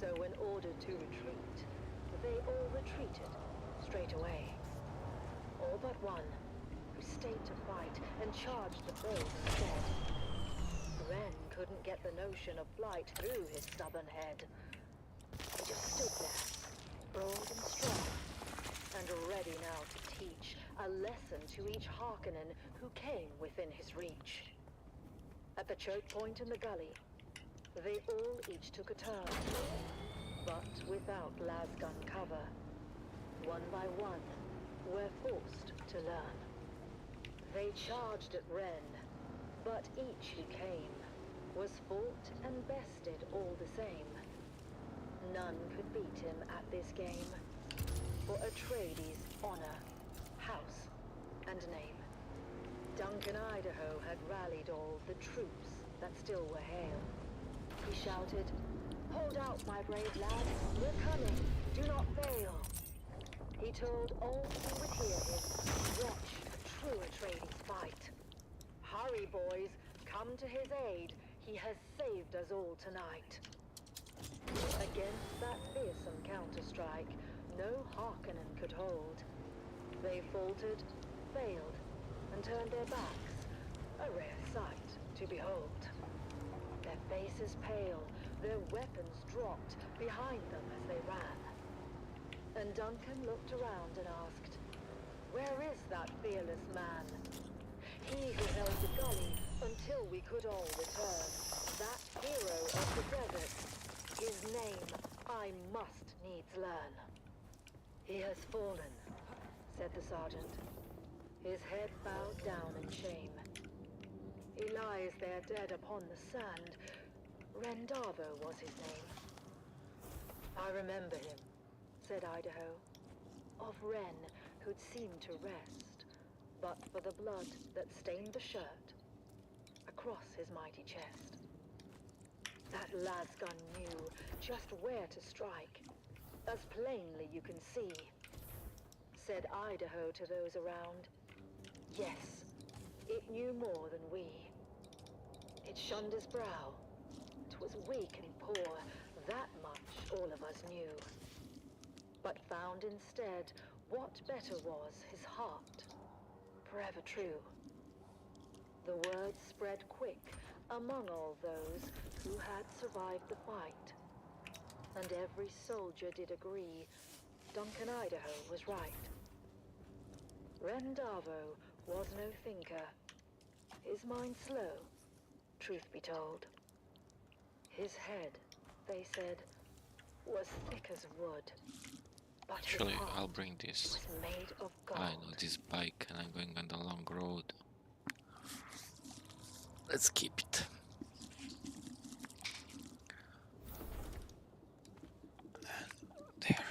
So when ordered to retreat, they all retreated straight away. All but one, who stayed to fight and charged the foe instead. Ren couldn't get the notion of flight through his stubborn head. He just stood there, broad and strong, and ready now to teach a lesson to each Harkonnen who came within his reach. At the choke point in the gully, they all each took a turn, but without lasgun cover. One by one, were forced to learn. They charged at Ren, but each who came was fought and bested all the same. None could beat him at this game, for Atreides' honor, house, and name. Duncan Idaho had rallied all the troops that still were hale. He shouted, "Hold out, my brave lads, we're coming, do not fail." He told all who would hear him, watch a true Atreides fight. "Hurry, boys, come to his aid, he has saved us all tonight." Against that fearsome counter-strike, no Harkonnen could hold. They faltered, failed, and turned their backs, a rare sight to behold. Their faces pale, their weapons dropped behind them as they ran. And Duncan looked around and asked, "Where is that fearless man? He who held the gully until we could all return, that hero of the desert. His name I must needs learn." "He has fallen," said the sergeant, his head bowed down in shame. "He lies there dead upon the sand. Rendavo was his name." "I remember him," said Idaho, of Ren who'd seemed to rest, but for the blood that stained the shirt across his mighty chest. "That lasgun knew just where to strike, as plainly you can see," said Idaho to those around. "Yes, it knew more than we. It shunned his brow. 'Twas weak and poor, that much all of us knew. But found instead what better was his heart, forever true." The word spread quick among all those who had survived the fight, and every soldier did agree Duncan Idaho was right. Rendavo was no thinker, his mind slow, truth be told. His head, they said, was thick as wood, but Actually, his heart I'll bring this. was made of gold. I know this bike and I'm going on the long road. Let's keep it. And there.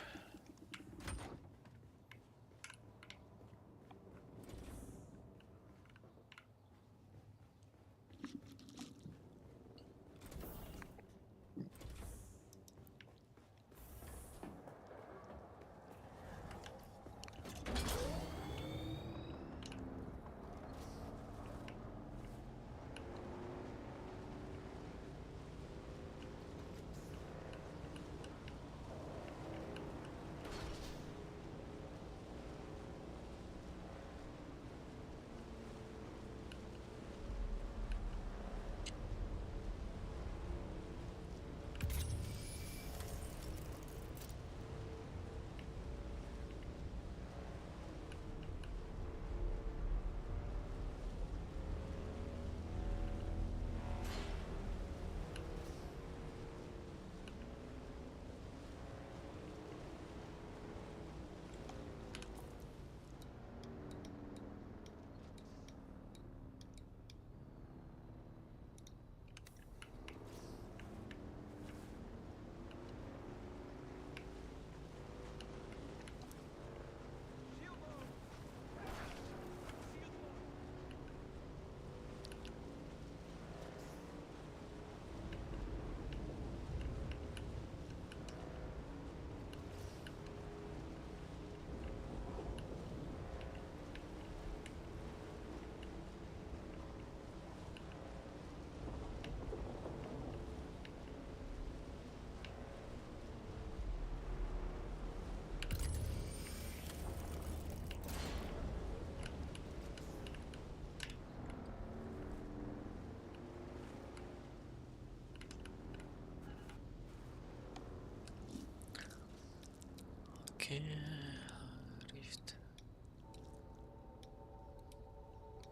Okay, rift.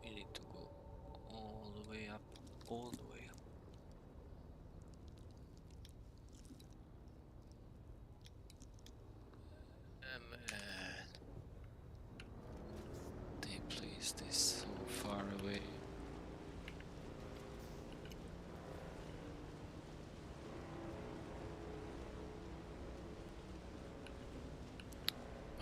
We need to go all the way up, all the way up. Man, they placed this so far away.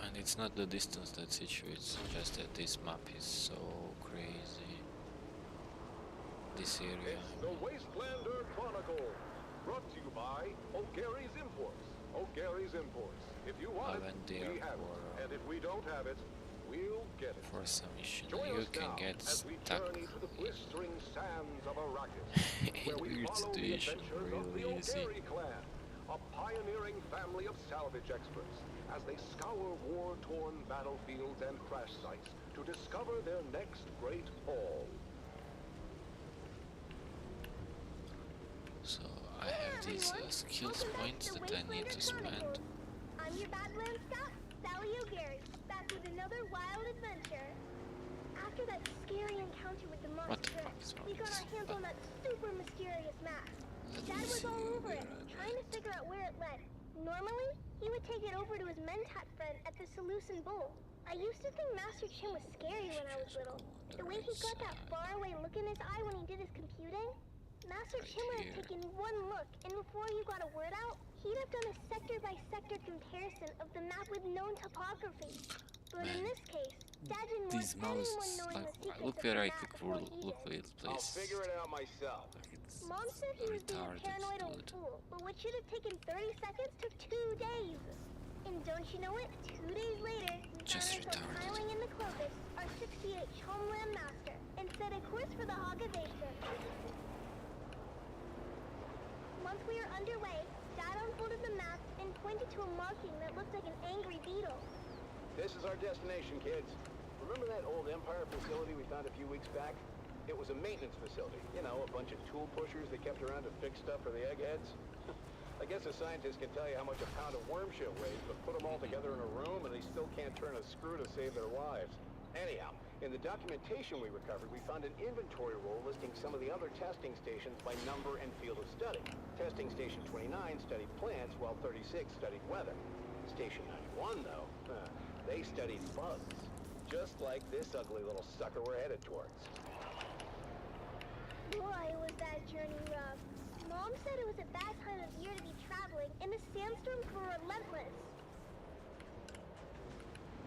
And it's not the distance that situates, just that this map is so crazy. This area. It's the Wastelander Chronicle, brought to you by O'Gary's Imports. O'Gary's Imports. If you want I went it, there we have for, it. And if we don't have it, we'll get it. for some mission. Join You us can now get as we stuck journey to the blistering sands of Arrakis, in where we weird follow the situation adventures of the really easy. O'Gary clan, a pioneering family of salvage experts, as they scour war-torn battlefields and crash sites to discover their next great haul. So I have these skills points that I need to spend. I'm your Badland Scout, Sally O'Gary, back with another wild adventure. After that scary encounter with the What the monster, fuck is wrong we got with our this? hands on that super mysterious map. Let Dad me was see all over where it, I trying to figure out where it led. Normally, he would take it over to his Mentat friend at the Seleucid Bowl. I used to think Master Chin was scary when I was little. The way he got that faraway look in his eye when he did his computing. Master Chin would have taken one look, and before you got a word out, he'd have done a sector-by-sector comparison of the map with known topography. But in this case, Dad didn't these want anyone mouses, knowing like, the secrets look of where the I map could before he look did. where it I'll places. figure it out myself. Like it's Mom said he was being a retarded, paranoid old dude. fool, but what should have taken 30 seconds took 2 days. And don't you know it? 2 days later, we Just found ourselves retarded. piling in the Clovis, our 68 Homeland Master, and set a course for the Hogavation. Once we were underway, Dad unfolded the map and pointed to a marking that looked like an angry beetle. This is our destination, kids. Remember that old Empire facility we found a few weeks back? It was a maintenance facility. You know, a bunch of tool pushers they kept around to fix stuff for the eggheads. I guess a scientist can tell you how much a pound of worm shit weighs, but put them all together in a room and they still can't turn a screw to save their lives. Anyhow, in the documentation we recovered, we found an inventory roll listing some of the other testing stations by number and field of study. Testing Station 29 studied plants, while 36 studied weather. Station 91, though, they studied bugs. Just like this ugly little sucker we're headed towards. Boy, was that journey rough. Mom said it was a bad time of year to be traveling, and the sandstorms were relentless.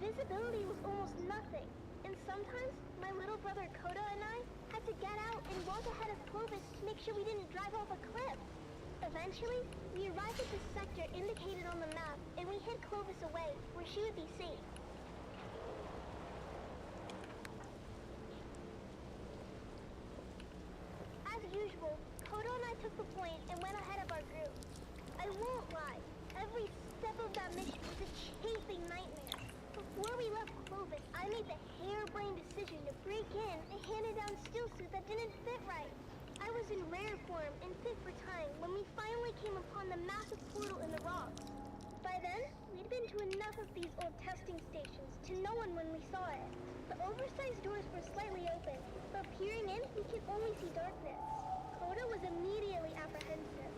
Visibility was almost nothing, and sometimes my little brother Koda and I had to get out and walk ahead of Clovis to make sure we didn't drive off a cliff. Eventually, we arrived at the sector indicated on the map, and we hid Clovis away, where she would be safe. As usual, Kodo and I took the point and went ahead of our group. I won't lie, every step of that mission was a chafing nightmare. Before we left Clovis, I made the harebrained decision to break in a handed-down stillsuit that didn't fit right. I was in rare form and fit for time when we finally came upon the massive portal in the rocks. By then, we'd been to enough of these old testing stations to know when we saw it. The oversized doors were slightly open, but peering in, we could only see darkness. Koda was immediately apprehensive.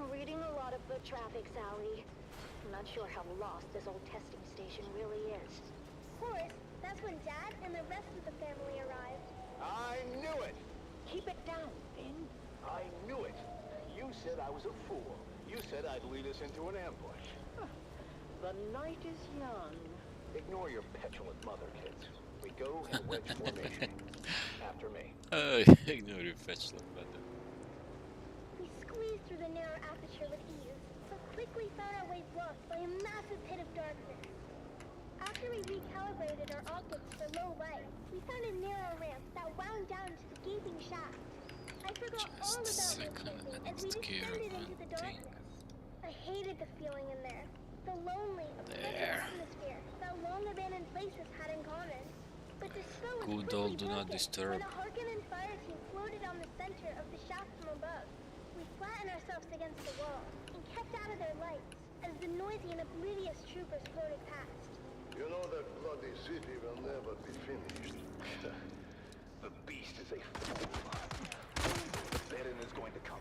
Reading a lot of foot traffic, Sally. I'm not sure how lost this old testing station really is. Of course, that's when Dad and the rest of the family arrived. I knew it! Keep it down, Finn. I knew it! You said I was a fool. You said I'd lead us into an ambush. The night is young. Ignore your petulant mother, kids. We go in wedge formation. After me. Ignore your fetch them, but We squeezed through the narrow aperture with ease, but quickly found our way blocked by a massive pit of darkness. After we recalibrated our optics for low light, we found a narrow ramp that wound down to the gaping shaft. I forgot all about my camping as we descended into the darkness. I hated the feeling in there. The lonely, oppressive atmosphere that long abandoned places had in common. But the spell was Good quickly old do not broken disturb. when a Harkonnen fire team floated on the center of the shaft from above. We flattened ourselves against the wall and kept out of their lights as the noisy and oblivious troopers floated past. city will never be finished. The beast is a fool. The Baron is going to come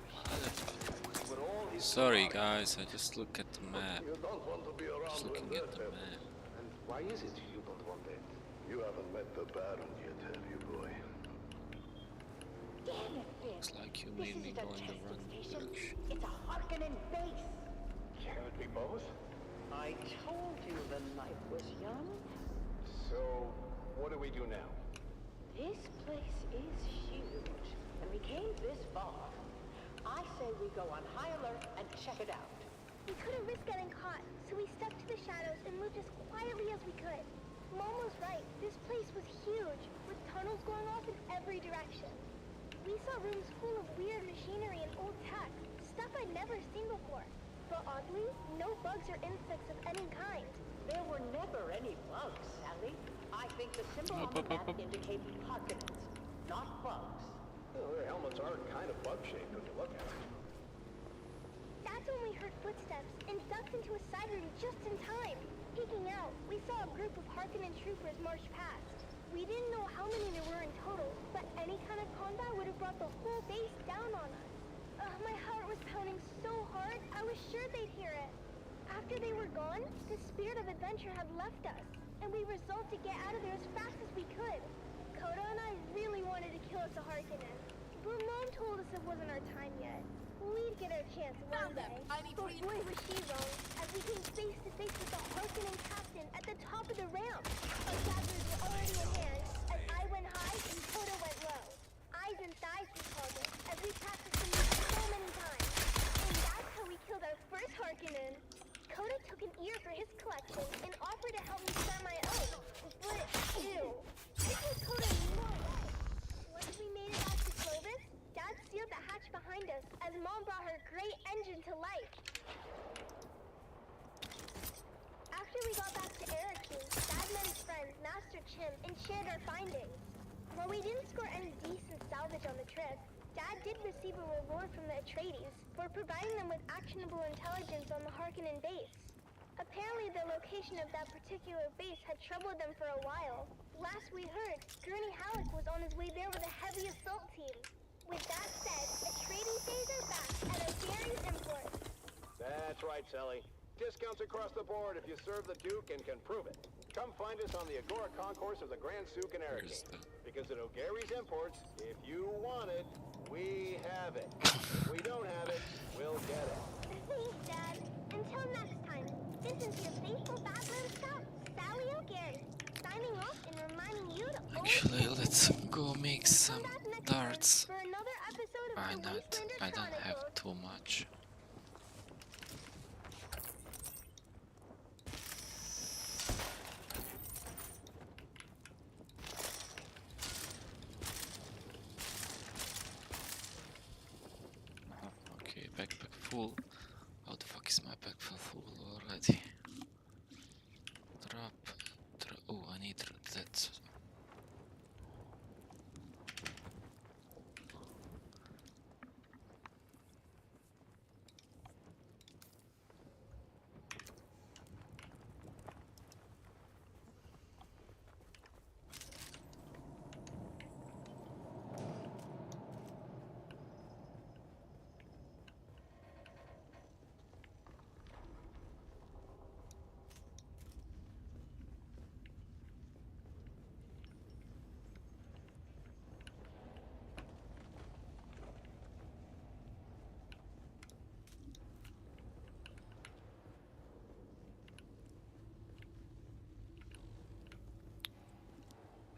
with all his Sorry guys, I just look at the map. You don't want to be around Just when looking that at the happens. map. And why is it you don't want that? You haven't met the Baron yet, have you, boy? Damn it, Finn. Looks like you This made me isn't a go in the testing wrong station. direction. It's a Harkonnen base. Can it be both? I told you the night was young. So, what do we do now? This place is huge, and we came this far. I say we go on high alert and check it out. We couldn't risk getting caught, so we stuck to the shadows and moved as quietly as we could. Mom was right. This place was huge, with tunnels going off in every direction. We saw rooms full of weird machinery and old tech, stuff I'd never seen before. But oddly, no bugs or insects of any kind. There were never any bugs, Sally. I think the symbol on the map indicates Harkonnens, not bugs. Well, their helmets are kind of bug-shaped when you look at them. That's when we heard footsteps and ducked into a side room just in time. Peeking out, we saw a group of Harkonnen troopers march past. We didn't know how many there were in total, but any kind of combat would have brought the whole base down on us. My heart was pounding so hard, I was sure they'd hear it. After they were gone, the spirit of adventure had left us, and we resolved to get out of there as fast as we could. Coda and I really wanted to kill us a Harkonnen, but Mom told us it wasn't our time yet. We'd get our chance one day. But boy was she wrong, as we came face to face with the Harkonnen captain at the top of the ramp. Our daggers were already in hand, as I went high and Coda went low. Eyes and thighs, we called it, as we practiced the move so many times. And that's how we killed our first Harkonnen. Coda took an ear for his collection and offered to help me start my own. But, ew. I told Coda no way. Once we made it back to Clovis, Dad sealed the hatch behind us as Mom brought her great engine to life. After we got back to Arrakis, Dad met his friend, Master Chim, and shared our findings. While we didn't score any decent salvage on the trip, Dad did receive a reward from the Atreides for providing them with actionable intelligence on the Harkonnen base. Apparently the location of that particular base had troubled them for a while. Last we heard, Gurney Halleck was on his way there with a heavy assault team. With that said, Atreides days are back at O'Gary's Imports. That's right, Sally. Discounts across the board if you serve the Duke and can prove it. Come find us on the Agora Concourse of the Grand Souk in Arrakis. Because at O'Gary's Imports, if you want it, we have it. If we don't have it, we'll get it. Thanks, Dad. Until next time, this is your faithful Batman scout, Sally O'Gary, signing off and reminding you to Actually, let's go make some darts. for another episode of the Wastelander I don't have Chronicles. too much. Okay, backpack full. How the fuck is my backpack full already? Oh, I need that.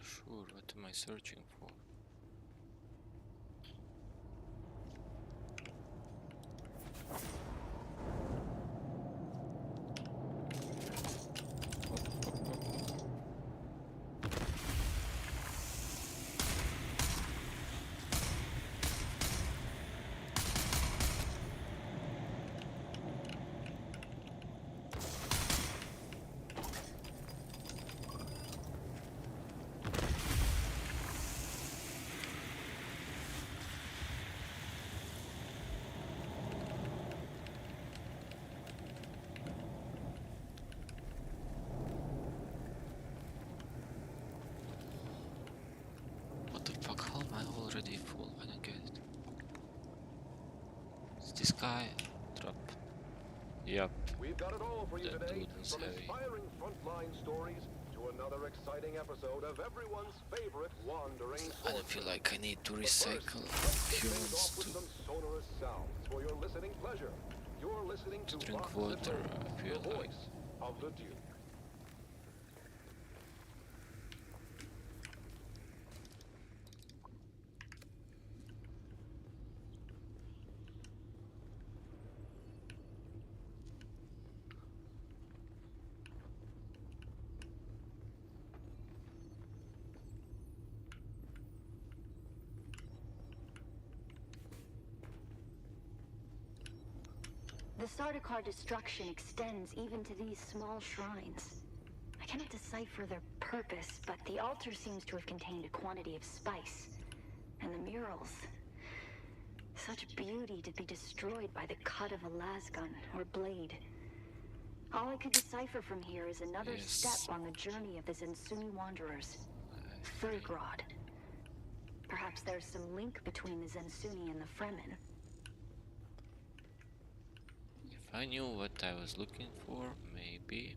Sure, what am I searching for? this guy drop? Yep. We've got it all for you That today, dude is from heavy. inspiring frontline stories to another exciting episode of everyone's favorite wandering I don't feel swordsman. like I need to But first, recycle let's kick things humans off with to some sonorous sounds for your listening pleasure. You're listening to drink Vox water. Eterna, I feel the like. voice of the Duke. The Sardaukar destruction extends even to these small shrines. I cannot decipher their purpose, but the altar seems to have contained a quantity of spice. And the murals. Such beauty to be destroyed by the cut of a lasgun or blade. All I could decipher from here is another step on the journey of the Zensuni wanderers. Thurgrod. Perhaps there's some link between the Zensuni and the Fremen. If I knew what I was looking for, maybe.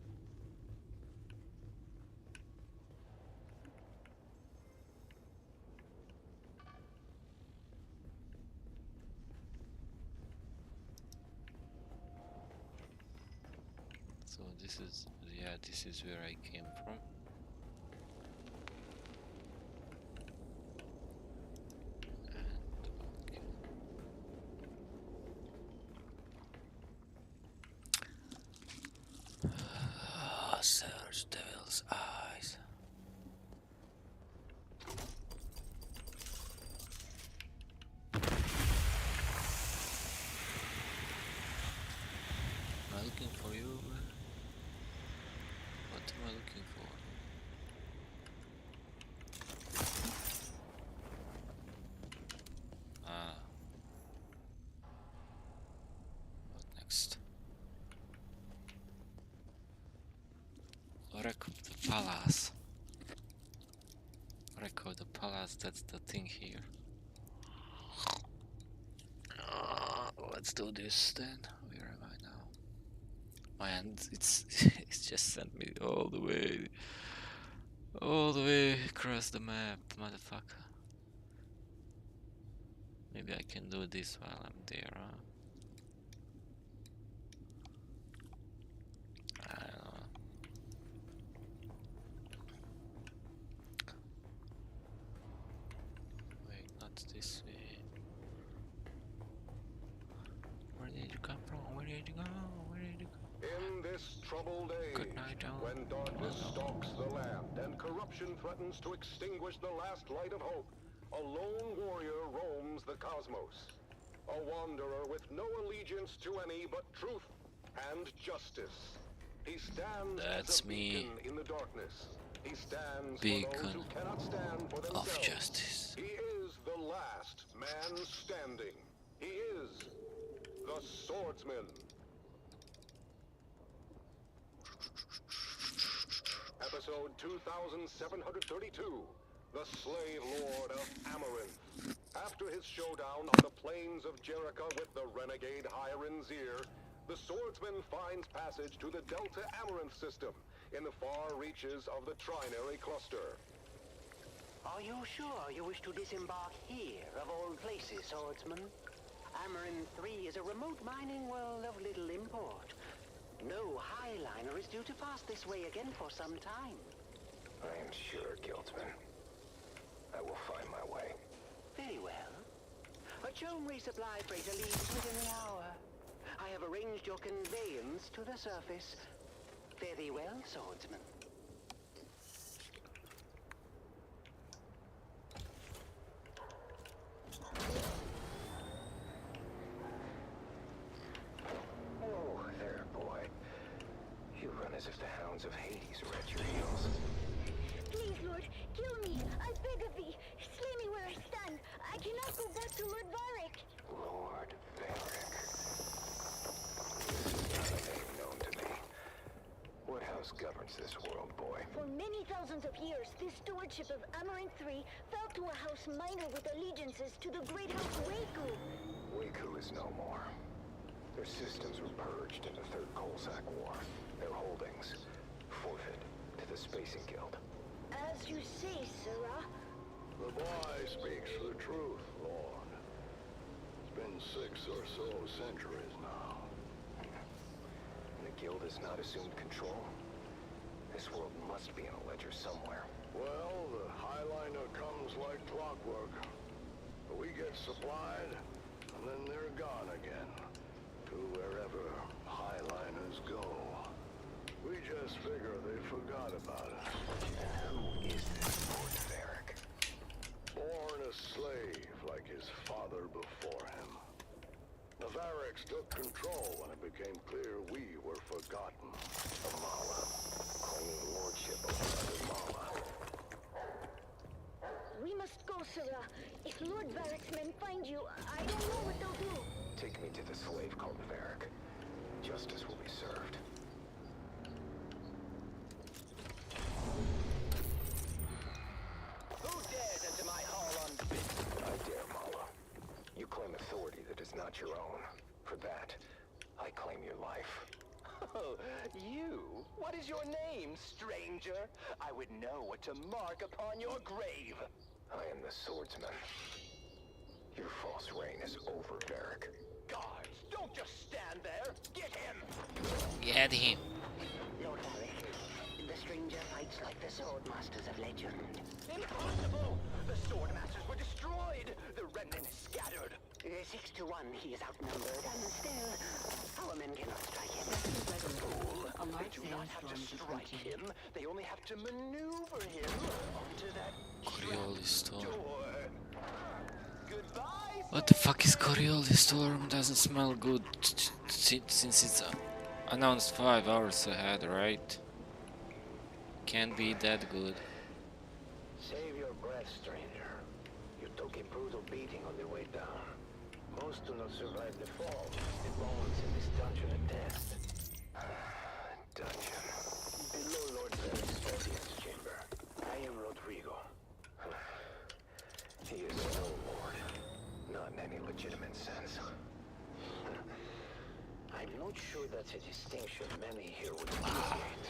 So this is, yeah, this is where I came from. Search Devil's Eyes. Am I looking for you? What am I looking for? Ah. What next? Wreck of the Palace. Wreck of the Palace, that's the thing here. Let's do this then. Where am I now? My hand, it's just sent me all the way across the map, motherfucker. Maybe I can do this while I'm there, huh? I don't know. Wait, not this way. Where did you come from? Where did you go? Where did you go? In this troubled age, Good night, when darkness stalks the land and corruption threatens to extinguish the last light of hope, a lone warrior roams the cosmos. A wanderer with no allegiance to any but truth and justice. He stands That's as a me. beacon in the darkness. He stands for Beacon those who cannot stand for of themselves. justice. He is the last man standing. He is the swordsman. Episode 2732, the Slave Lord of Amaranth. After his showdown on the plains of Jericho with the renegade Hyranzir, the swordsman finds passage to the Delta Amaranth system in the far reaches of the Trinary Cluster. Are you sure you wish to disembark here, of all places, swordsman? Amaranth 3 is a remote mining world of little import. No highliner is due to pass this way again for some time. I am sure, Guildsman. I will find my way. Very well. A Joan resupply freighter leaves within the hour. I have arranged your conveyance to the surface. Very well, swordsman. Oh, there, boy. You run as if the hounds of Hades are at your heels. Please, Lord, kill me. I beg of thee. Slay me where I stand. I cannot go back to Lord Varric. Lord Varric. This is not a name known to me. What house governs this world, boy? For many thousands of years, the stewardship of Amaranth 3 fell to a house minor with allegiances to the great house Waku. Waku is no more. Their systems were purged in the Third Coalsack War. Their holdings forfeit to the Spacing Guild. As you say, Sirrah. The boy speaks the truth, Lord. It's been 6 or so centuries now. And the Guild has not assumed control? This world must be in a ledger somewhere. Well, the Highliner comes like clockwork. We get supplied, and then they're gone again. To wherever Highliners go. We just figure they forgot about us. Who is this Lord Varric? Born a slave like his father before him. The Varrics took control when it became clear we were forgotten. Amala, claiming lordship over other Mala. We must go, Sirrah. If Lord Varric's men find you, I don't know what they'll do. Take me to the slave called Varric. Justice will be served. Who dares enter my hall on... I dare, Mala. You claim authority that is not your own. For that, I claim your life. Oh, you? What is your name, stranger? I would know what to mark upon your grave. I am the swordsman. Your false reign is over, Varric. Guards, don't just stand there. Get him! Get him. Lord Varric, the stranger fights like the swordmasters of legend. Impossible! The swordmasters were destroyed. The remnant is scattered. 6 to 1, he is outnumbered, and still, our men cannot strike him. Fool! A They large do not have to strike him. They only have to maneuver him onto that Coriolis storm. door. Goodbye. What the fuck is Coriolis storm? Doesn't smell good since it's announced 5 hours ahead, right? Can't be that good. Save your breath, stranger. You took a brutal beating on the way down. Most do not survive the fall. The bones in this dungeon are test. Dungeon. Below Lord Varric's audience chamber. I am Rodrigo. He is no lord. Not in any legitimate sense. I'm not sure that's a distinction many here would appreciate.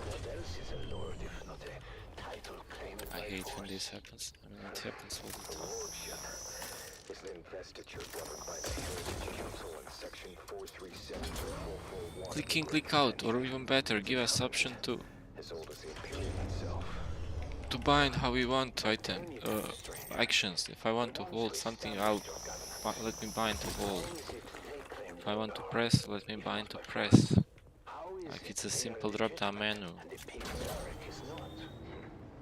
What else is a lord if not a title claimed I by hate force? when this happens. I mean, it happens all the The time. lordship is the investiture governed by the Heritage Council in section 437 to 441. Click in, click out, or even better, give us option 2. As old as the Imperium itself. To bind how we want actions. If I want to hold something, let me bind to hold. If I want to press, let me bind to press. Like it's a simple drop-down menu.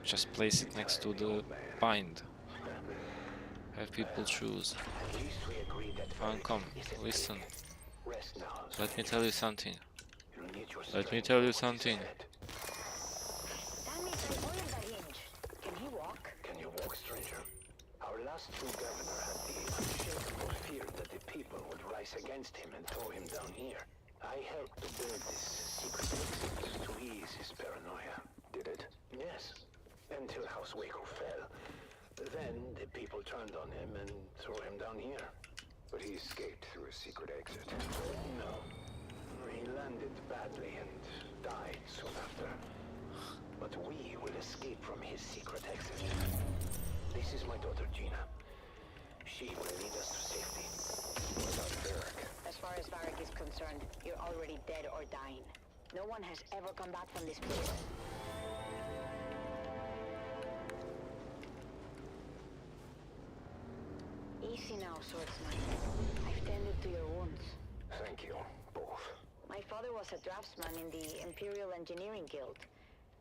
Just place it next to the bind. Have people choose. Come, listen. Let me tell you something. Let me tell you something. Can he walk? Can you walk, stranger? Our last true governor had the unshakable fear that the people would rise against him and throw him down here. I helped to build this secret exit to ease his paranoia. Did it? Yes. Until House Waco fell. Then the people turned on him and threw him down here. But he escaped through a secret exit. No. He landed badly and died soon after. But we will escape from his secret exit. This is my daughter, Gina. She will lead us to safety. What about Varric? As far as Varric is concerned, you're already dead or dying. No one has ever come back from this place. Easy now, swordsman. I've tended to your wounds. Thank you, both. My father was a draftsman in the Imperial Engineering Guild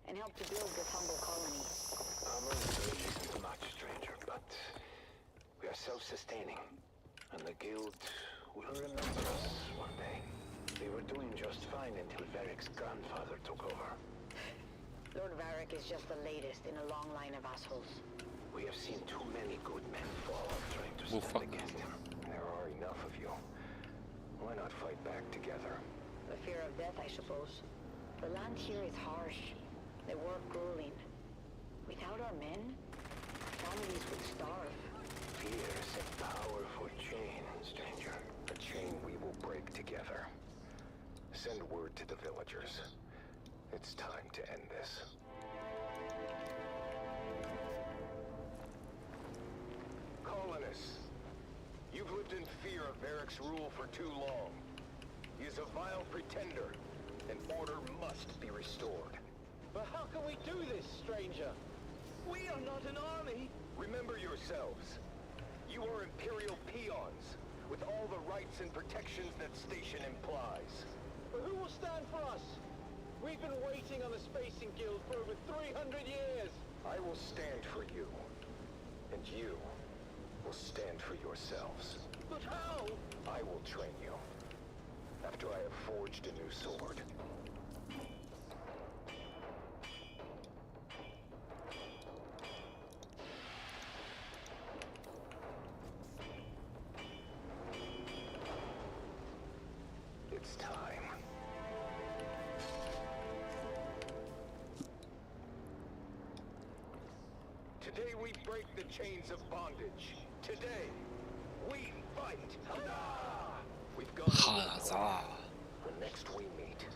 and helped to build this humble colony. Our military isn't much, stranger, but we are self-sustaining. And the Guild will remember us one day. They were doing just fine until Varric's grandfather took over. Lord Varric is just the latest in a long line of assholes. We have seen too many good men fall trying to stand against him. There are enough of you. Why not fight back together? The fear of death, I suppose. The land here is harsh. The work grueling. Without our men, families would starve. Fear is a powerful chain, stranger. A chain we will break together. Send word to the villagers. It's time to end this. Colonists, you've lived in fear of Eric's rule for too long. He is a vile pretender, and order must be restored. But how can we do this, stranger? We are not an army. Remember yourselves. You are Imperial peons, with all the rights and protections that station implies. But who will stand for us? We've been waiting on the Spacing Guild for over 300 years. I will stand for you, and you will stand for yourselves. But how? I will train you, after I have forged a new sword. It's time. Today we break the chains of bondage. Today, we fight. Huzzah! We've gone over the plan. When next we meet,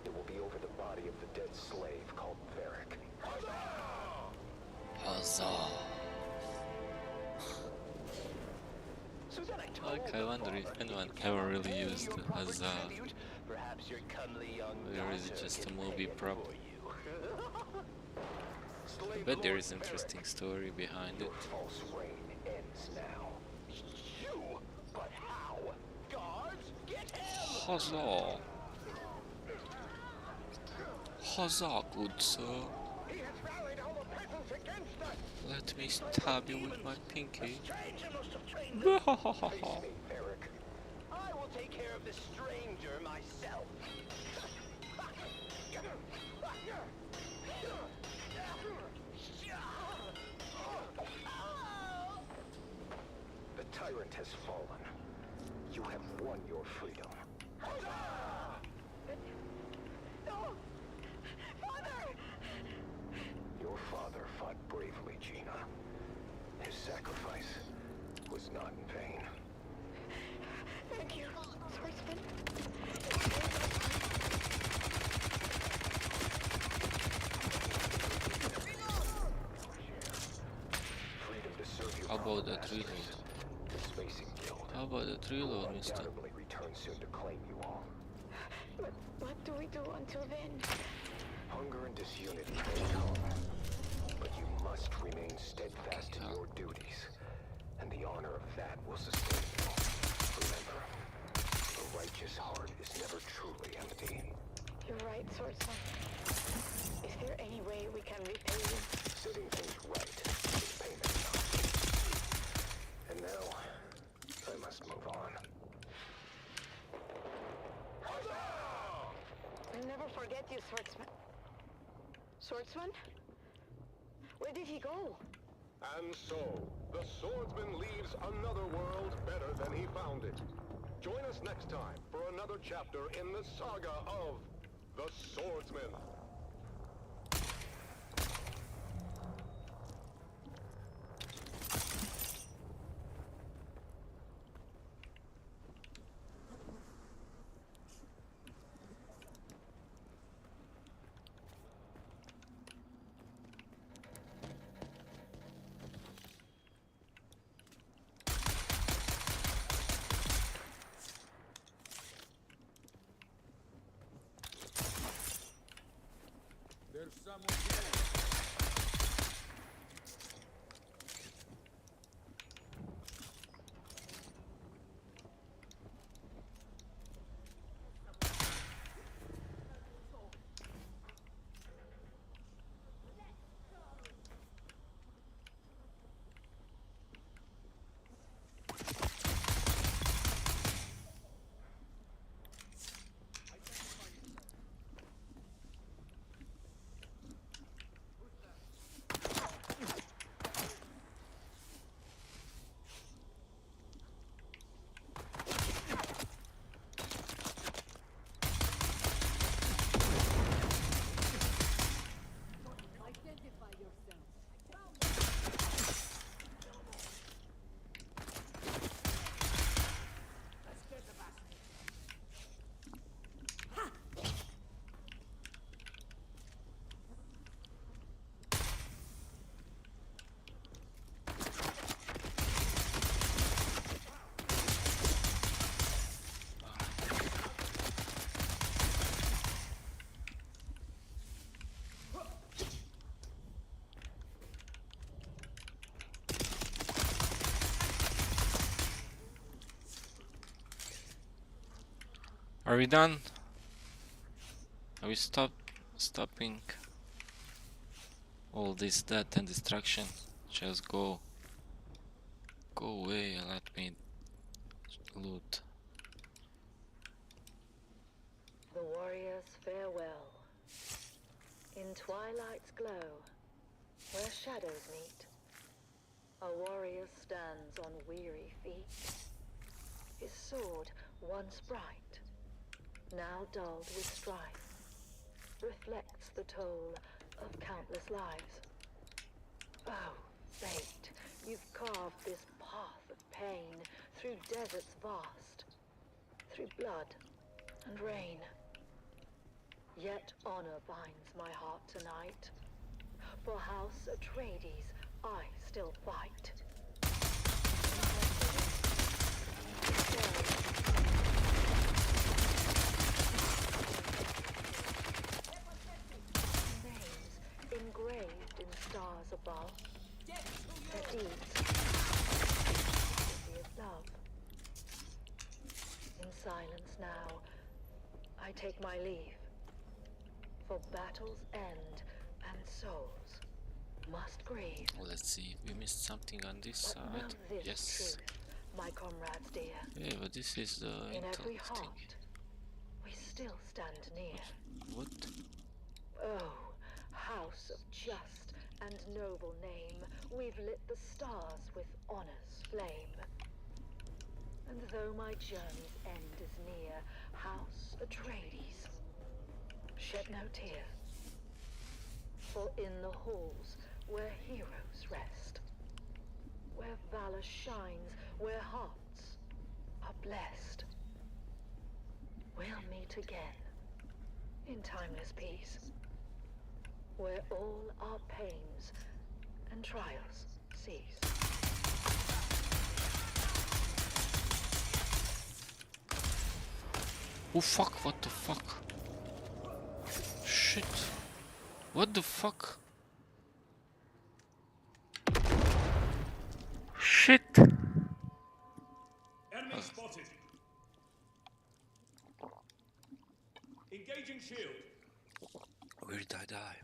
it will be over the body of the dead slave called Varric. Huzzah! Like, I wonder if anyone ever really used Huzzah. Perhaps your comely young Or is it just a movie prop? I bet there is interesting story behind it. False reign ends now. You? But how? Guards, get him! Huzzah! Huzzah, good sir. He has rallied all the peasants against us. Let me stab you with my pinky. Stranger must have trained them. Face me, Varric. I will take care of the stranger myself. The tyrant has fallen. You have won your freedom. No! Father! Your father fought bravely, Gina. His sacrifice was not in vain. Thank you, swordsman. Freedom to serve your How about that masters. reload? The Spacing Guild. How about that will reload, mister? undoubtedly return soon to claim you all. But what do we do until then? Hunger and disunity may come, but you must remain steadfast in your duties, and the honor of that will sustain you. Remember, a righteous heart is never truly empty. You're right, swordsman. Is there any way we can repay you? Setting things right is payment. And now, I must move on. I'll never forget you, swordsman. Swordsman? Where did he go? And so, the swordsman leaves another world better than he found it. Join us next time for another chapter in the saga of the Swordsman. There's someone here. Are we done? Are we stopping all this death and destruction? Just go away and let me loot. The warriors farewell. In twilight's glow, where shadows meet, a warrior stands on weary feet. His sword, once bright, now dulled with strife, reflects the toll of countless lives. Oh, fate, you've carved this path of pain through deserts vast, through blood and rain. Yet honor binds my heart tonight. For House Atreides, I still fight. Names engraved in stars above. Their deeds, of love. In silence now, I take my leave. For battles end, and souls must grieve. Let's see if we missed something on this But know side. this Yes. truth, my comrades dear. Yeah, but this is the In every intel thing. heart, we still stand near. What? Oh, house of just and noble name, we've lit the stars with honor's flame. And though my journey's end is near, House Atreides, shed no tear. For in the halls where heroes rest, where valor shines, where hearts are blessed, we'll meet again in timeless peace, where all our pains and trials cease. Oh fuck, what the fuck? Shit. What the fuck? Shit. Enemy spotted. Engaging shield. Where did I die?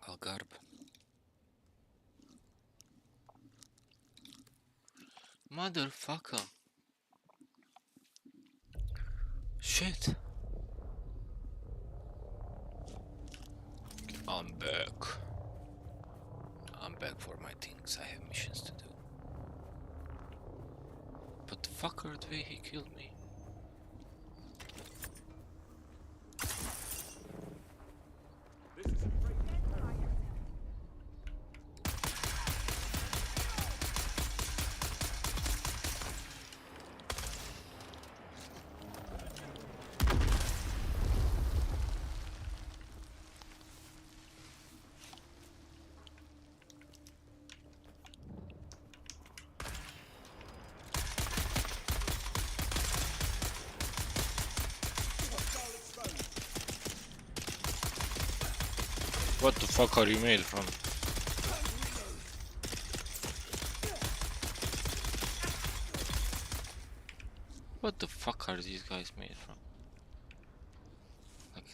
Algarb. Motherfucker. Shit. I'm back. I'm back for my things. I have missions to do. But the fucker, the way he killed me. What the fuck are you made from? What the fuck are these guys made from? Like,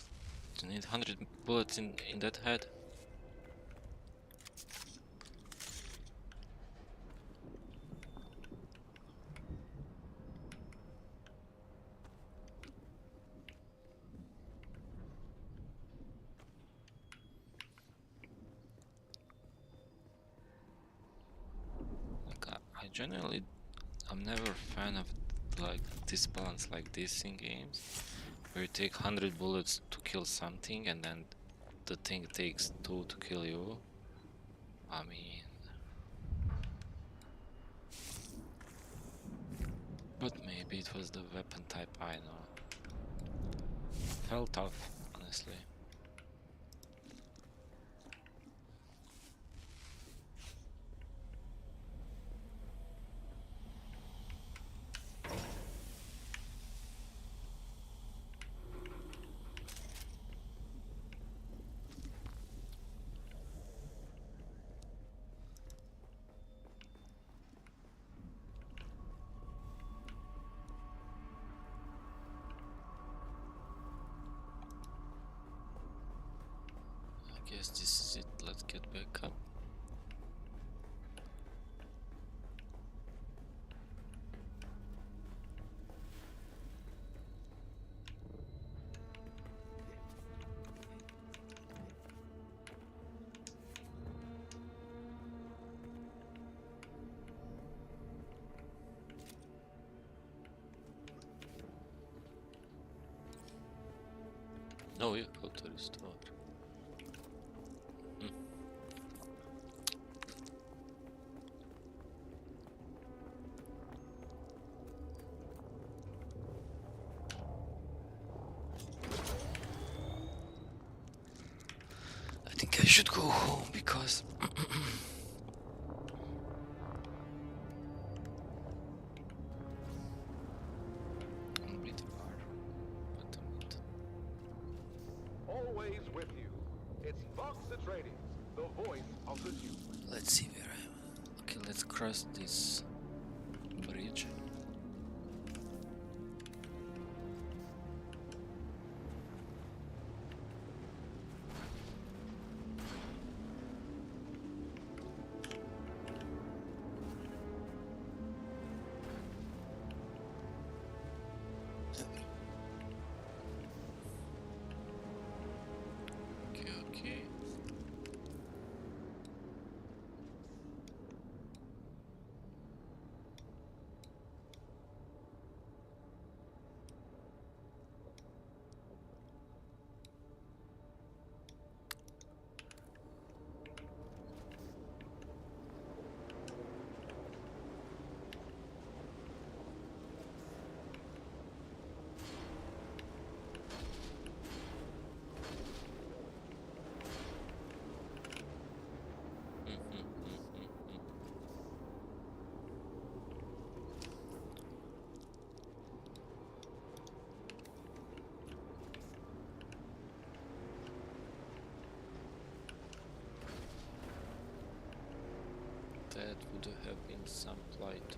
you need 100 bullets in that head? I generally, I'm never a fan of like disbalance like this in games, where you take 100 bullets to kill something and then the thing takes 2 to kill you. I mean, but maybe it was the weapon type, I know. Felt tough, honestly. guess this is it. Let's get back up. No, you go to the store. I think I should go home because I'm a bit far, but I'm not. Always with you. It's Vox Atreides, the voice of the Dune. Let's see where I am. Okay, let's cross this bridge. Okay. That would have been some plight.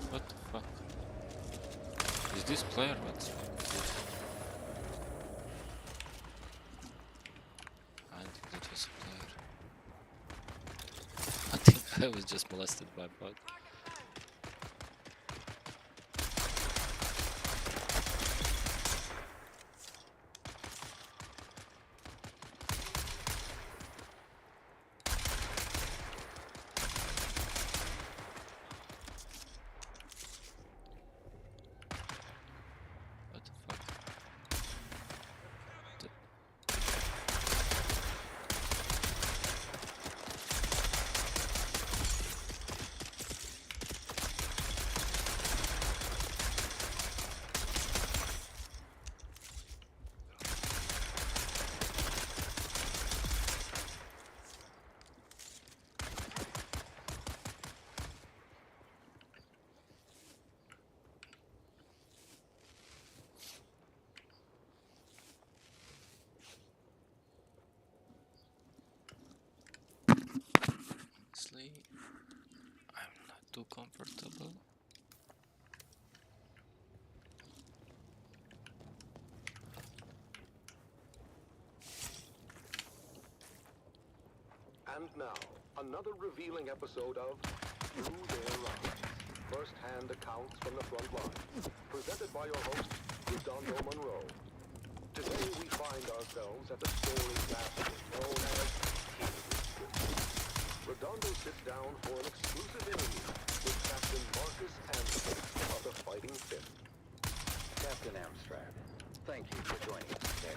What the fuck? Is this player? What's this? I don't think that was a player. I think I was just molested by a bug. What the fuck? too comfortable. And now, another revealing episode of Through Their Eyes. First-hand accounts from the front line. Presented by your host, Redondo Monroe. Today we find ourselves at the storied bastion known as Redondo sits down for an exclusive interview with Captain Marcus Amstrad of the Fighting Fifth. Captain Amstrad, thank you for joining us today.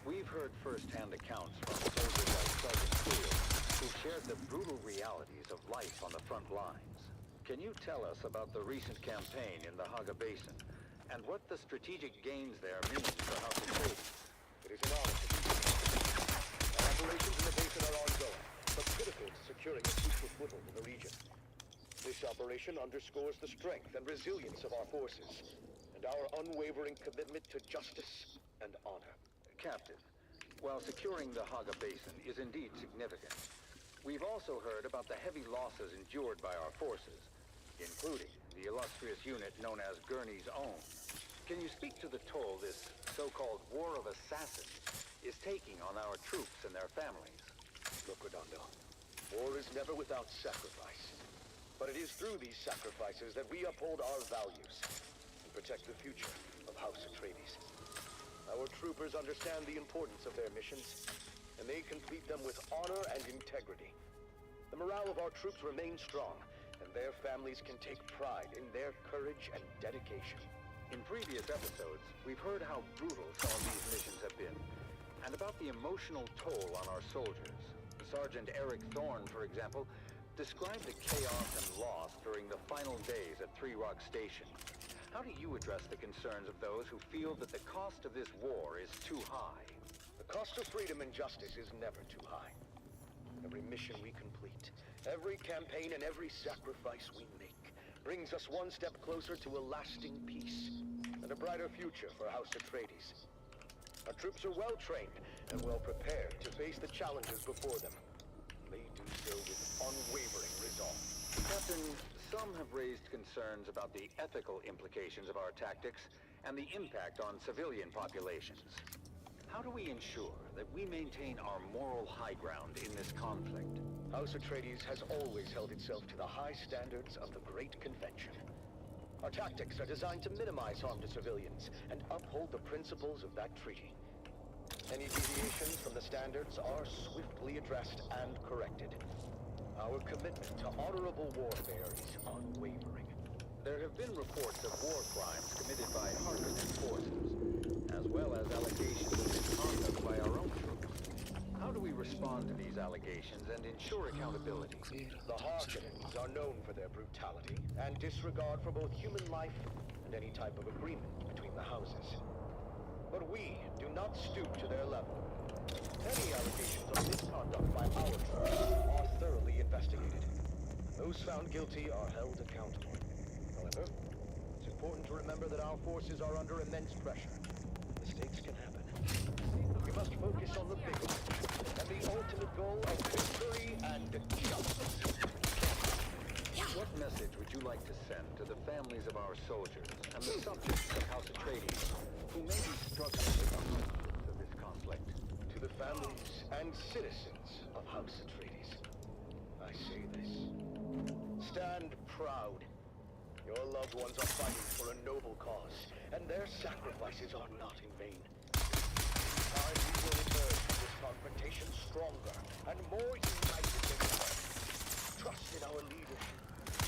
We've heard first-hand accounts from soldiers like Sergeant Steele, who shared the brutal realities of life on the front lines. Can you tell us about the recent campaign in the Haga Basin, and what the strategic gains there mean for House of Trade? It is an honor to be here. Our operations in the basin are ongoing, but critical to securing a crucial foothold in the region. This operation underscores the strength and resilience of our forces, and our unwavering commitment to justice and honor. Captain, while securing the Haga Basin is indeed significant, we've also heard about the heavy losses endured by our forces, including the illustrious unit known as Gurney's Own. Can you speak to the toll this so-called War of Assassins is taking on our troops and their families? Look, Redondo, war is never without sacrifice. But it is through these sacrifices that we uphold our values and protect the future of House Atreides. Our troopers understand the importance of their missions, and they complete them with honor and integrity. The morale of our troops remains strong, and their families can take pride in their courage and dedication. In previous episodes, we've heard how brutal some of these missions have been, and about the emotional toll on our soldiers. Sergeant Eric Thorne, for example, described the chaos and loss during the final days at Three Rock Station. How do you address the concerns of those who feel that the cost of this war is too high? The cost of freedom and justice is never too high. Every mission we complete, every campaign and every sacrifice we make brings us one step closer to a lasting peace and a brighter future for House Atreides. Our troops are well trained and well prepared to face the challenges before them. They do so with unwavering resolve. Captain, some have raised concerns about the ethical implications of our tactics and the impact on civilian populations. How do we ensure that we maintain our moral high ground in this conflict? House Atreides has always held itself to the high standards of the Great Convention. Our tactics are designed to minimize harm to civilians and uphold the principles of that treaty. Any deviations from the standards are swiftly addressed and corrected. Our commitment to honorable warfare is unwavering. There have been reports of war crimes committed by Harkonnen forces, as well as allegations of misconduct by our own troops. How do we respond to these allegations and ensure accountability? The Harkonnens are known for their brutality and disregard for both human life and any type of agreement between the houses. But we do not stoop to their level. Any allegations of misconduct by our troops are thoroughly investigated. Those found guilty are held accountable. However, it's important to remember that our forces are under immense pressure. Mistakes can happen. We must focus on the big picture and the ultimate goal of victory and justice. What message would you like to send to the families of our soldiers and the subjects of House Atreides who may be struggling with the hardships of this conflict? To the families and citizens of House Atreides, I say this. Stand proud. Your loved ones are fighting for a noble cause, and their sacrifices are not in vain. Time we will emerge from this confrontation stronger and more united than ever. Trust in our leaders,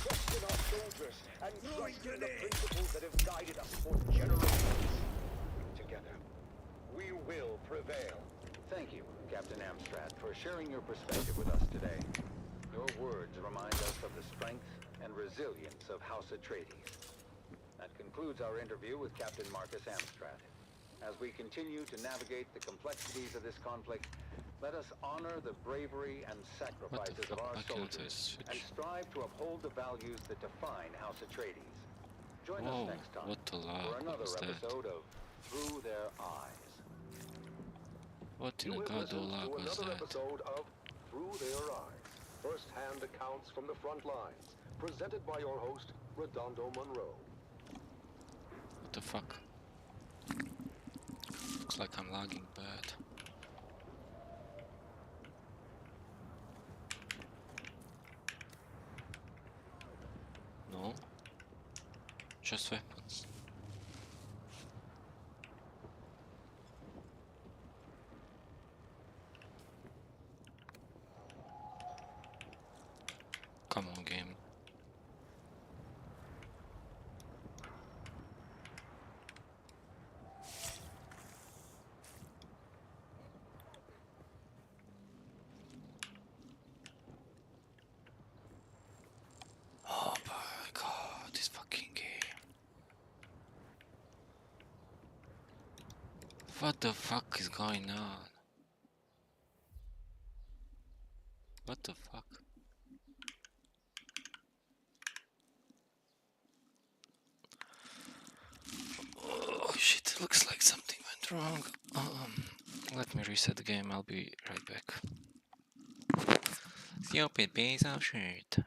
trust in our soldiers, and trust in the principles that have guided us for generations. Together, we will prevail. Thank you, Captain Amstrad, for sharing your perspective with us today. Your words remind us of the strength and resilience of House Atreides. That concludes our interview with Captain Marcus Amstrad. As we continue to navigate the complexities of this conflict, let us honor the bravery and sacrifices of our soldiers and strive to uphold the values that define House Atreides. Join us next time for another episode of Through Their Eyes. What in a god of lag was Another that? episode of Through Their Eyes. First-hand accounts from the front lines. presented by your host, Redondo Monroe. What the fuck? Looks like I'm lagging bad. No? Just weapons. Come on, game. Oh my god, this fucking game. What the fuck is going on? What the fuck? Oh shit, looks like something went wrong. Let me reset the game, I'll be right back. Stupid piece of shit.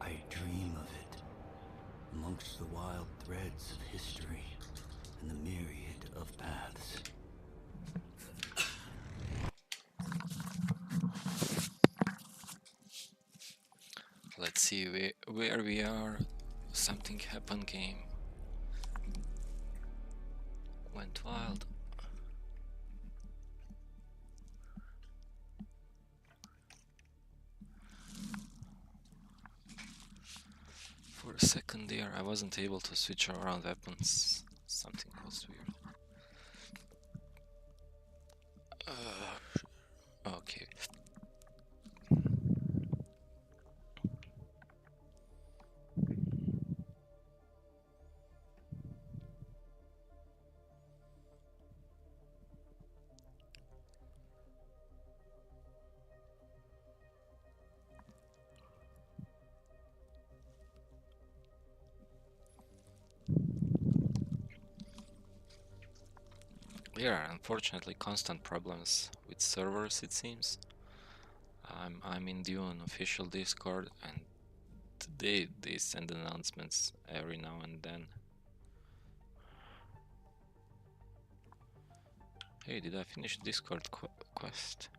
I dream of it, amongst the wild threads of history and the myriad of paths. Let's see where we are. Something happened game. Went wild. For a second there, I wasn't able to switch around weapons. Something was weird. Okay. There are unfortunately constant problems with servers, it seems. I'm in Dune official Discord, and they send announcements every now and then. Hey, did I finish Discord quest?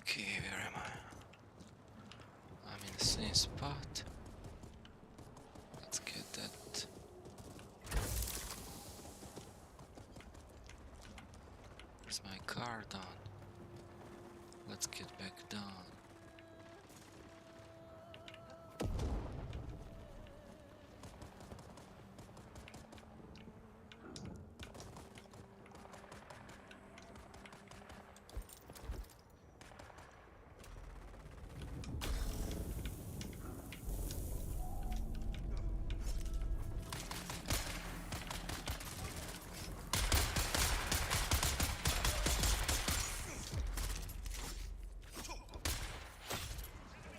Okay, where am I? I'm in the same spot. Let's get that. Where's my car down? Let's get back down.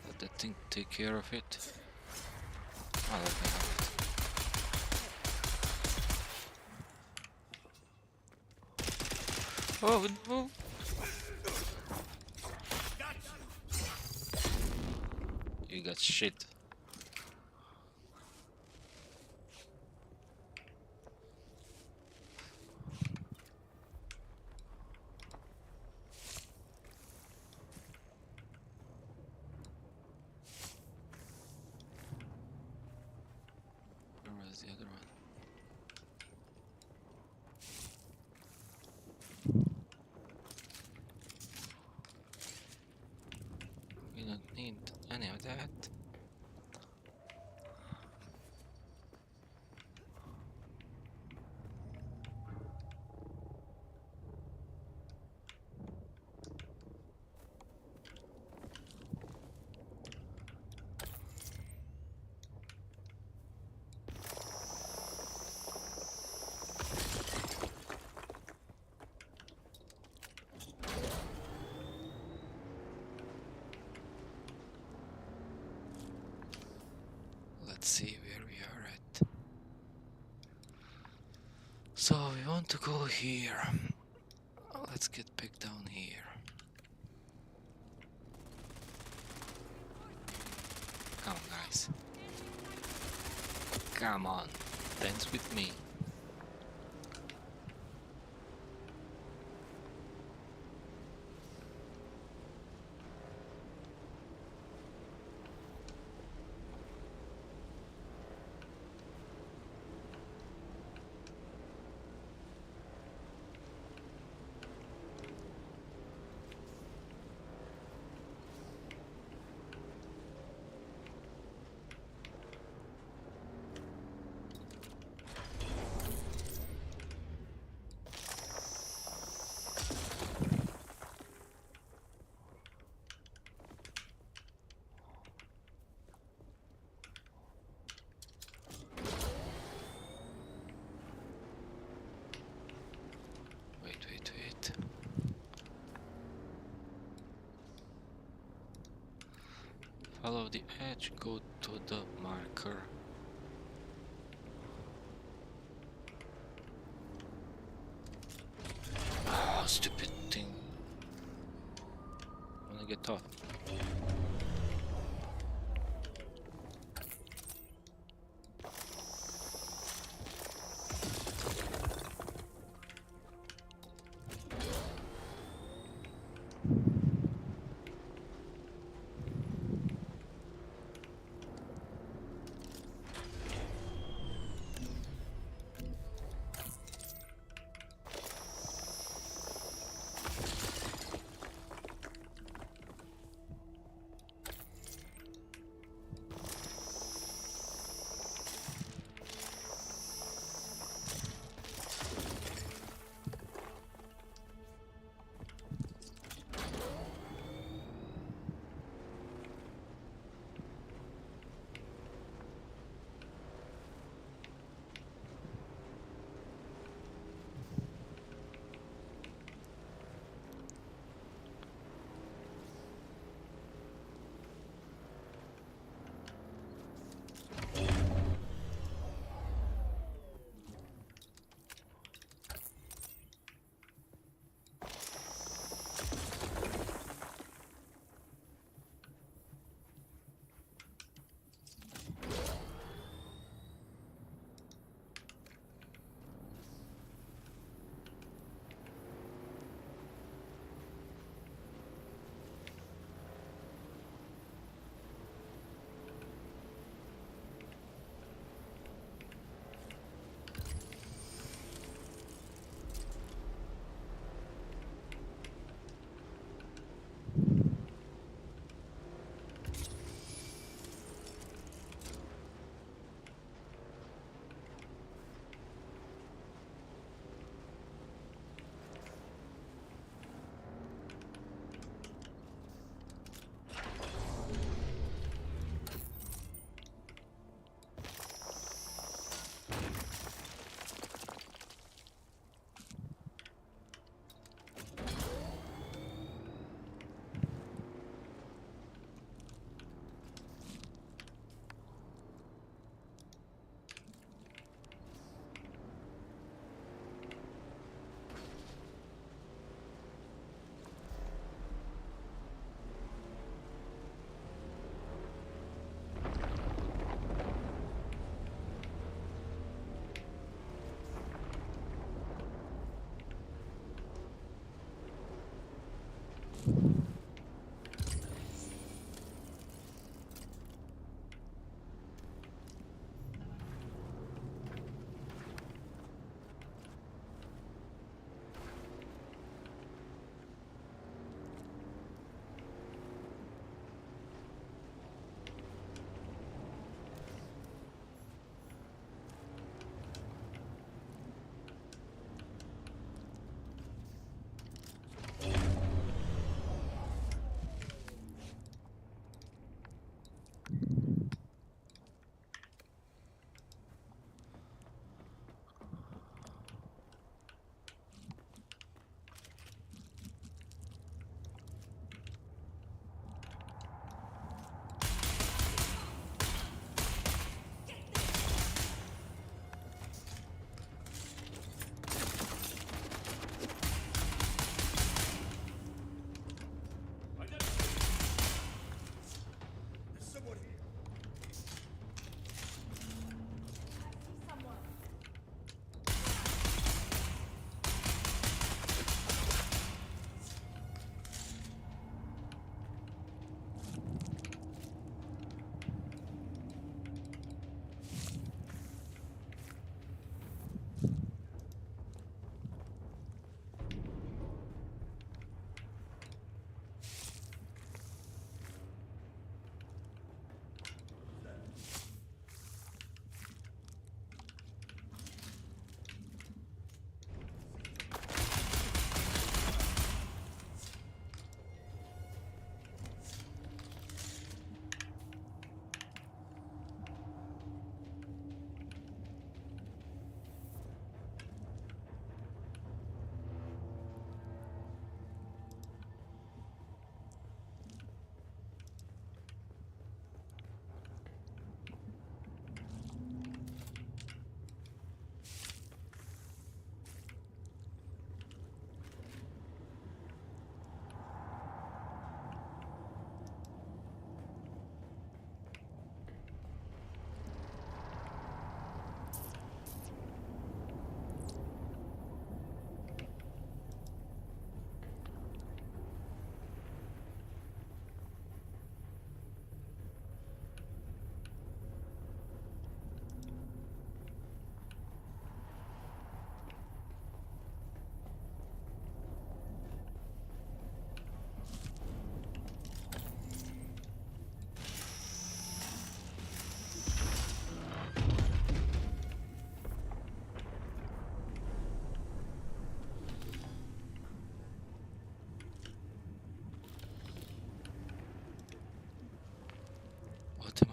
Let that thing take care of it. Oh, let me have it. Oh no! You got shit. Where was the other one? We don't need any of that. Let's see where we are at. So we want to go here. Let's get back down here. Come on, guys. Come on, dance with me. Wait. Follow the edge, go to the marker. Oh, stupid thing. Wanna get off?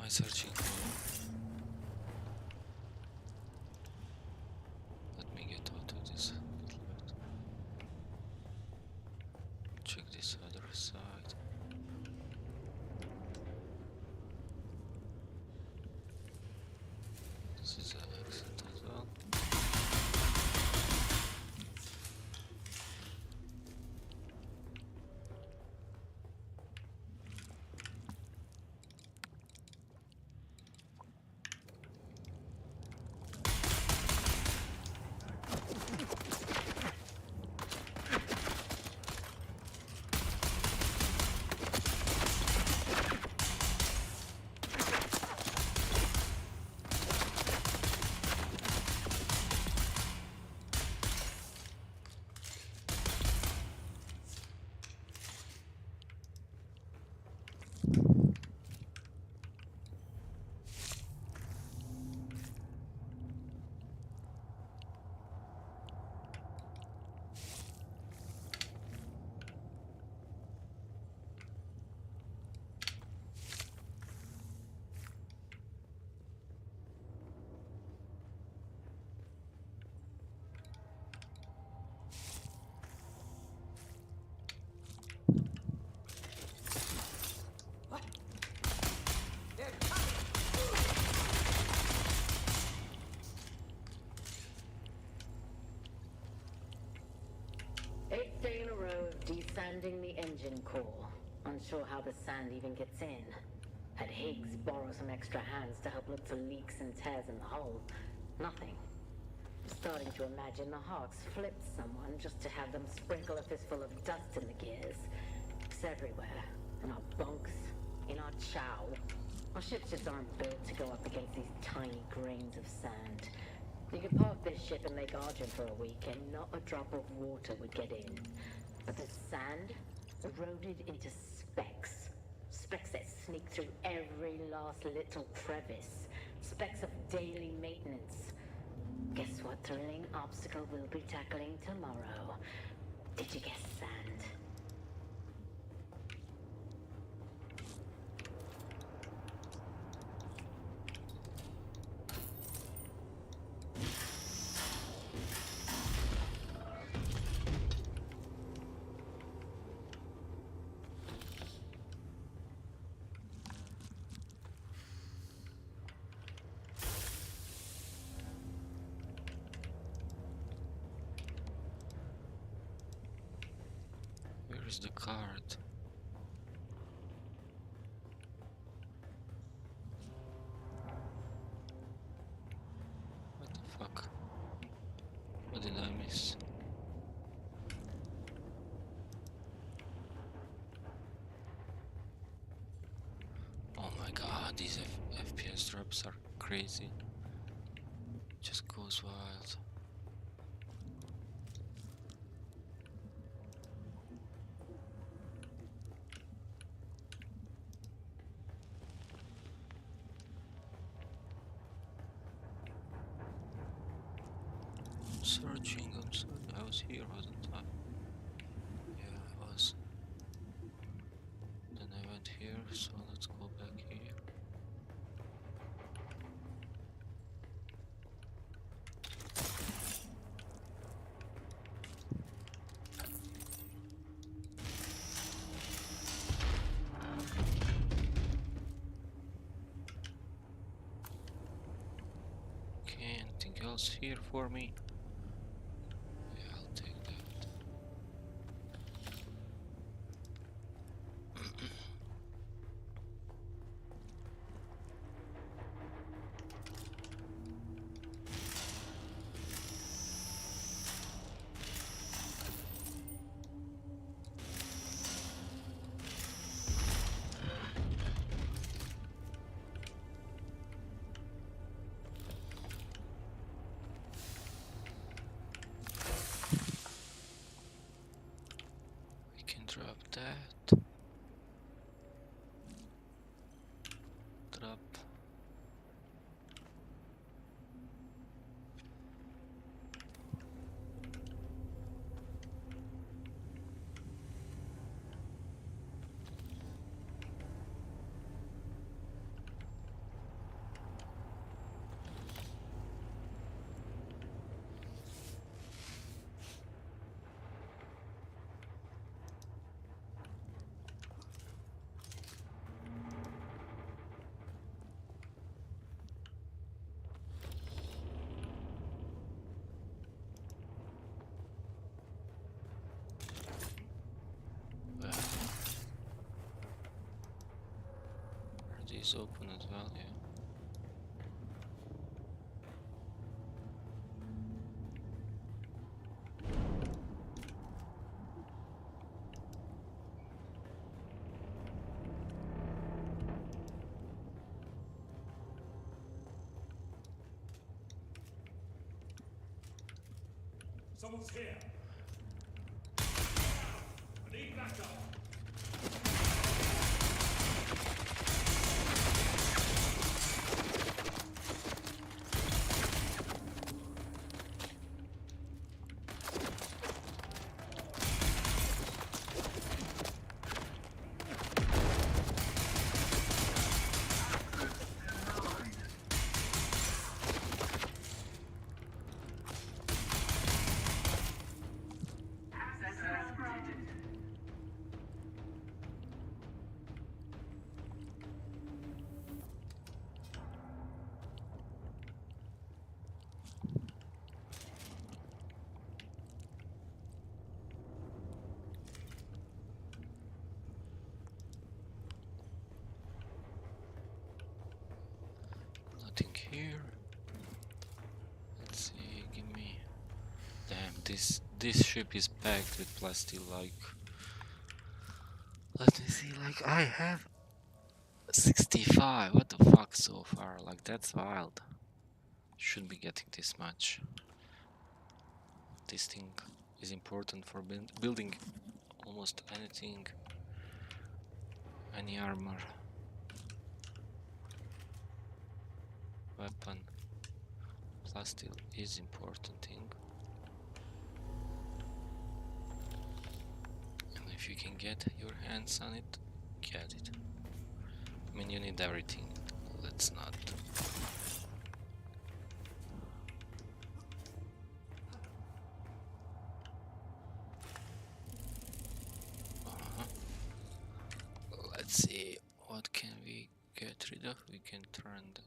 searching for? Let me get out of this a little bit. Check this other side. This is an exit as well. Eighth day in a row of desanding the engine core. Unsure how the sand even gets in. Had Higgs borrow some extra hands to help look for leaks and tears in the hull. Nothing. Starting to imagine the Hawks flipped someone just to have them sprinkle a fistful of dust in the gears. It's everywhere. In our bunks, in our chow. Our ships just aren't built to go up against these tiny grains of sand. You could park this ship in Lake Argent for a week and not a drop of water would get in. But the sand eroded into specks. Specks that sneak through every last little crevice. Specks of daily maintenance. Guess what thrilling obstacle we'll be tackling tomorrow? Did you guess sand? Where is the card? What the fuck? What did I miss? Oh my god, these FPS drops are crazy. Just goes wild. I'm searching. I was here, wasn't I? Yeah, I was. Then I went here, so let's go back here. Okay, anything else here for me? Yeah, I'll take that. is open as well, yeah. Someone's here. I need backup. Nothing here. Let's see, give me. Damn, this ship is packed with plastic. Like, let me see. Like, I have 65. What the fuck so far? Like, that's wild. Should be getting this much. This thing is important for building almost anything, any armor, weapon. Plastic is important thing. And if you can get your hands on it, get it. I mean, you need everything. Let's not. Let's see, what can we get rid of? We can turn the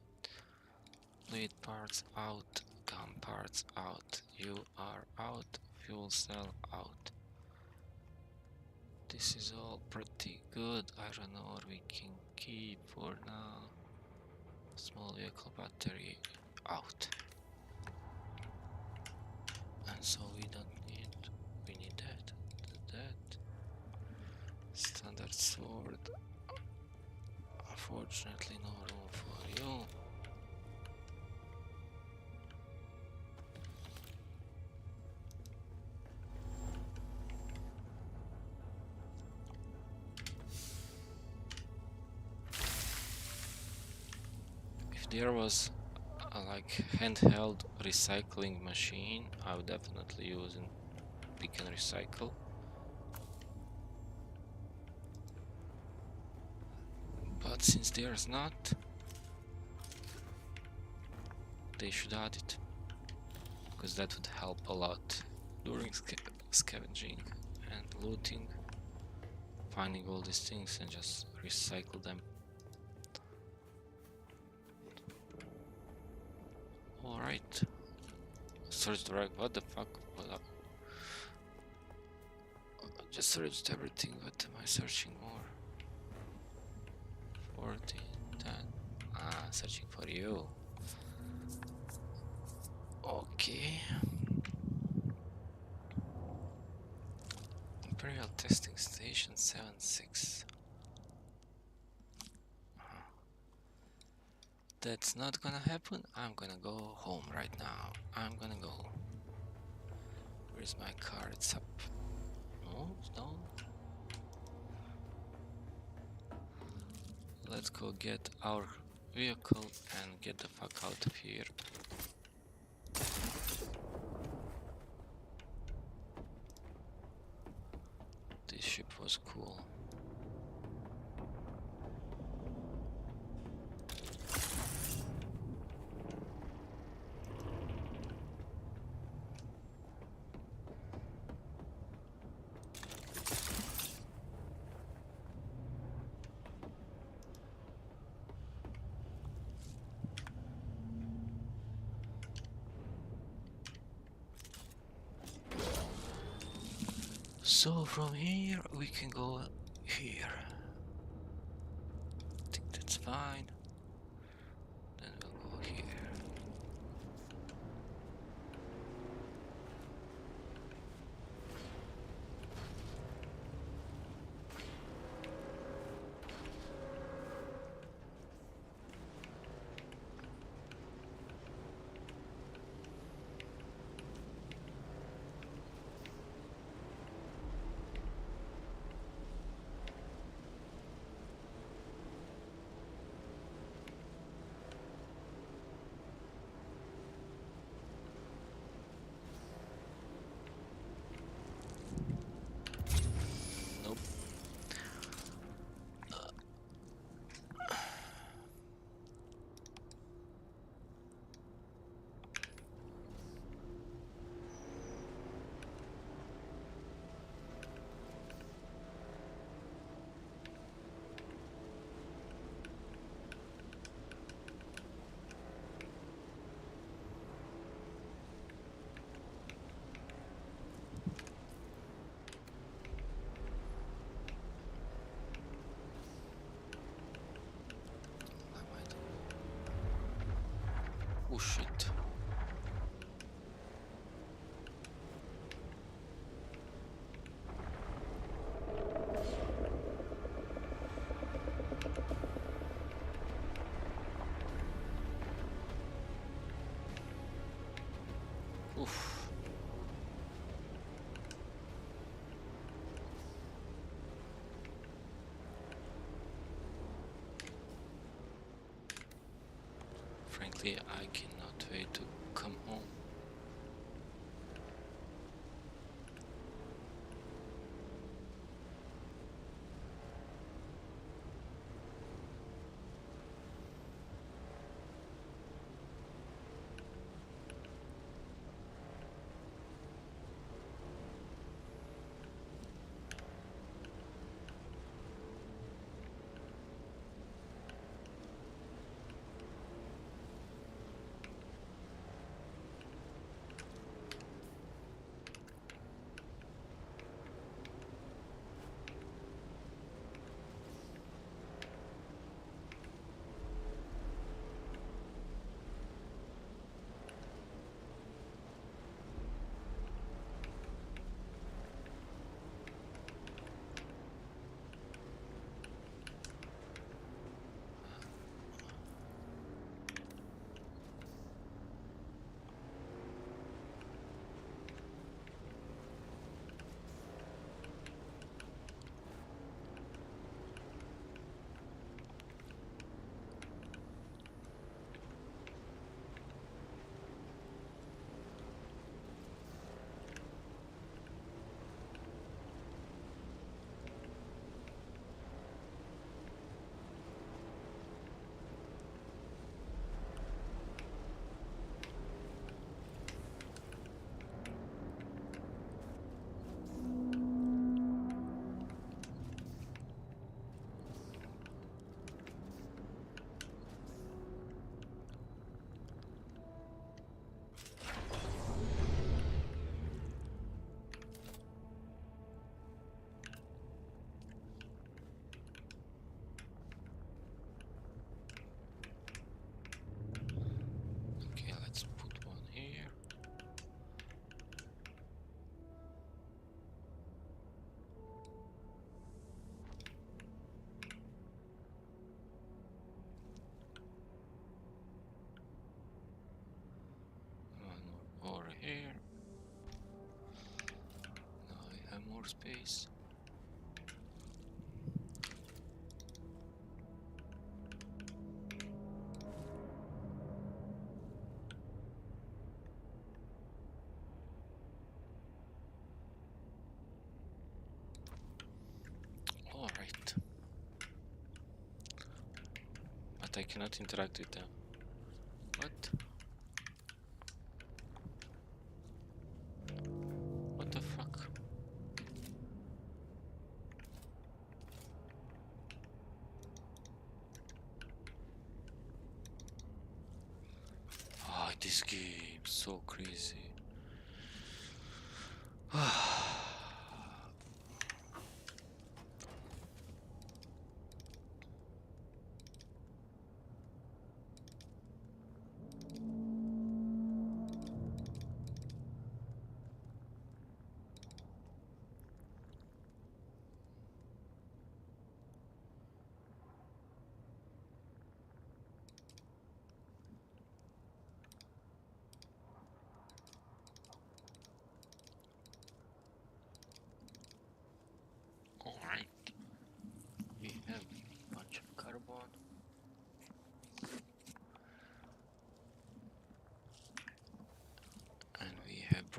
blade parts out, gun parts out, you are out, fuel cell out. This is all pretty good. Iron ore we can keep for now. Small vehicle battery out. And so we need that. Standard sword. Unfortunately no room for you. If there was a like handheld recycling machine, I would definitely use it. Pick and recycle. But since there's not, they should add it, because that would help a lot during scavenging and looting, finding all these things and just recycle them. Alright, search the rack. What the fuck? I just searched everything. What am I searching more? 14, 10. Ah, searching for you. Okay. Imperial testing station 76. That's not gonna happen. I'm gonna go home right now. I'm gonna go. Where's my car? It's up. No, it's down. Let's go get our vehicle and get the fuck out of here. This ship was cool. So from here we can go here. I think that's fine. Then we'll go here. Nope. Oh shit. Oof. Frankly, I cannot wait to come home. Okay, let's put one here. One more over here. Now I have more space. Alright. But I cannot interact with them. What? What the fuck? Ah, this game so crazy.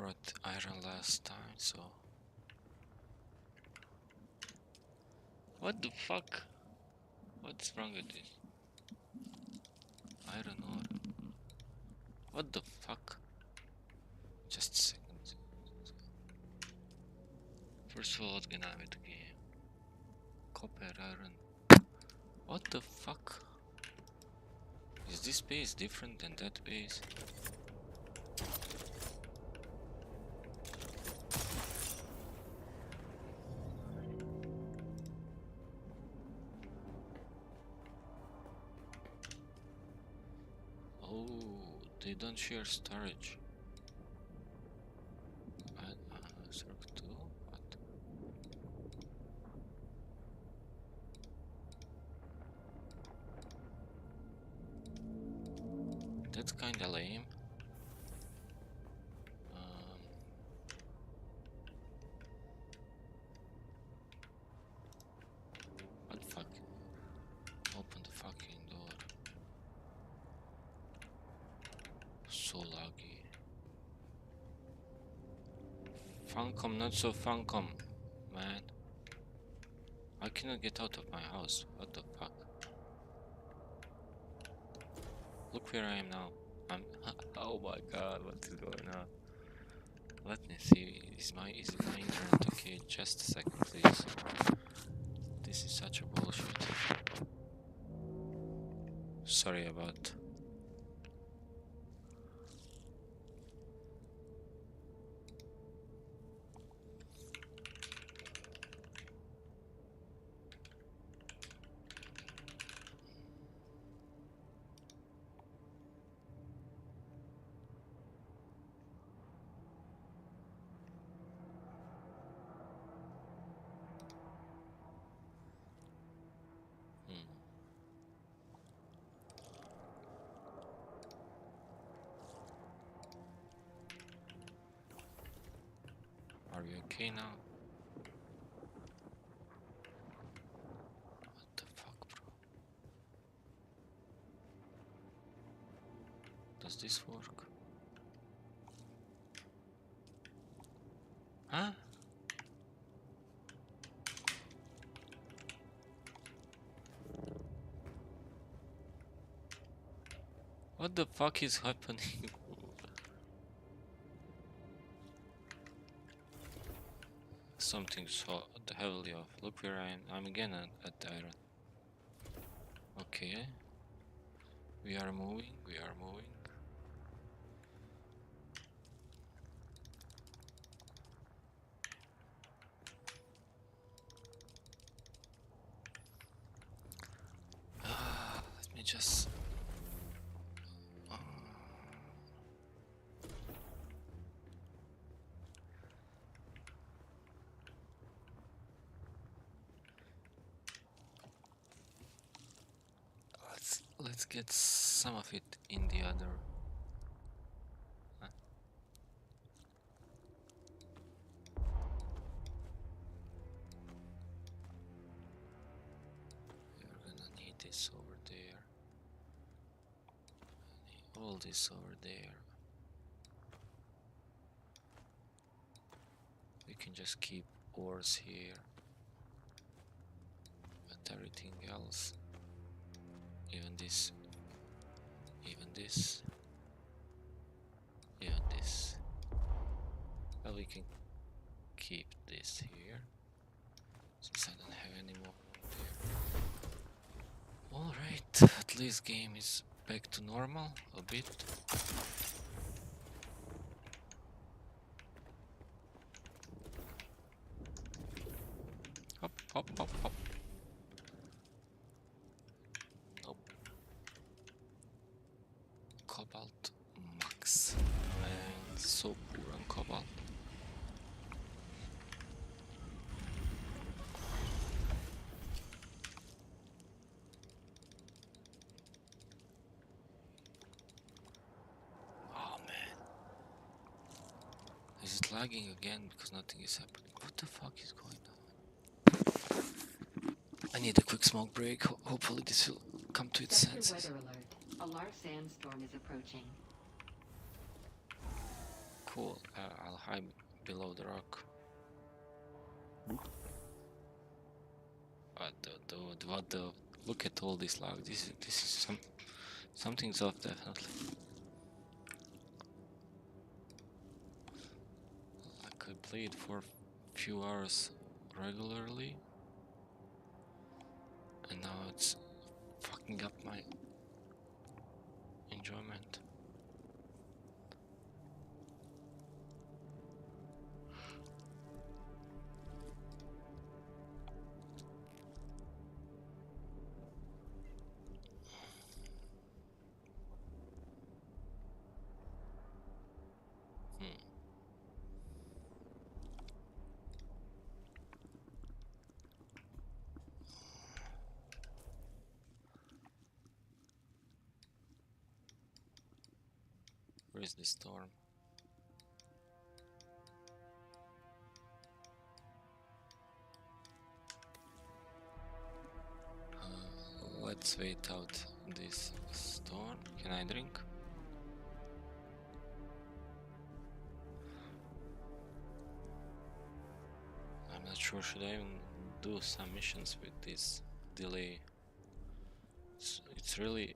brought iron last time, so... What the fuck? What's wrong with this? Iron ore. What the fuck? Just a second. First of all, what's gonna with the game? Copper, iron. What the fuck? Is this base different than that base? Oh, they don't share storage. Circle 2? What? That's kinda lame. What the fuck? Open the fucking door. So laggy. Funcom, not so Funcom, man. I cannot get out of my house. What the fuck? Look where I am now. I'm. Oh my god, what is going on? Let me see. Is it my internet okay? Just a second, please. This is such a bullshit. Sorry about. Are we okay now? What the fuck, bro? Does this work? Huh? What the fuck is happening? Something's so heavily off. Look where I am. I'm again at the iron. Okay. We are moving. We are moving. Let me just... Let's get some of it in the other. Huh? We're gonna need this over there. All this over there. We can just keep ores here. But everything else. Even this, even this, even this. Well, we can keep this here, since I don't have any more there. Alright, at least game is back to normal a bit. Hop, hop, hop, hop. Cobalt max. Man, so poor on cobalt. Oh man. Is it lagging again because nothing is happening? What the fuck is going on? I need a quick smoke break. Hopefully this will come to its Sector senses. weather alert. A large sandstorm is approaching. Cool. I'll hide below the rock. What the? Look at all this lag. This is something's off definitely. Like I played for a few hours regularly, and now it's fucking up my enjoyment. Where is the storm? Let's wait out this storm. Can I drink? I'm not sure. Should I even do some missions with this delay? It's really,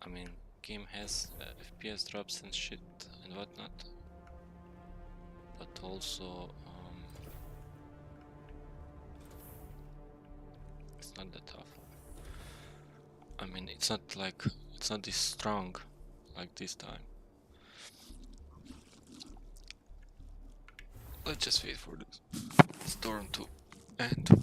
I mean, game has FPS drops and shit and whatnot, but also it's not that tough. I mean, it's not this strong like this time. Let's just wait for this storm to end.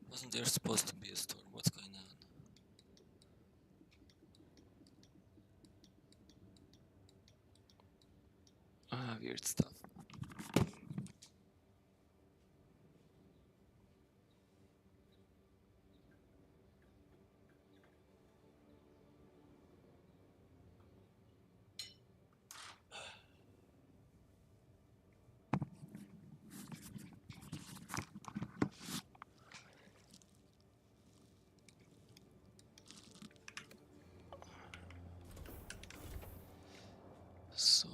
Wasn't there supposed to be a storm? What's going on? Weird stuff. So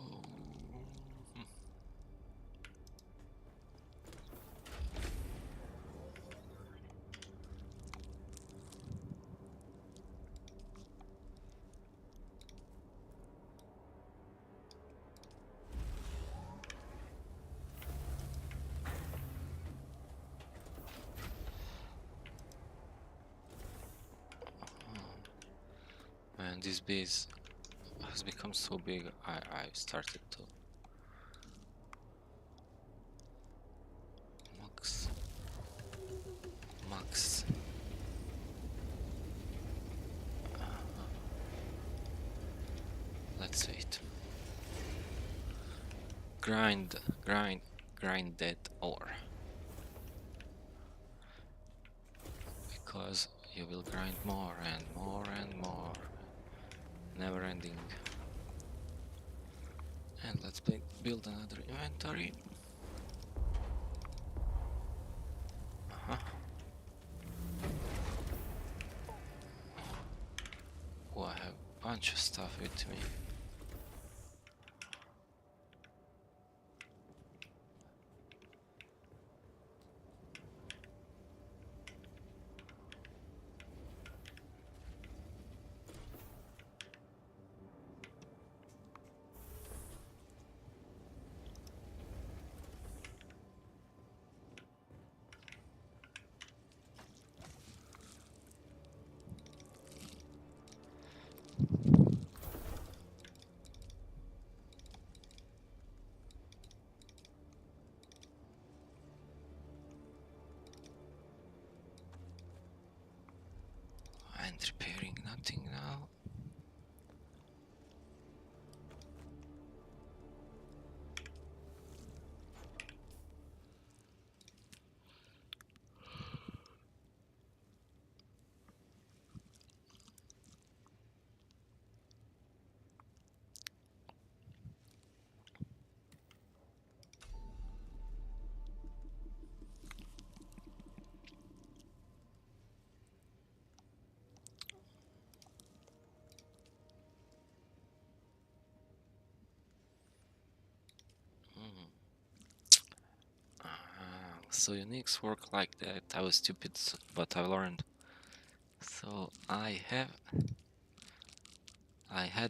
man, this base has become so big. I started to max. Let's wait. Grind that ore, because you will grind more and more and more, never ending. And let's build another inventory. Oh, I have bunch of stuff with me. And repairing nothing now. So uniques work like that. I was stupid, but I learned. So I had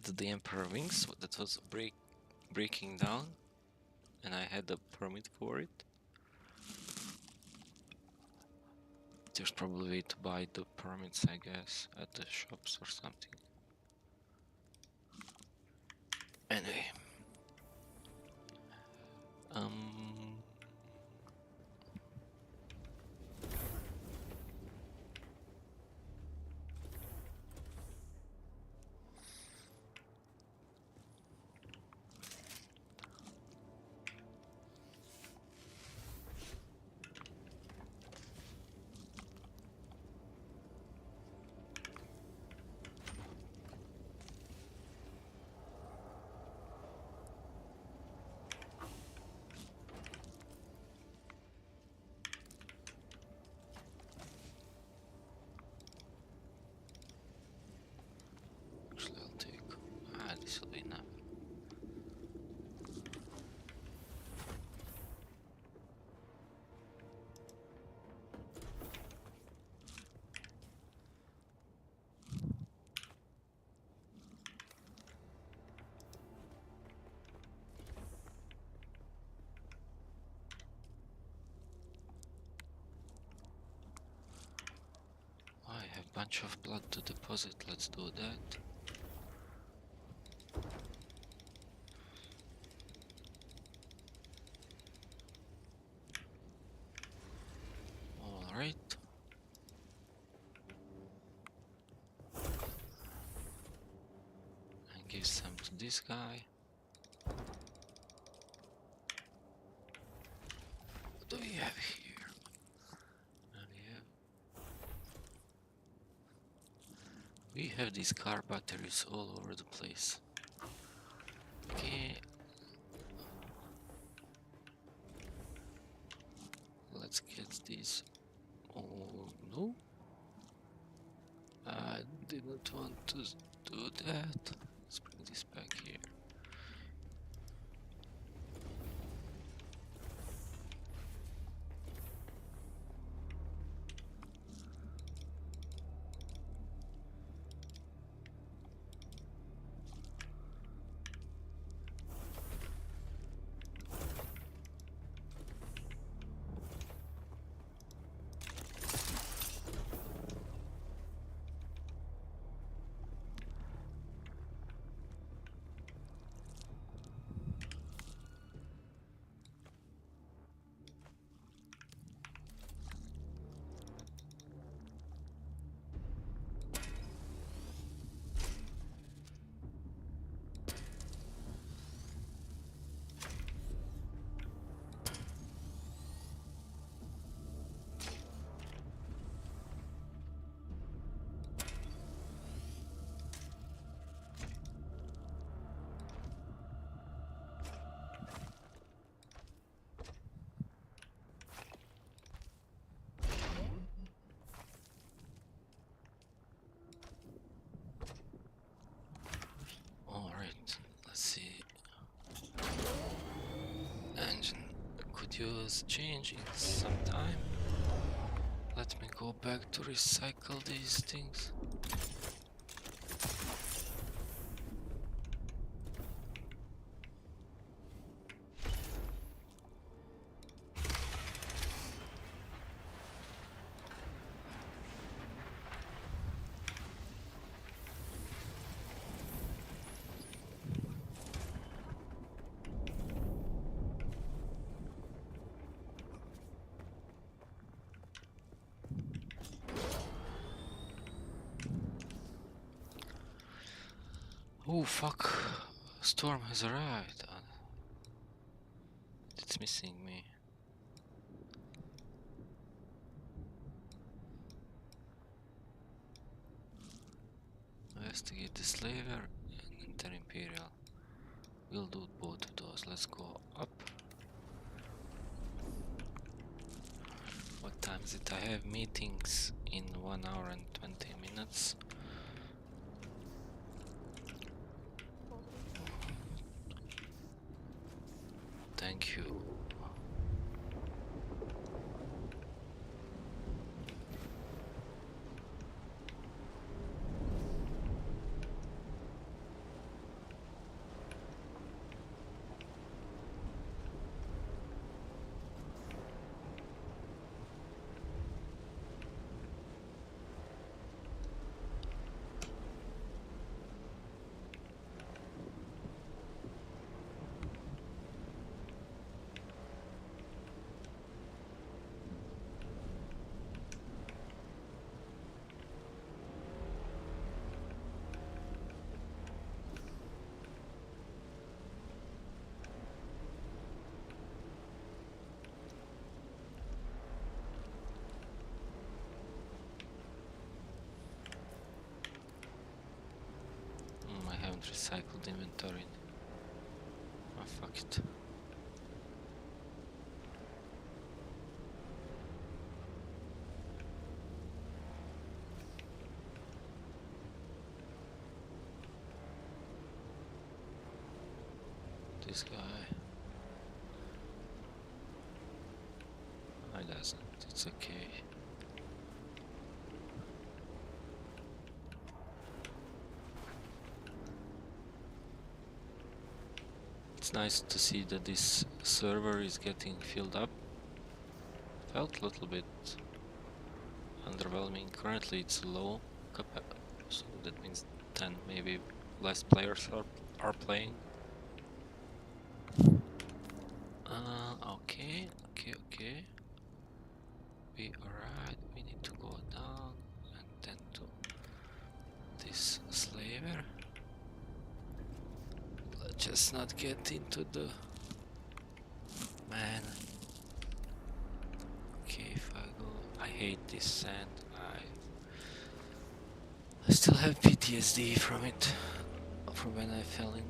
the Emperor wings that was breaking down, and I had a permit for it. There's probably a way to buy the permits, I guess, at the shops or something. Anyway, actually I'll take. This will be enough. I have a bunch of blood to deposit. Let's do that. Alright. And give some to this guy. What do we have here? We have these car batteries all over the place. Okay. Let's get these. Oh no. I didn't want to do that. Let's bring this back here. videos change in some time. Let me go back to recycle these things. Oh fuck, storm has arrived. It's missing me. Investigate the slaver and enter Imperial. We'll do both of those. Let's go up. What time is it? I have meetings in 1 hour and 20 minutes. Thank you. I haven't recycled inventory. Oh fuck it. This guy. I doesn't. It's okay. It's nice to see that this server is getting filled up. Felt a little bit underwhelming. Currently it's low capacity, so that means 10, maybe less players are playing. Okay. We alright. We need to go down and then to this slaver. Let's just not get into the man. Okay, if I go, I hate this sand. I still have PTSD from it, from when I fell in.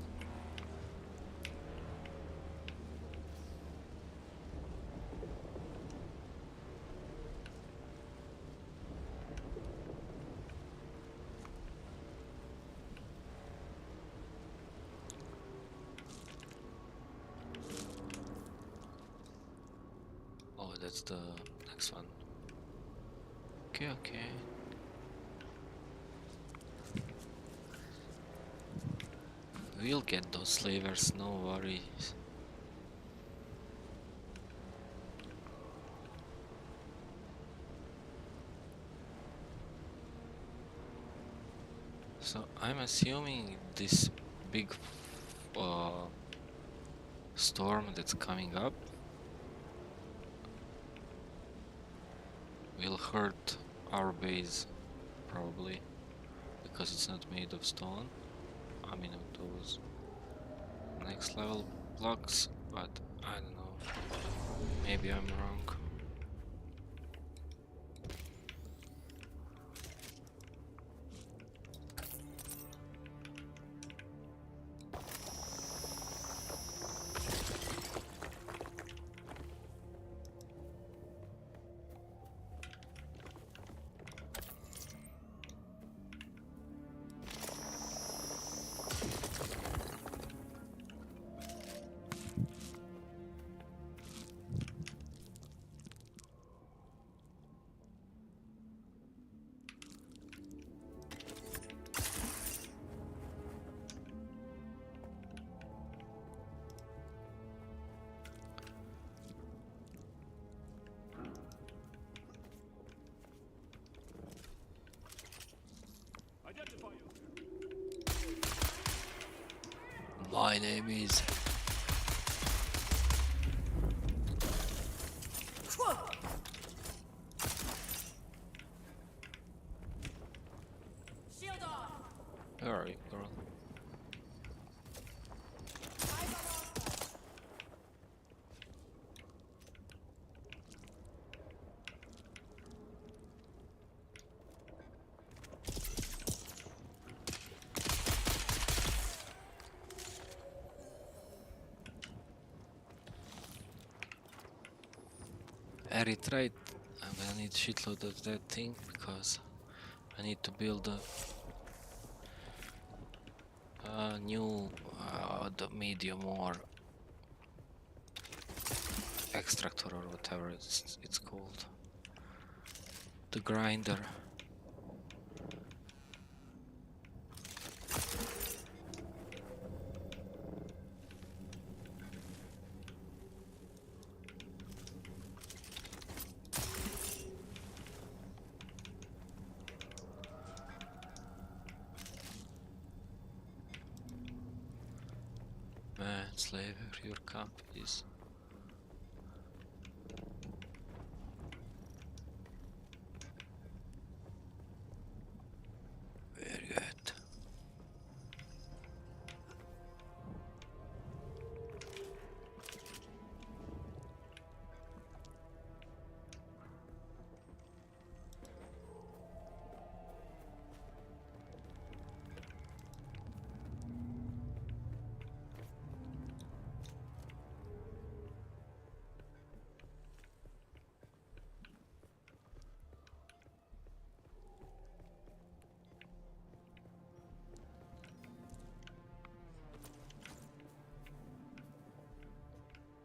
Oh, that's the next one. Okay. We'll get those slavers, no worries. So I'm assuming this big storm that's coming up will hurt our base, probably, because it's not made of stone. I mean, of those next level blocks, but I don't know. Maybe I'm wrong. My name is... Where are you, girl? Erythrite. I'm gonna need shitload of that thing because I need to build a new the medium ore extractor or whatever it's called. The grinder. Manslaver, your camp is... Very good.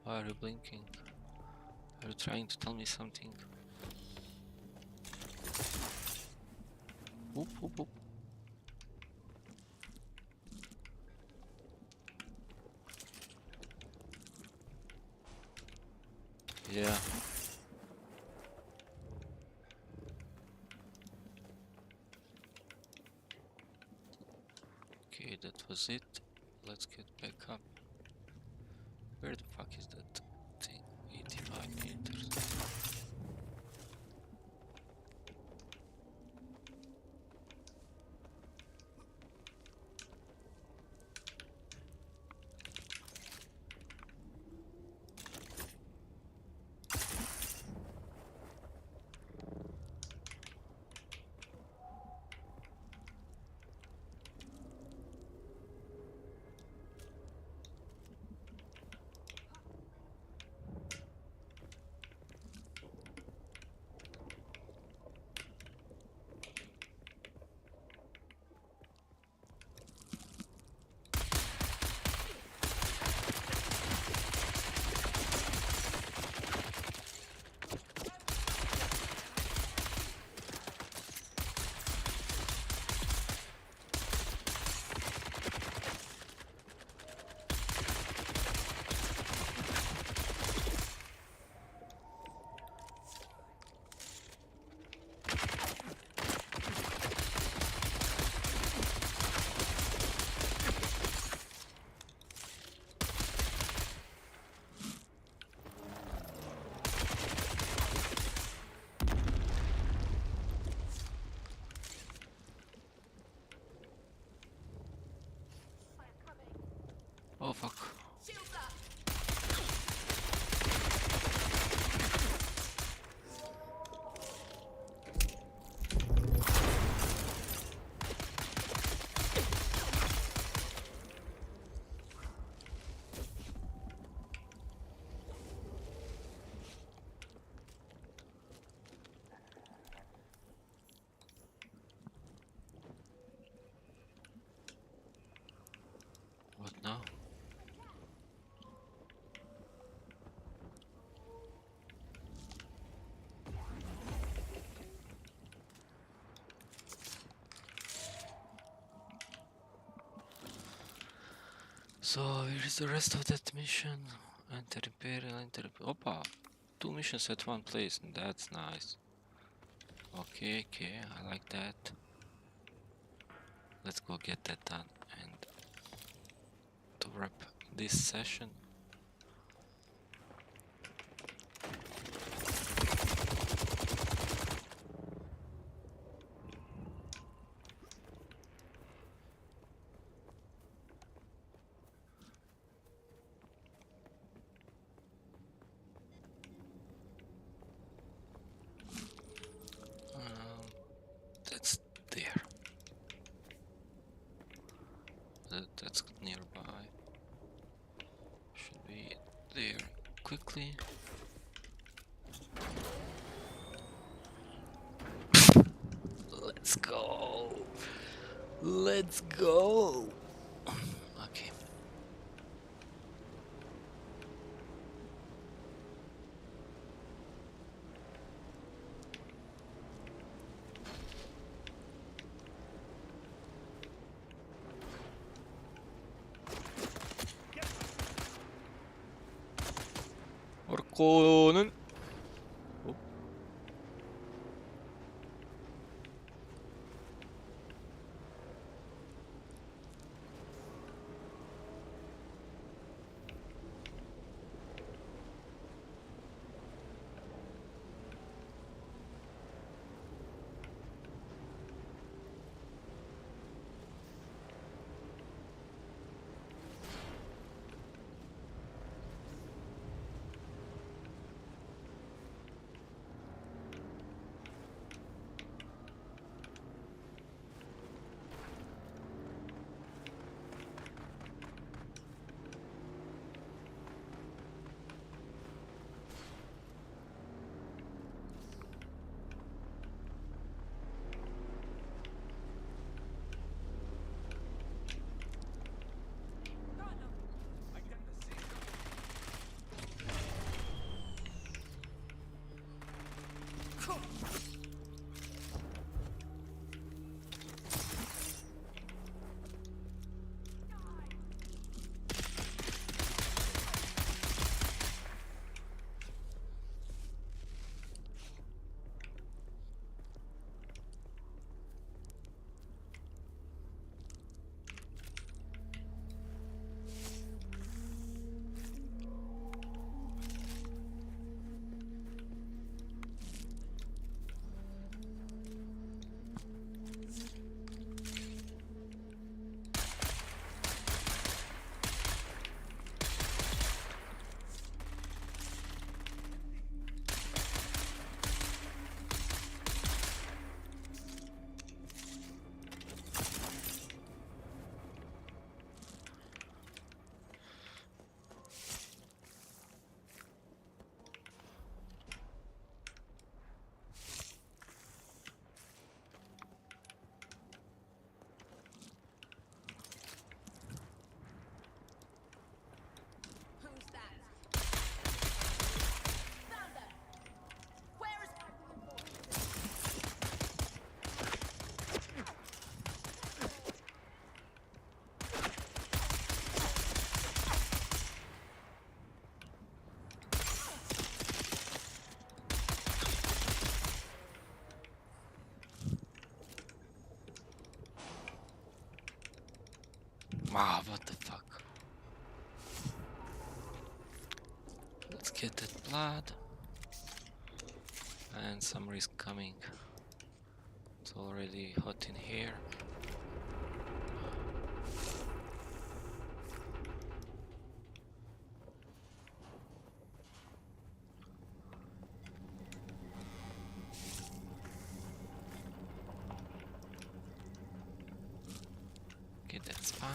Why are you blinking? Are you trying to tell me something? Whoop, whoop, whoop. Yeah. Okay, that was it. Let's get back up. Where the fuck is that thing? 85 meters. Oh fuck. What now? So, where is the rest of that mission? Enter Imperial, enter... Opa! 2 missions at one place, and that's nice. Okay, okay, I like that. Let's go get that done. And the wrap this session. That's there. That's nearby. Should be there quickly. Let's go. Let's go. Okay. orko는 wow, what the fuck? Let's get that blood. And summer is coming. It's already hot in here. Okay, that's fine.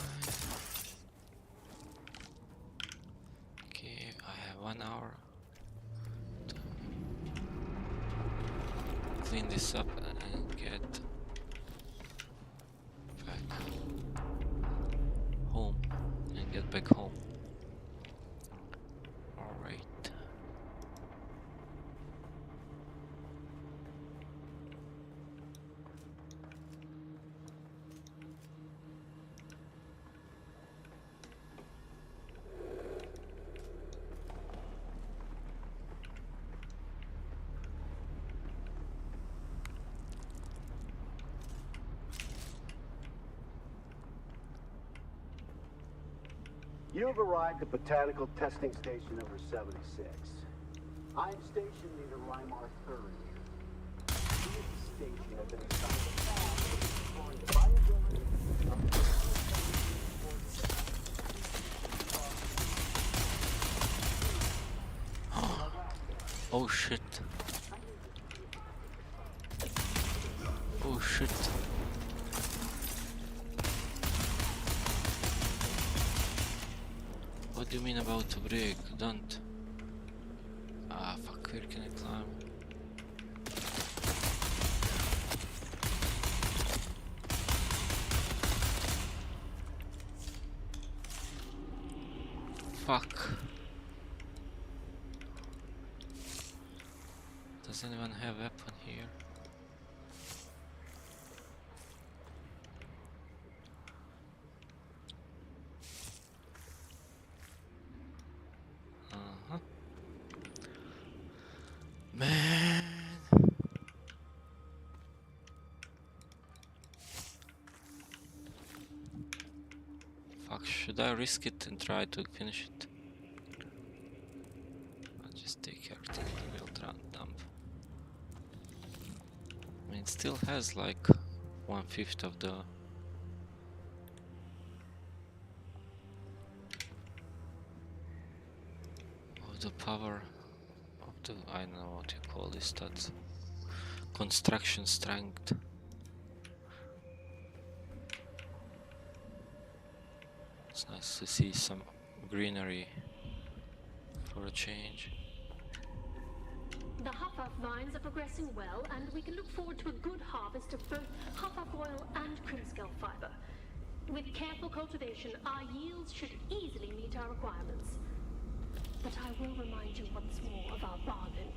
Okay, I have 1 hour to clean this up and get back home and get back home. Alright. You've arrived at Botanical Testing Station number 76. I'm Station Leader Reimar III here. We at the station have been assigned a task of exploring the viability of Oh shit. Oh shit. What do you mean about to break? Don't. Ah, fuck, where can I climb? Fuck. Does anyone have a weapon here? Man. Fuck, should I risk it and try to finish it? I'll just take everything and we'll dump. I mean, it still has like 1/5 of the power of the, I don't know what you call this stats. Construction strength. It's nice to see some greenery for a change. The Huff-Huff vines are progressing well, and we can look forward to a good harvest of both Huff-Huff oil and Crimskull fiber. With careful cultivation, our yields should easily meet our requirements. But I will remind you once more of our bargain.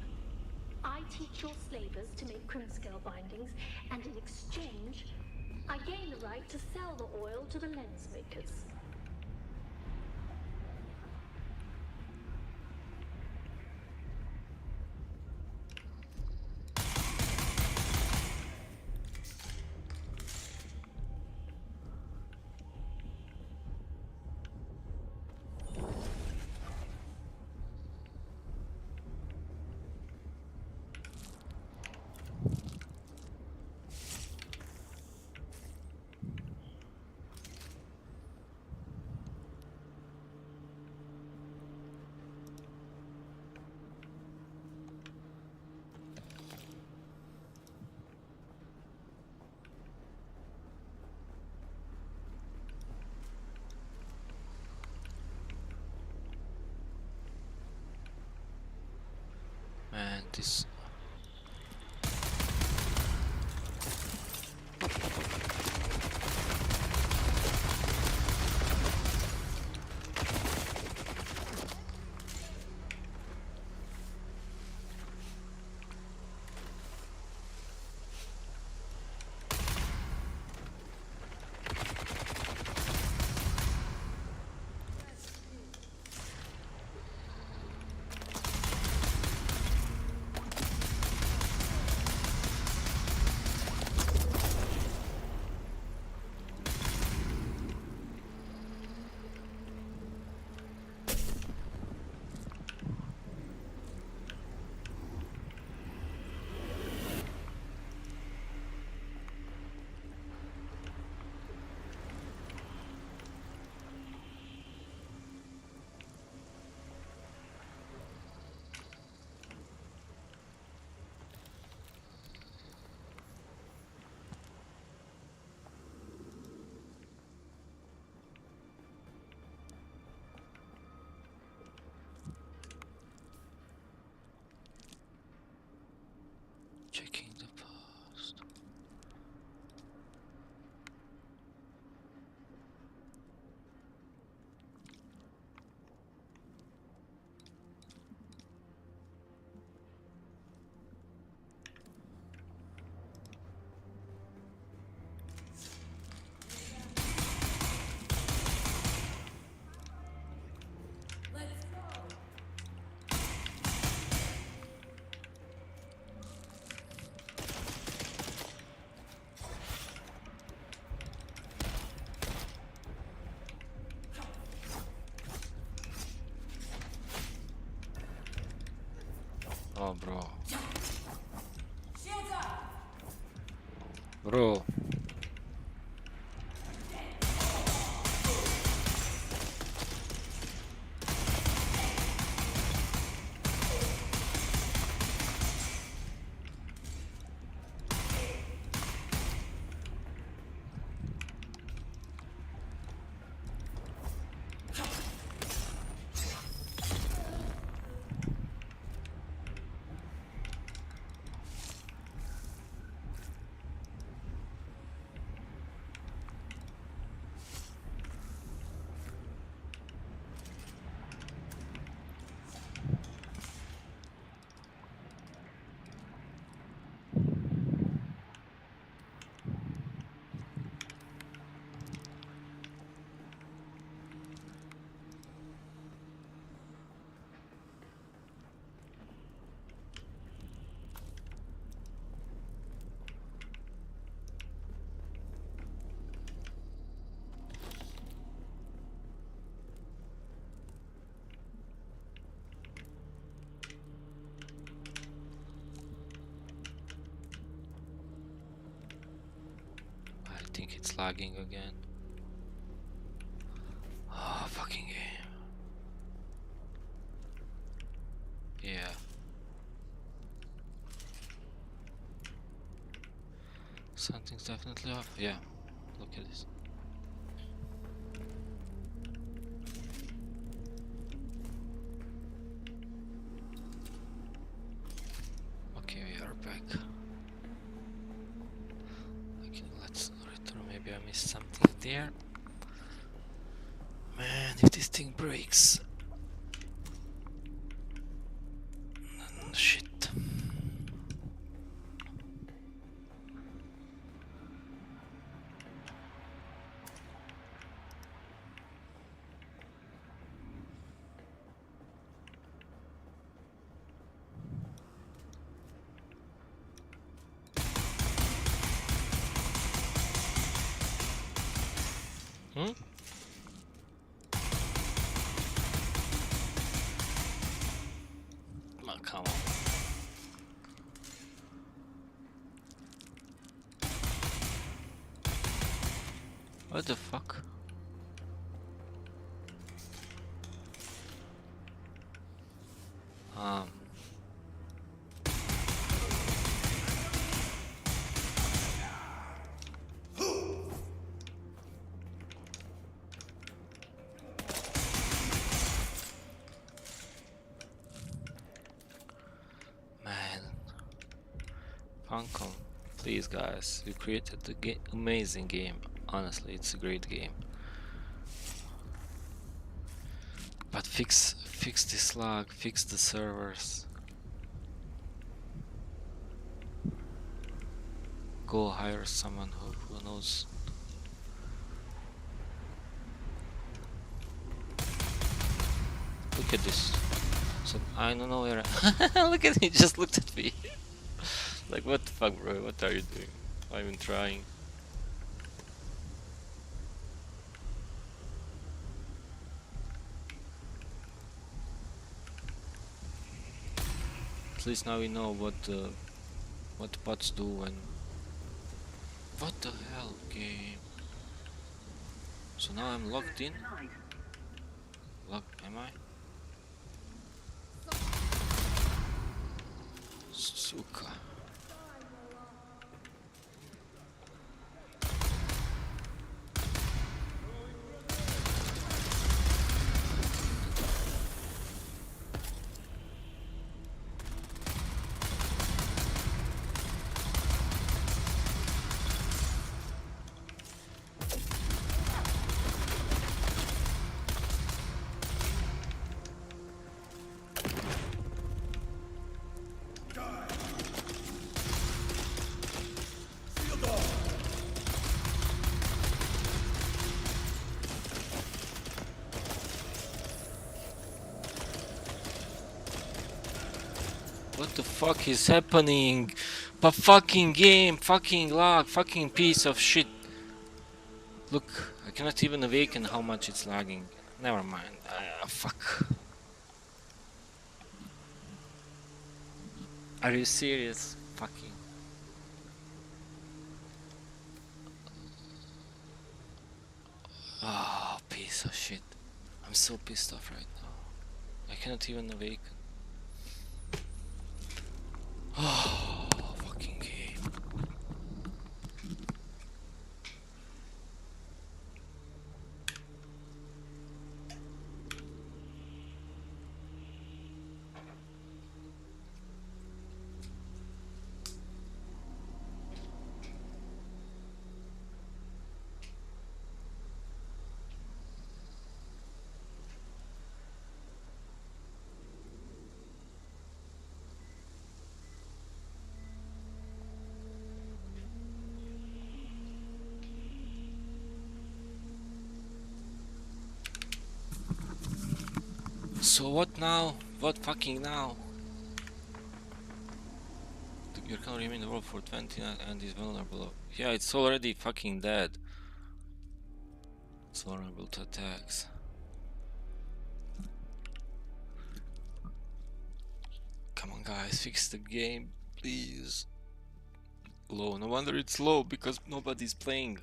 I teach your slavers to make Crimskull bindings, and in exchange, I gain the right to sell the oil to the lens makers. Man, this... Oh, bro. Bro. I think it's lagging again. Oh, fucking game. Yeah. Something's definitely off. Yeah. Look at this. Okay, we are back. Okay, let's return. Maybe I missed something there. Man, if this thing breaks. Shit. Hmm? Oh, come on. What the fuck? Man. Funcom, please guys, you created the amazing game. Honestly, it's a great game. But fix this lag, fix the servers. Go hire someone who knows. Look at this. So I don't know where look at he just looked at me. Like, what the fuck, bro? What are you doing? I'm even trying. At least now we know what bots do and what the hell, game. So now I'm logged in. Am I? Suka. What the fuck is happening? But fucking game, fucking lag, fucking piece of shit. Look, I cannot even awaken how much it's lagging. Never mind. Fuck. Are you serious? Fucking. Oh, piece of shit. I'm so pissed off right now. I cannot even awaken. Oh, fucking game. So what now? What fucking now? Your can remain in the world for 20 and is vulnerable. Yeah, it's already fucking dead. It's vulnerable to attacks. Come on guys, fix the game, please. Low, no wonder it's low, because nobody's playing.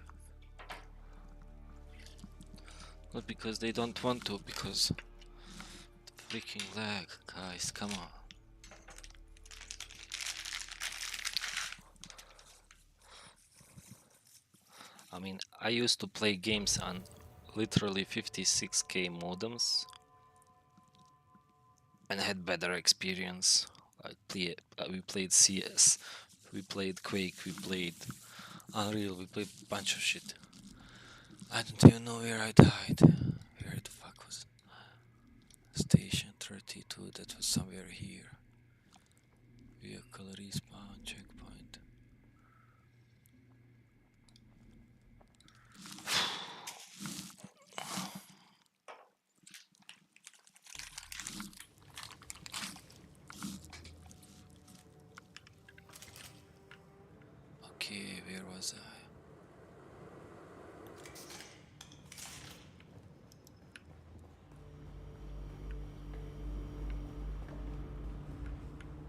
Not because they don't want to, because the freaking lag, guys, come on. I mean, I used to play games on literally 56k modems and had better experience. We played CS, we played Quake, we played Unreal, we played a bunch of shit. I don't even know where I died. Where the fuck was it? Station 32, that was somewhere here. Vehicle respawn, checkpoint. Okay, where was I?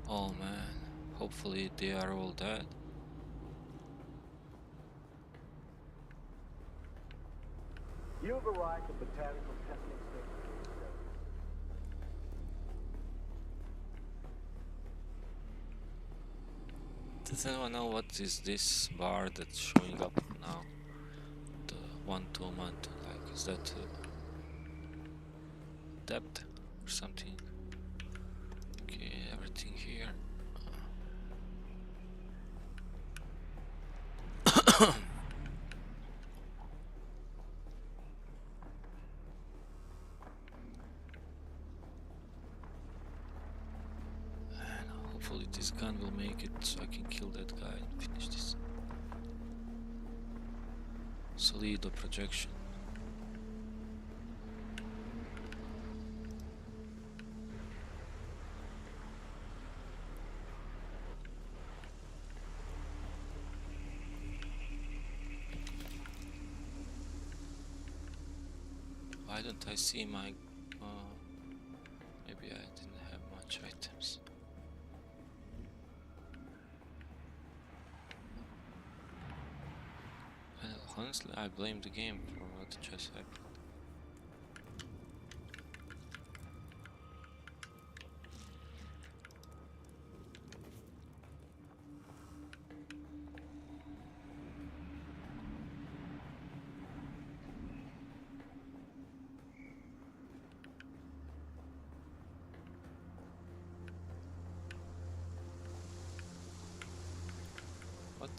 Oh man, hopefully they are all dead. You've arrived at botanical testing station. Does anyone know what is this bar that's showing up now? The 1-2 month, like, is that depth or something? Okay, everything here. And hopefully this gun will make it so I can kill that guy and finish this. Solido projection. Why don't I see my... maybe I didn't have much items. Well, honestly, I blame the game for what just happened. What?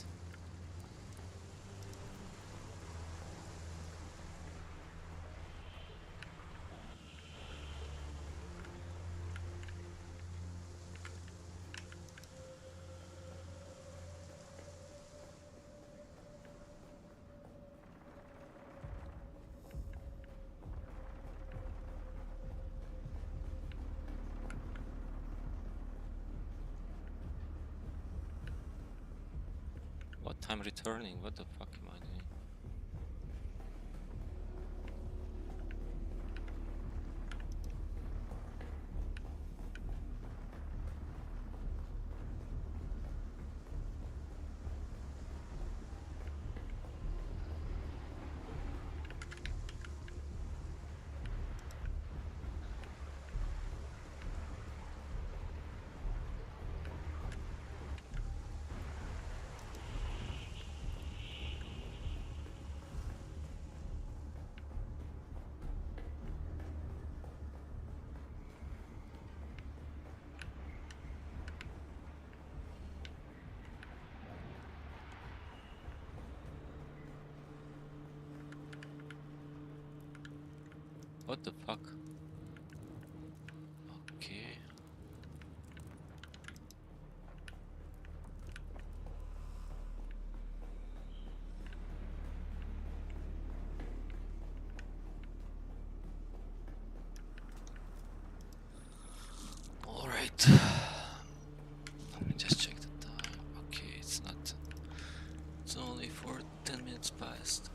What time returning? What the fuck am I doing? What the fuck? Okay. All right. Let me just check the time. Okay, it's not. It's only 10 minutes past.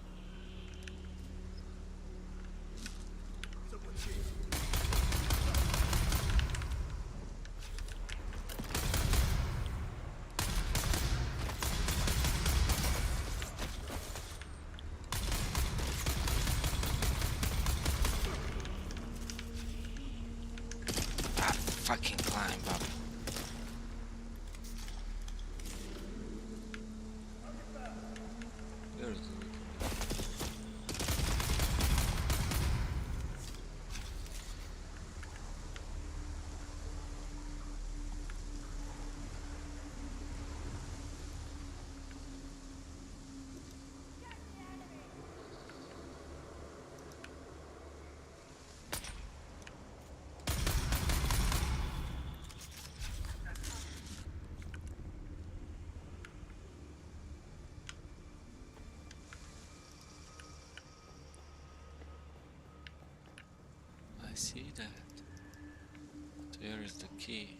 Ah, fucking climb up. Where is it? I see that. Where is the key?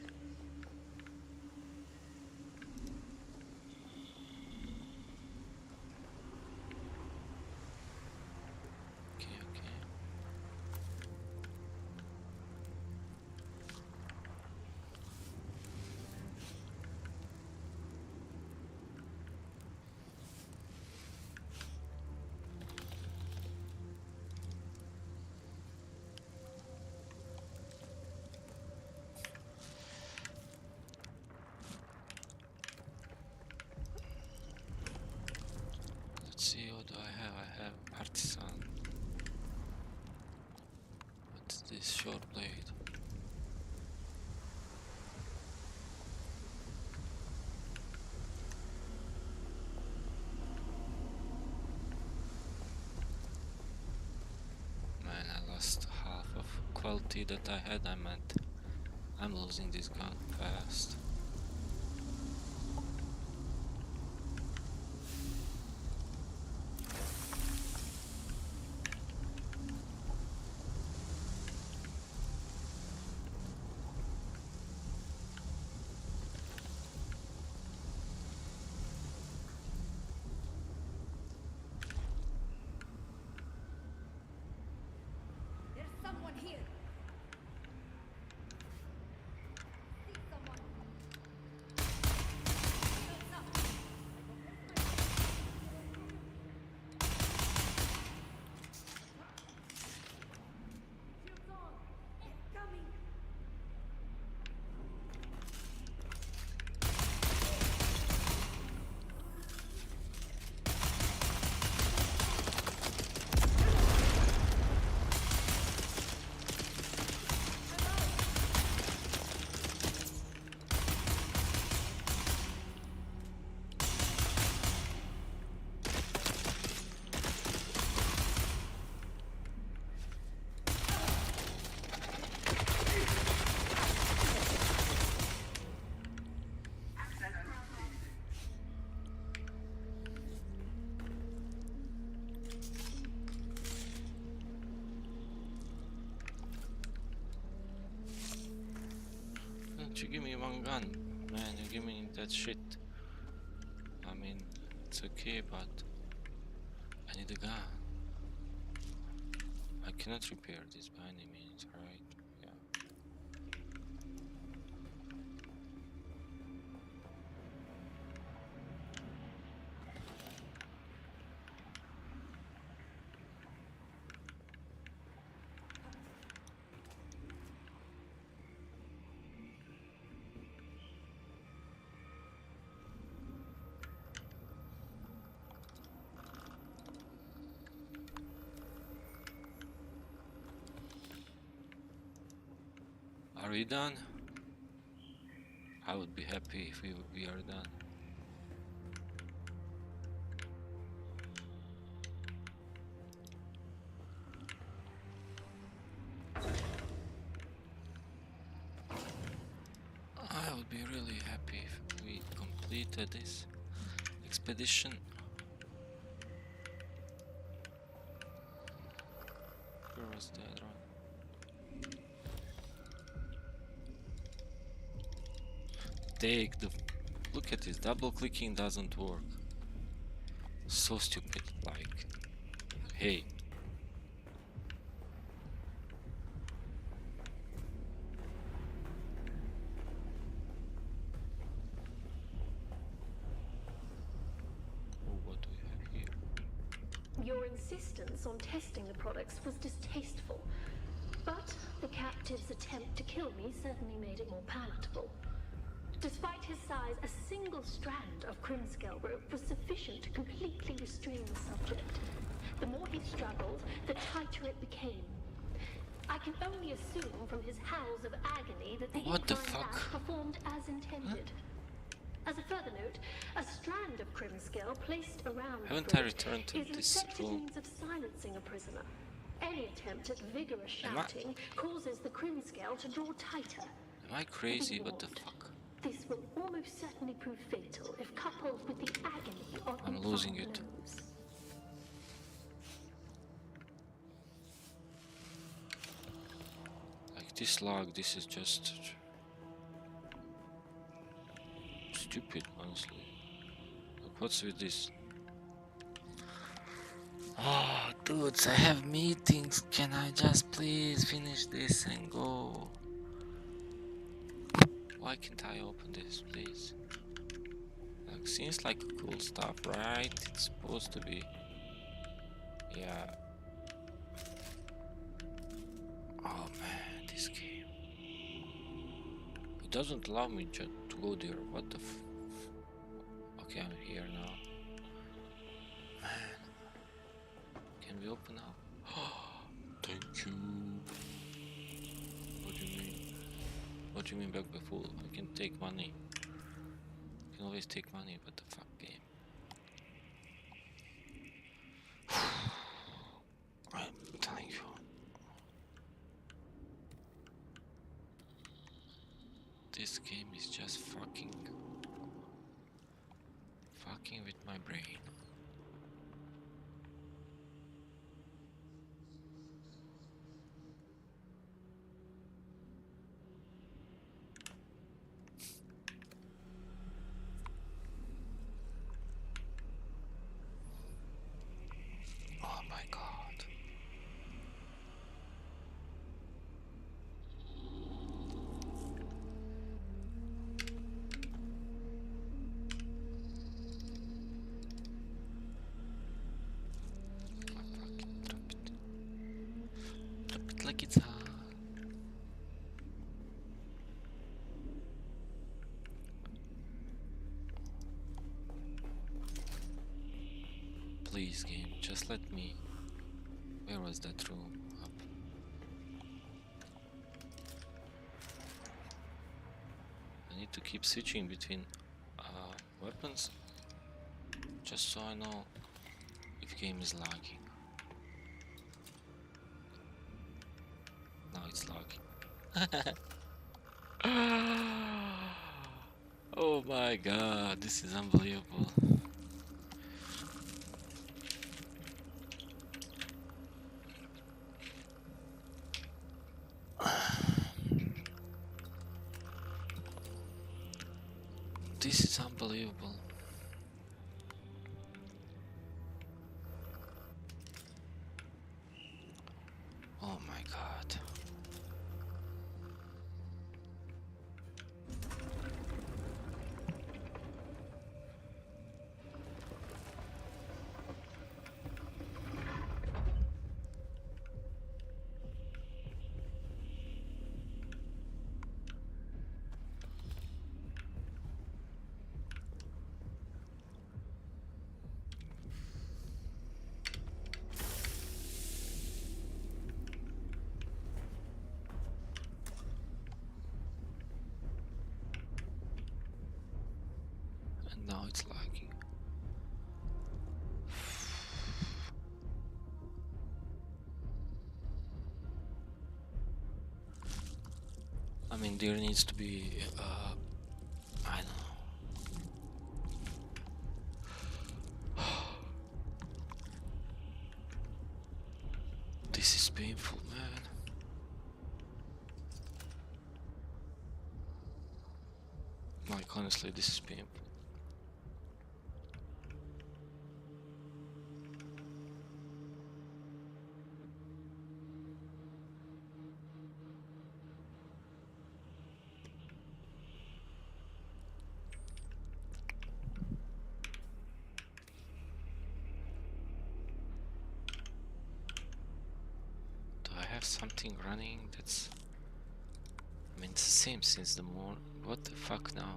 Okay, okay. Let's see, what do I have? I have Partisan. What's this? Short blade. Man, I lost half of quality that I had. I'm losing this gun fast. There's someone here. See someone. Shields up. Shields on. Coming. Don't you give me one gun, man? You give me that shit. I mean, it's okay, but I need a gun. I cannot repair this by any means, right? Yeah. Are we done? I would be happy if we are done. Okay, we completed this expedition. Where was the other one? Take the... Look at this, double clicking doesn't work. So stupid, like... Hey. Oh, what do we have here? Your insistence on testing the products was distasteful, but the captive's attempt to kill me certainly made it more palatable. Despite his size, a single strand of Crimscale rope was sufficient to completely restrain the subject. The more he struggled, the tighter it became. I can only assume from his howls of agony that the What the incline fuck? lash performed as intended. As a further note, a strand of Crimscale placed around Haven't the I throat returned to is an this effective room? means of silencing a prisoner. Any attempt at vigorous Am I- shouting causes the Crimscale to draw tighter. Am I crazy? What the fuck? This will almost certainly prove fatal if coupled with the agony of I'm losing it. blows. Like this log, this is just stupid, honestly. Like, what's with this? Oh, dudes, I have meetings. Can I just please finish this and go? Why can't I open this, please? Like, seems like cool stuff, right? It's supposed to be. Yeah. Oh man, this game. It doesn't allow me to go there. What the f... Okay, I'm here now. Man. Can we open up? Thank you. What do you mean? What do you mean back by full? I can take money. I can always take money, but the fuck game. I'm telling you. This game is just fucking with my brain. Oh my god. Drop it like it's hot. Please, game, just let me. Where was that room? Up. I need to keep switching between weapons, just so I know if game is lagging. Now it's lagging. Oh my god, this is unbelievable. This is unbelievable. Oh my god. And now it's lagging. I mean, there needs to be, I don't know. This is painful, man. Like, honestly, this is painful. Do I have something running that's... I mean, it's the same since the morning. What the fuck now?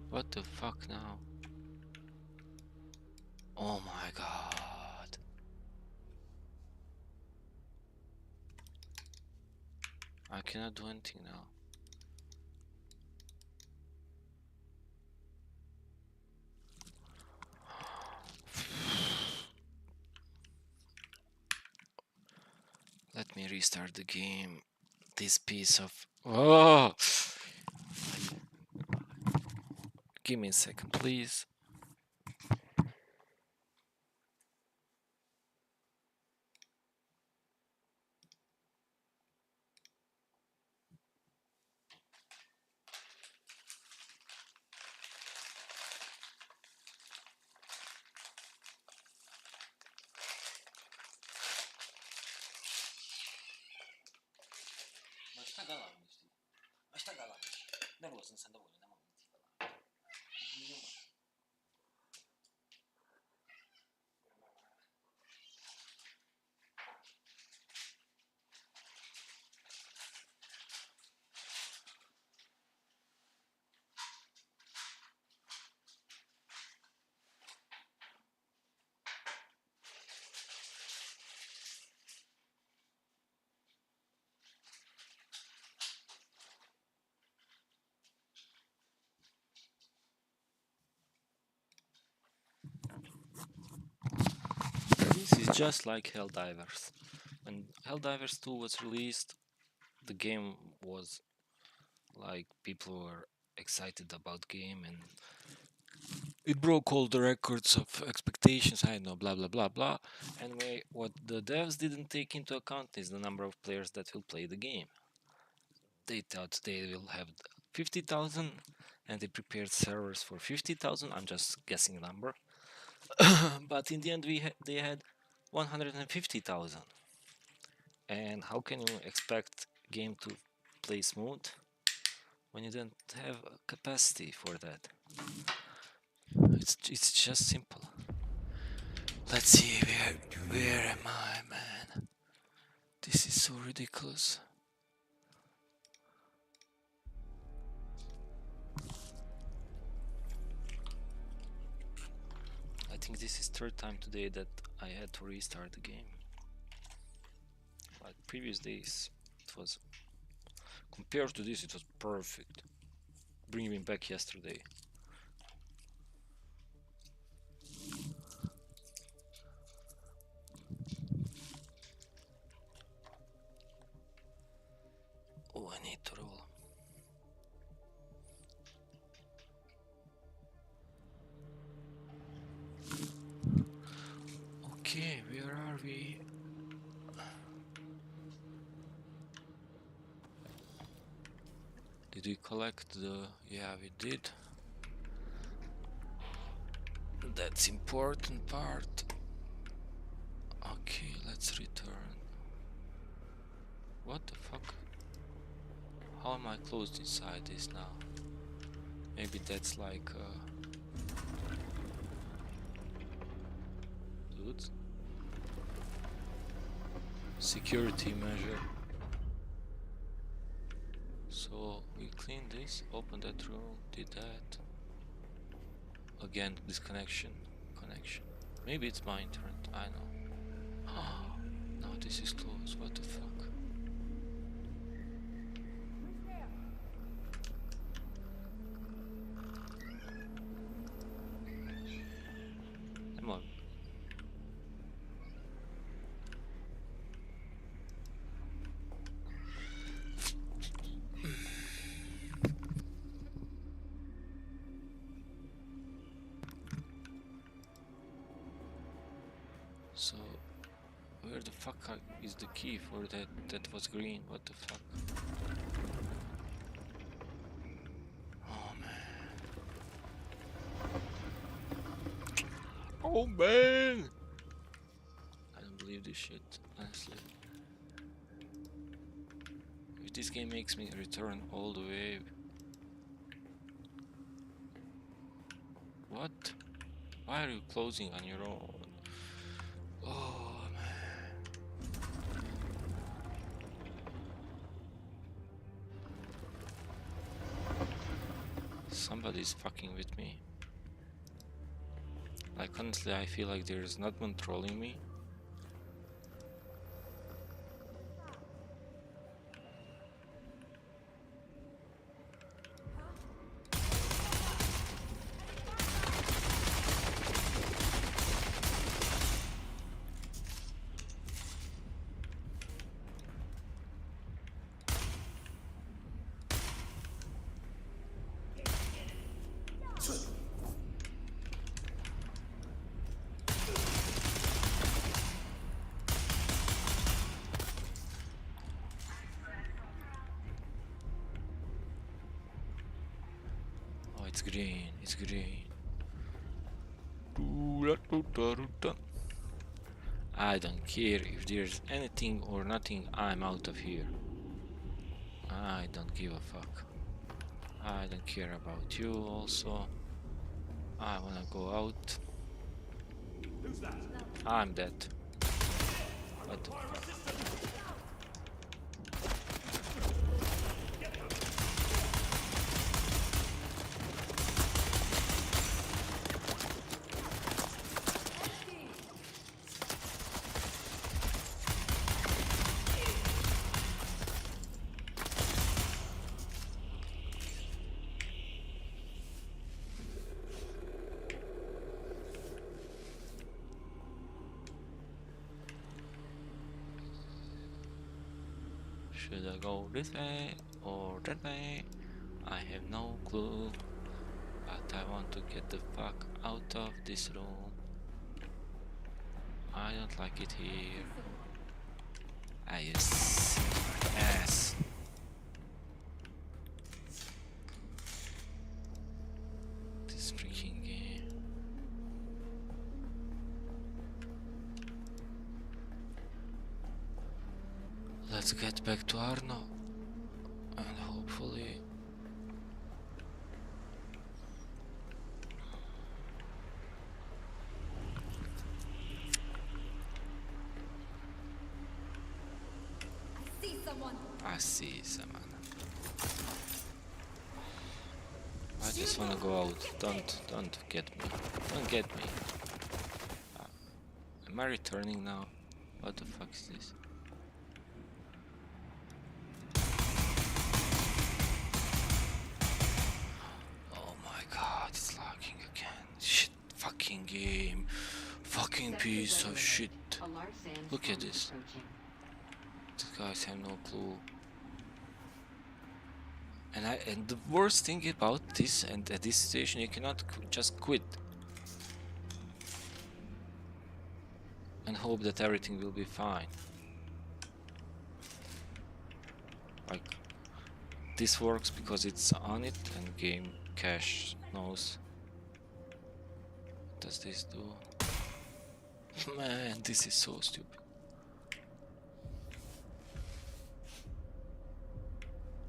What the fuck now? Oh my god. I cannot do anything now. Let me restart the game. This piece of... Oh! Give me a second, please. This is just like Helldivers. When Helldivers 2 was released, the game was like, people were excited about game and it broke all the records of expectations, I know, blah blah blah blah. Anyway, what the devs didn't take into account is the number of players that will play the game. They thought they will have 50,000 and they prepared servers for 50,000, I'm just guessing a number. But in the end they had 150,000. And how can you expect game to play smooth when you don't have capacity for that? It's just simple. Let's see, where am I, man? This is so ridiculous. I think this is third time today that I had to restart the game. Like previous days, it was, compared to this, it was perfect. Bring me back yesterday. Oh, I need to roll. Okay, where are we? Did we collect the... Yeah, we did. That's important part. Okay, let's return. What the fuck? How am I closed inside this now? Maybe that's like dude, security measure. So we cleaned this, opened that room, did that. Again, disconnection, connection. Maybe it's my internet, I know. Now this is closed, what the fuck? Come on. So Where the fuck is the key for that? That was green. What the fuck? Oh man. Oh man. I don't believe this shit, honestly. If this game makes me return all the way. What? Why are you closing on your own? Oh man. Somebody's fucking with me. Like honestly, I feel like there is not one trolling me. Oh, it's green. It's green. I don't care if there's anything or nothing. I'm out of here. I don't give a fuck. I don't care about you also. I wanna go out. Who's that? I'm dead. What the fuck? Should I go this way or that way? I have no clue. But I want to get the fuck out of this room. I don't like it here. I just ass. This freaking game. Let's get back to Arno and hopefully See someone. I see someone. I just wanna go out. Don't get me. Don't get me. Am I returning now? What the fuck is this? Oh my god, it's lagging again. Shit, fucking game. Fucking piece of shit. Look at this. These guys have no clue. And the worst thing about this, and at this station you cannot just quit and hope that everything will be fine. Like this works because it's on it and game cache knows. What does this do? Man, this is so stupid.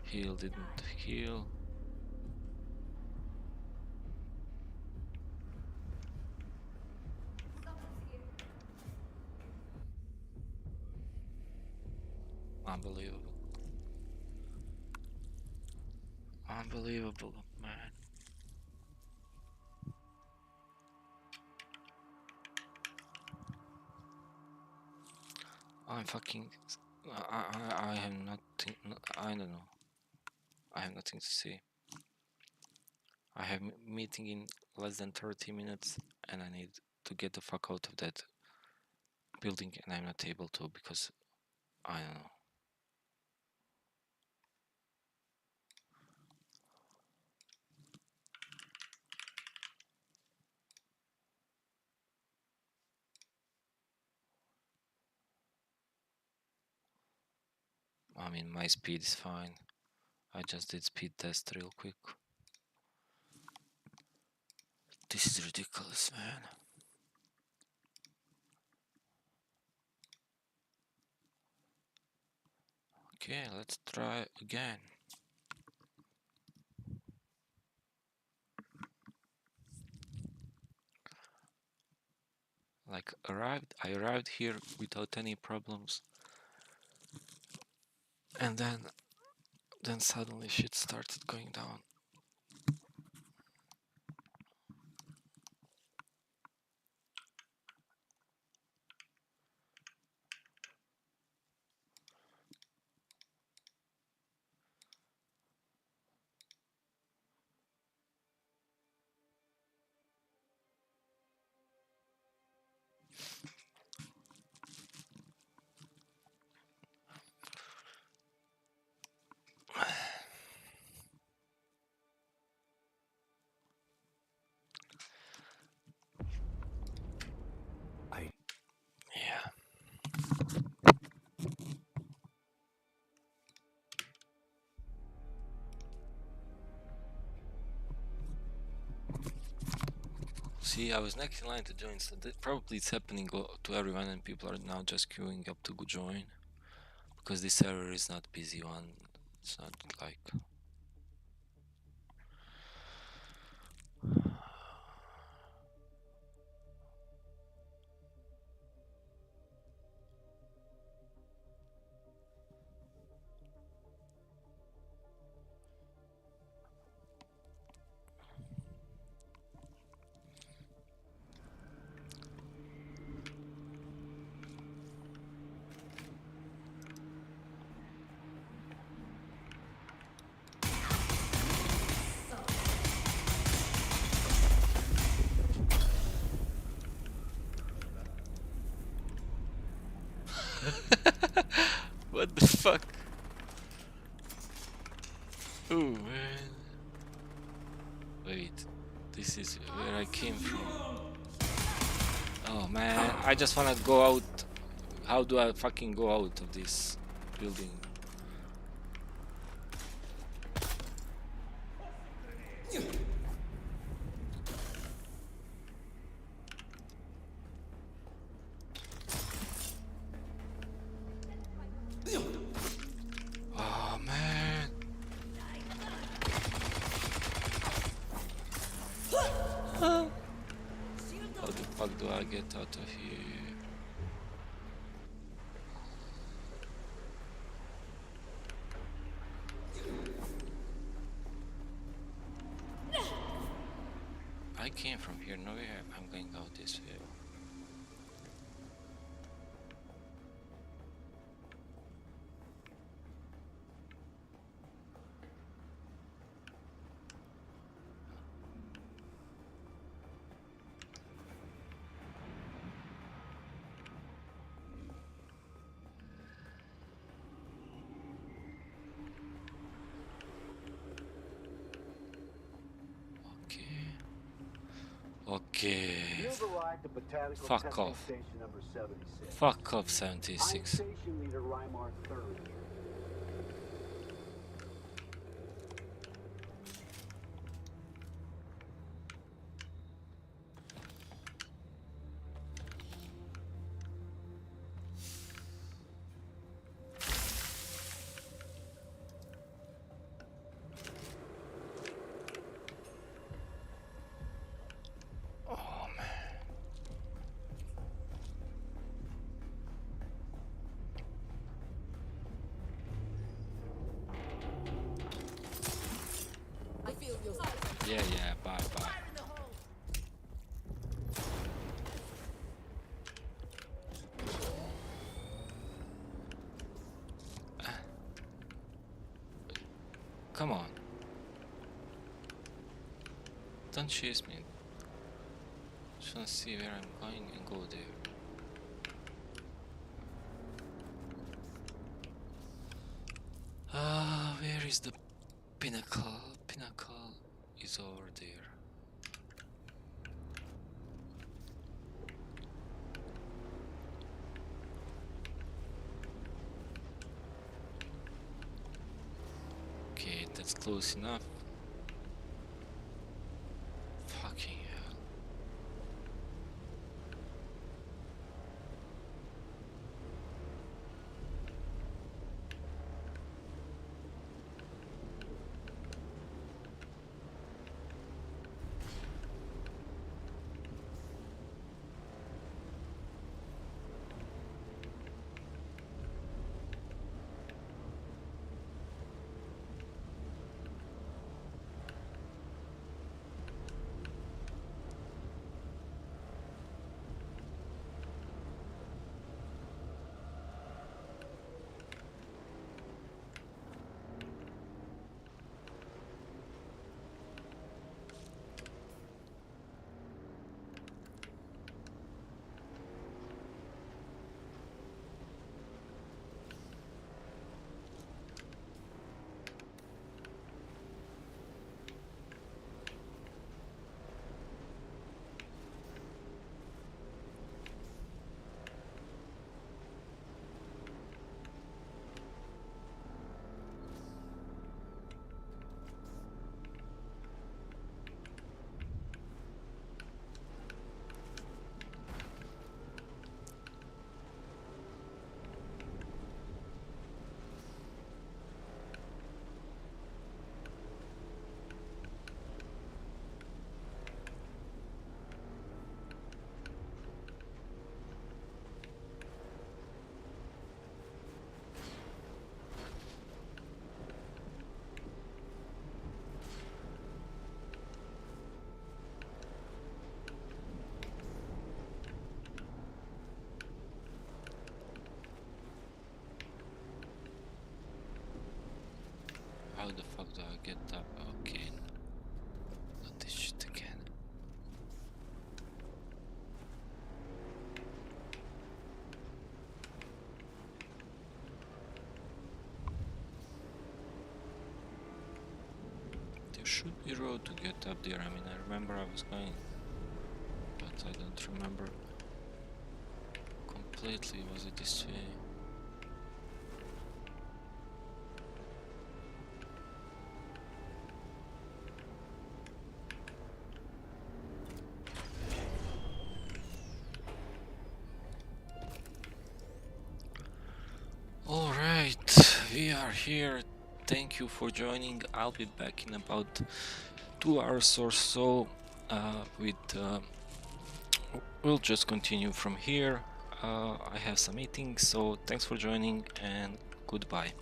Heal didn't heal. Unbelievable. Unbelievable, man. I'm fucking. I have nothing. I don't know. I have nothing to say. I have meeting in less than 30 minutes, and I need to get the fuck out of that building, and I'm not able to because I don't know. mean, my speed is fine. I just did speed test real quick. This is ridiculous, man. Okay, let's try again. Like I arrived here without any problems, and then suddenly shit started going down. Yeah. See, I was next in line to join, so probably it's happening to everyone, and people are now just queuing up to join because this server is not busy one. It's not like. What the fuck? Ooh, man. Wait, this is where I came from. Oh man, I just wanna go out. How do I fucking go out of this building? Oh man. How the fuck do I get out of here? I came from here, nowhere. I'm going out this way. Okay. You've arrived at Botanical Fuck Testing off. Station number 76. Fuck off, I'm 76. Station Leader Reimar III here. Oh man. I feel your Yeah, bye. Come on. Don't chase me. Just wanna see where I'm going and go there. Where is the pinnacle? Pinnacle is over there. Okay, that's close enough. Fucking hell. How the fuck do I get up? Okay. Not this shit again. There should be a road to get up there. I mean, I remember I was going, but I don't remember completely. Was it this way? Alright, we are here. Thank you for joining. I'll be back in about 2 hours or so we'll just continue from here. I have some meetings, so thanks for joining and goodbye.